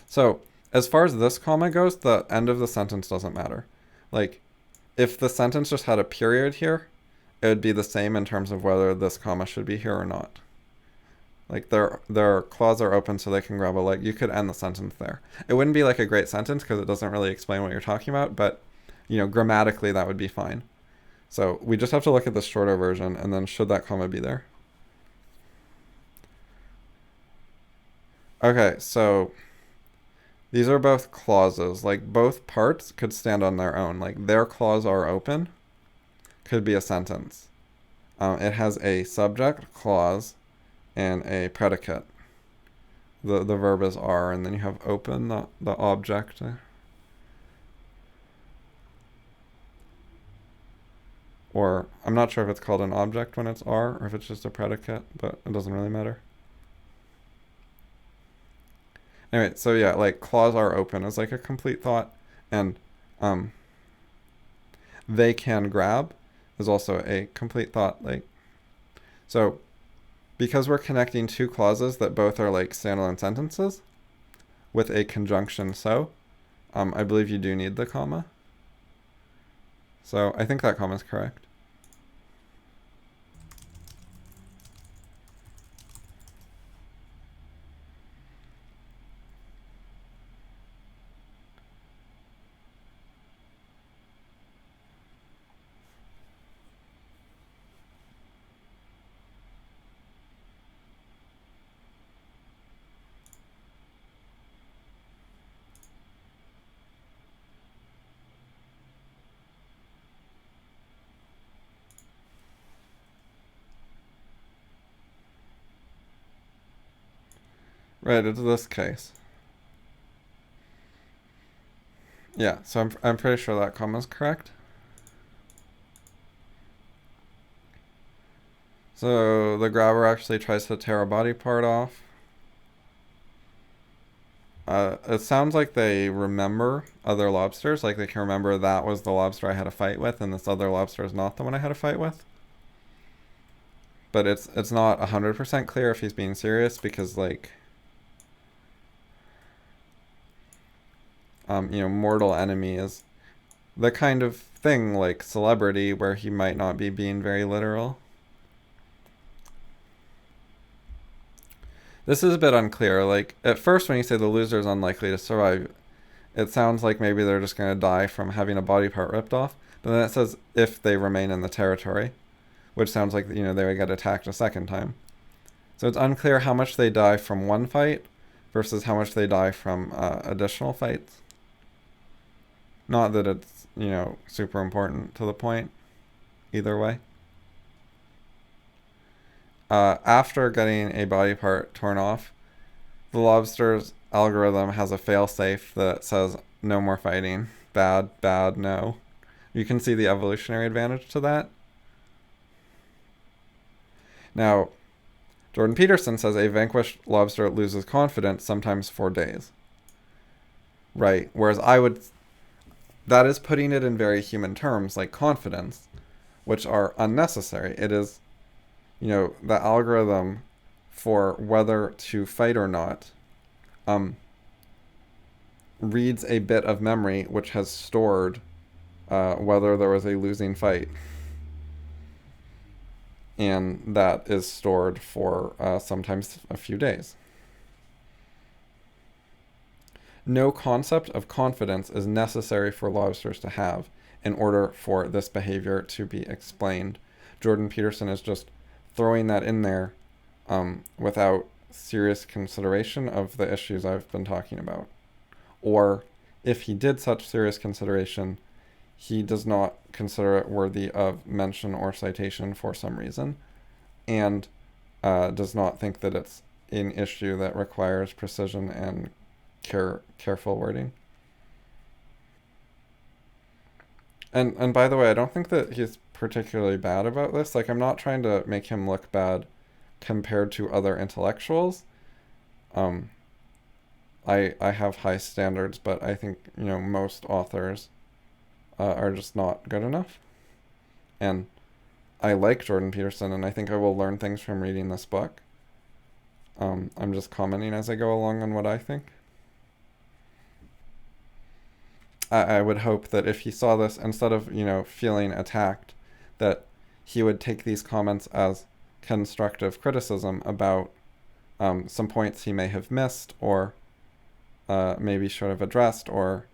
So as far as this comma goes, the end of the sentence doesn't matter. Like, if the sentence just had a period here, it would be the same in terms of whether this comma should be here or not. Like, their claws are open so they can grab a leg. You could end the sentence there. It wouldn't be like a great sentence because it doesn't really explain what you're talking about, but, grammatically that would be fine. So we just have to look at the shorter version, and then should that comma be there? Okay, so these are both clauses. Like, both parts could stand on their own. Like, their claws are open could be a sentence. It has a subject, clause, and a predicate. The verb is are, and then you have open, the object. Or, I'm not sure if it's called an object when it's are, or if it's just a predicate, but it doesn't really matter. Anyway, so yeah, like, claws are open is like a complete thought, and they can grab is also a complete thought. Like, so because we're connecting two clauses that both are like standalone sentences with a conjunction so, I believe you do need the comma. So I think that comma is correct. Right, it's this case. Yeah, so I'm pretty sure that comma is correct. So the grabber actually tries to tear a body part off. It sounds like they remember other lobsters, like they can remember that was the lobster I had a fight with, and this other lobster is not the one I had a fight with. But it's not 100% clear if he's being serious, because like, mortal enemy is the kind of thing like celebrity where he might not be being very literal. This is a bit unclear. Like, at first when you say the loser is unlikely to survive, it sounds like maybe they're just going to die from having a body part ripped off. But then it says if they remain in the territory, which sounds like, they would get attacked a second time. So it's unclear how much they die from one fight versus how much they die from additional fights. Not that it's, super important to the point either way. After getting a body part torn off, the lobster's algorithm has a failsafe that says no more fighting. Bad, bad, no. You can see the evolutionary advantage to that. Now, Jordan Peterson says a vanquished lobster loses confidence sometimes for days. Right, whereas that is putting it in very human terms, like confidence, which are unnecessary. It is, the algorithm for whether to fight or not reads a bit of memory which has stored whether there was a losing fight. And that is stored for sometimes a few days. No concept of confidence is necessary for lobsters to have in order for this behavior to be explained. Jordan Peterson is just throwing that in there without serious consideration of the issues I've been talking about. Or if he did such serious consideration, he does not consider it worthy of mention or citation for some reason, and does not think that it's an issue that requires precision and careful wording. And by the way, I don't think that he's particularly bad about this. Like, I'm not trying to make him look bad compared to other intellectuals. I have high standards, but I think, most authors are just not good enough. And I like Jordan Peterson, and I think I will learn things from reading this book. I'm just commenting as I go along on what I think. I would hope that if he saw this, instead of, feeling attacked, that he would take these comments as constructive criticism about some points he may have missed, or maybe should have addressed, or,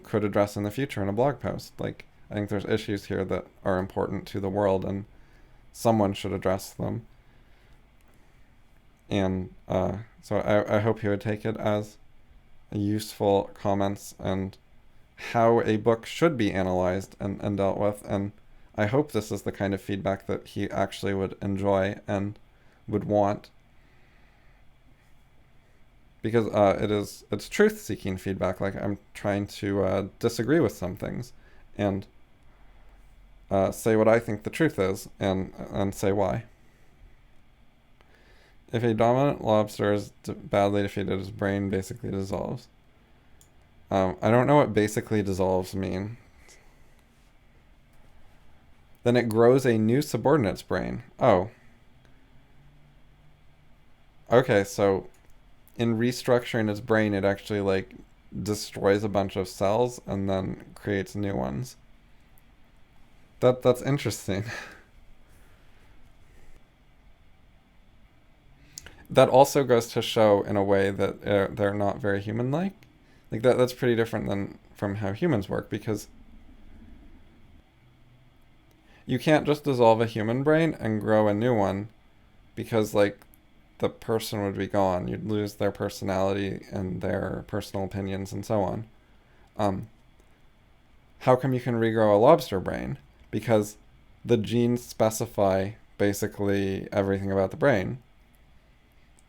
could address in the future in a blog post. Like, I think there's issues here that are important to the world, and someone should address them. And so I hope he would take it as useful comments and how a book should be analyzed and dealt with. And I hope this is the kind of feedback that he actually would enjoy and would want. Because it's truth-seeking feedback. Like, I'm trying to disagree with some things and say what I think the truth is and say why. If a dominant lobster is badly defeated, his brain basically dissolves. I don't know what basically dissolves mean. Then it grows a new subordinate's brain. Oh. Okay, so in restructuring its brain, it actually, destroys a bunch of cells and then creates new ones. That's interesting. That also goes to show in a way that they're not very human-like. Like that's pretty different than from how humans work, because you can't just dissolve a human brain and grow a new one, because like the person would be gone. You'd lose their personality and their personal opinions and so on. Um, how come you can regrow a lobster brain? Because the genes specify basically everything about the brain.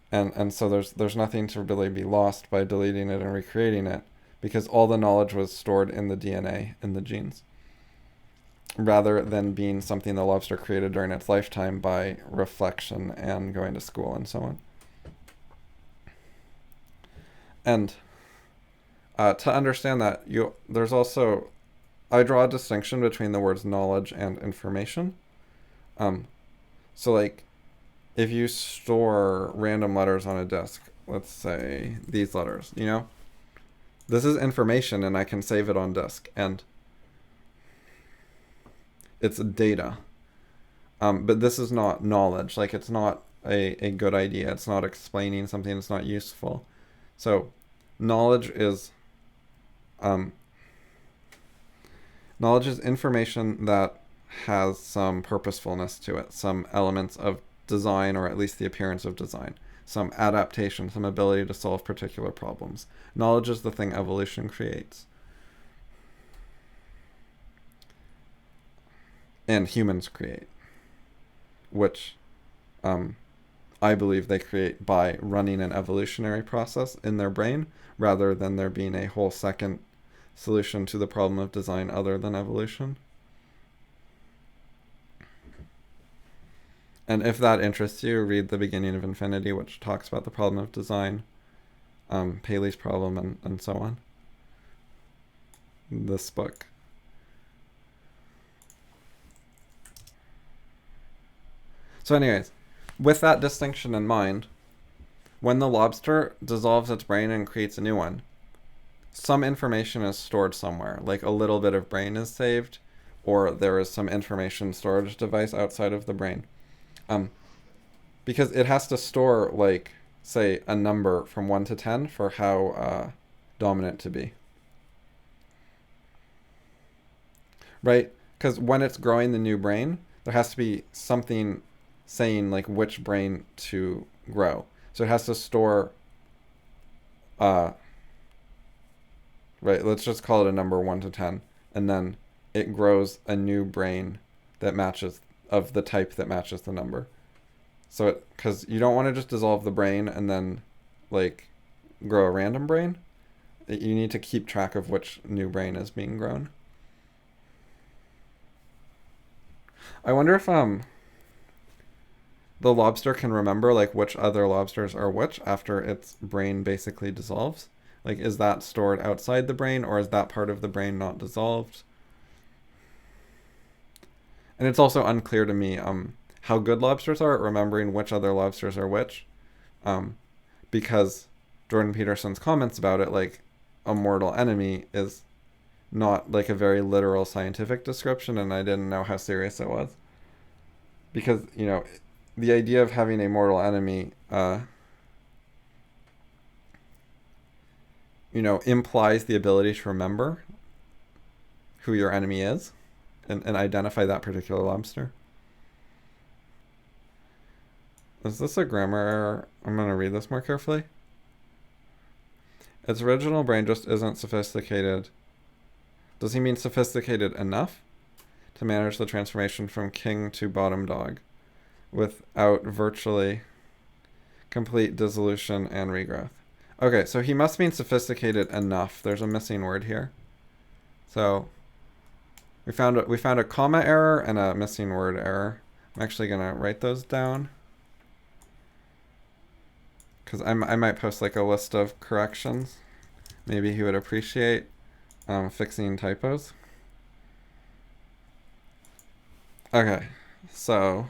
And so there's nothing to really be lost by deleting it and recreating it, because all the knowledge was stored in the DNA, in the genes, rather than being something the lobster created during its lifetime by reflection and going to school and so on. And to understand that, there's also, I draw a distinction between the words knowledge and information. So like, if you store random letters on a disk, let's say these letters, this is information and I can save it on disk, and it's data. But this is not knowledge. Like, it's not a good idea. It's not explaining something that's not useful. So knowledge is information that has some purposefulness to it, some elements of design, or at least the appearance of design, some adaptation, some ability to solve particular problems. Knowledge is the thing evolution creates. And humans create, which I believe they create by running an evolutionary process in their brain, rather than there being a whole second solution to the problem of design other than evolution. And if that interests you, read The Beginning of Infinity, which talks about the problem of design, Paley's problem, and so on. This book. So anyways, with that distinction in mind, when the lobster dissolves its brain and creates a new one, some information is stored somewhere, like a little bit of brain is saved, or there is some information storage device outside of the brain. Because it has to store, like, say, a number from 1 to 10 for how dominant to be. Right? Because when it's growing the new brain, there has to be something saying, like, which brain to grow. So it has to store, right, let's just call it a number 1 to 10. And then it grows a new brain that matches, of the type that matches the number. So because you don't want to just dissolve the brain and then, like, grow a random brain. You need to keep track of which new brain is being grown. I wonder if the lobster can remember, like, which other lobsters are which after its brain basically dissolves. Like, is that stored outside the brain, or is that part of the brain not dissolved? And it's also unclear to me how good lobsters are at remembering which other lobsters are which, because Jordan Peterson's comments about it, like, a mortal enemy, is not, like, a very literal scientific description, and I didn't know how serious it was. Because, the idea of having a mortal enemy, implies the ability to remember who your enemy is and identify that particular lobster. Is this a grammar error? I'm going to read this more carefully. Its original brain just isn't sophisticated. Does he mean sophisticated enough to manage the transformation from king to bottom dog without virtually complete dissolution and regrowth? Okay, so he must mean sophisticated enough. There's a missing word here. So we found a comma error and a missing word error. I'm actually going to write those down, because I might post, like, a list of corrections. Maybe he would appreciate fixing typos. Okay, so,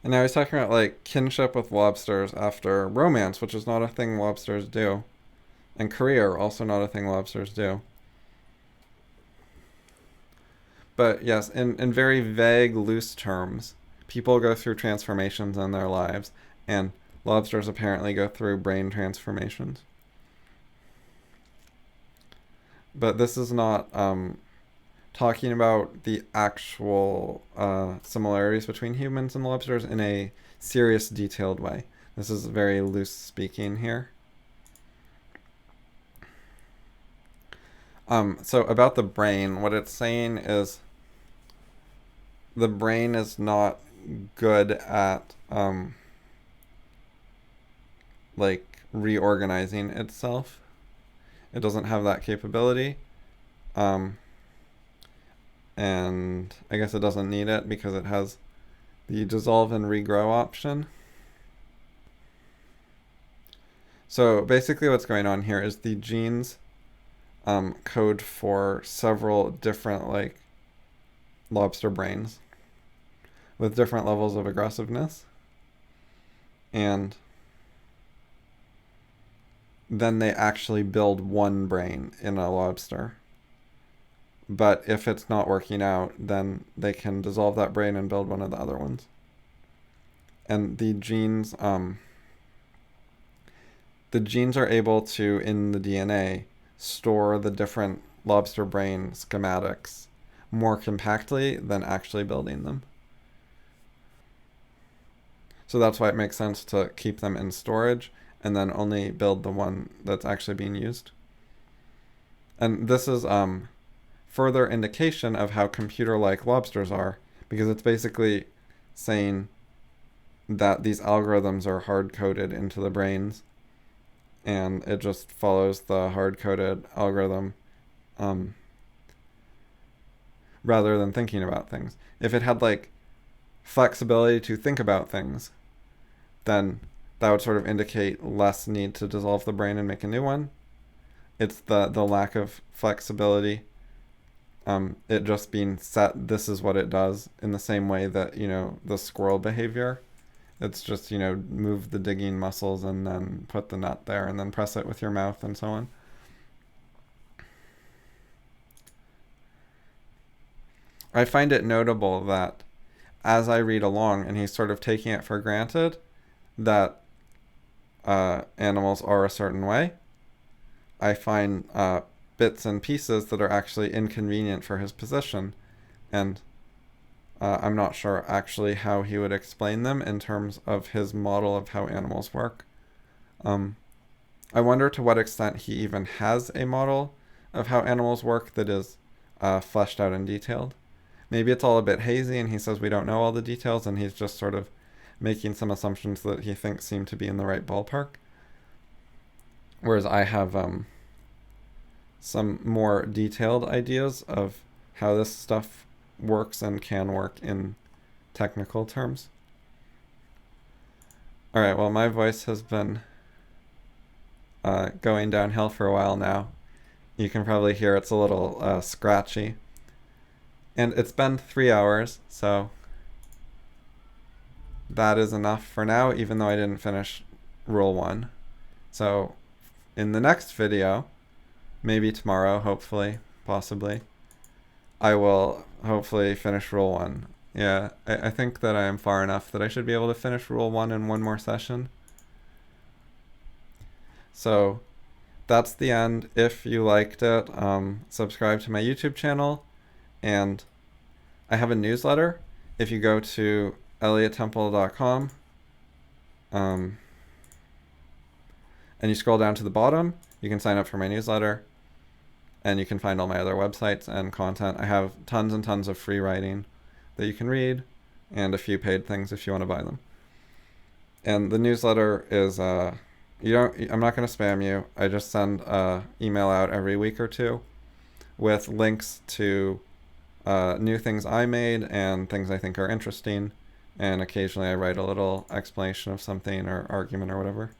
and now he's talking about, like, kinship with lobsters after romance, which is not a thing lobsters do, and career, also not a thing lobsters do. But yes, in very vague, loose terms, people go through transformations in their lives, and lobsters apparently go through brain transformations. But this is not talking about the actual similarities between humans and lobsters in a serious, detailed way. This is very loose speaking here. So about the brain, what it's saying is the brain is not good at like reorganizing itself. It doesn't have that capability. And I guess it doesn't need it because it has the dissolve and regrow option. So basically what's going on here is the genes code for several different like lobster brains with different levels of aggressiveness. And then they actually build one brain in a lobster. But if it's not working out, then they can dissolve that brain and build one of the other ones. And the genes are able to, in the DNA, store the different lobster brain schematics more compactly than actually building them. So that's why it makes sense to keep them in storage and then only build the one that's actually being used. And this is further indication of how computer-like lobsters are, because it's basically saying that these algorithms are hard-coded into the brains, and it just follows the hard-coded algorithm rather than thinking about things. If it had like flexibility to think about things, then that would sort of indicate less need to dissolve the brain and make a new one. It's the lack of flexibility, it just being set, this is what it does, in the same way that, the squirrel behavior. It's just, move the digging muscles and then put the nut there and then press it with your mouth and so on. I find it notable that as I read along, and he's sort of taking it for granted that animals are a certain way, I find bits and pieces that are actually inconvenient for his position, and I'm not sure actually how he would explain them in terms of his model of how animals work. I wonder to what extent he even has a model of how animals work that is fleshed out and detailed. Maybe it's all a bit hazy and he says we don't know all the details and he's just sort of making some assumptions that he thinks seem to be in the right ballpark. Whereas I have some more detailed ideas of how this stuff works and can work in technical terms. Alright, well, my voice has been going downhill for a while now. You can probably hear it's a little scratchy. And it's been 3 hours, so that is enough for now, even though I didn't finish Rule 1. So in the next video, maybe tomorrow, hopefully, possibly, I will hopefully finish Rule 1. Yeah, I think that I am far enough that I should be able to finish Rule 1 in one more session. So that's the end. If you liked it, subscribe to my YouTube channel, and I have a newsletter. If you go to elliotttemple.com and you scroll down to the bottom, you can sign up for my newsletter, and you can find all my other websites and content. I have tons and tons of free writing that you can read, and a few paid things if you want to buy them. And the newsletter is I'm not going to spam you. I just send an email out every week or two with links to new things I made and things I think are interesting, and occasionally I write a little explanation of something or argument or whatever.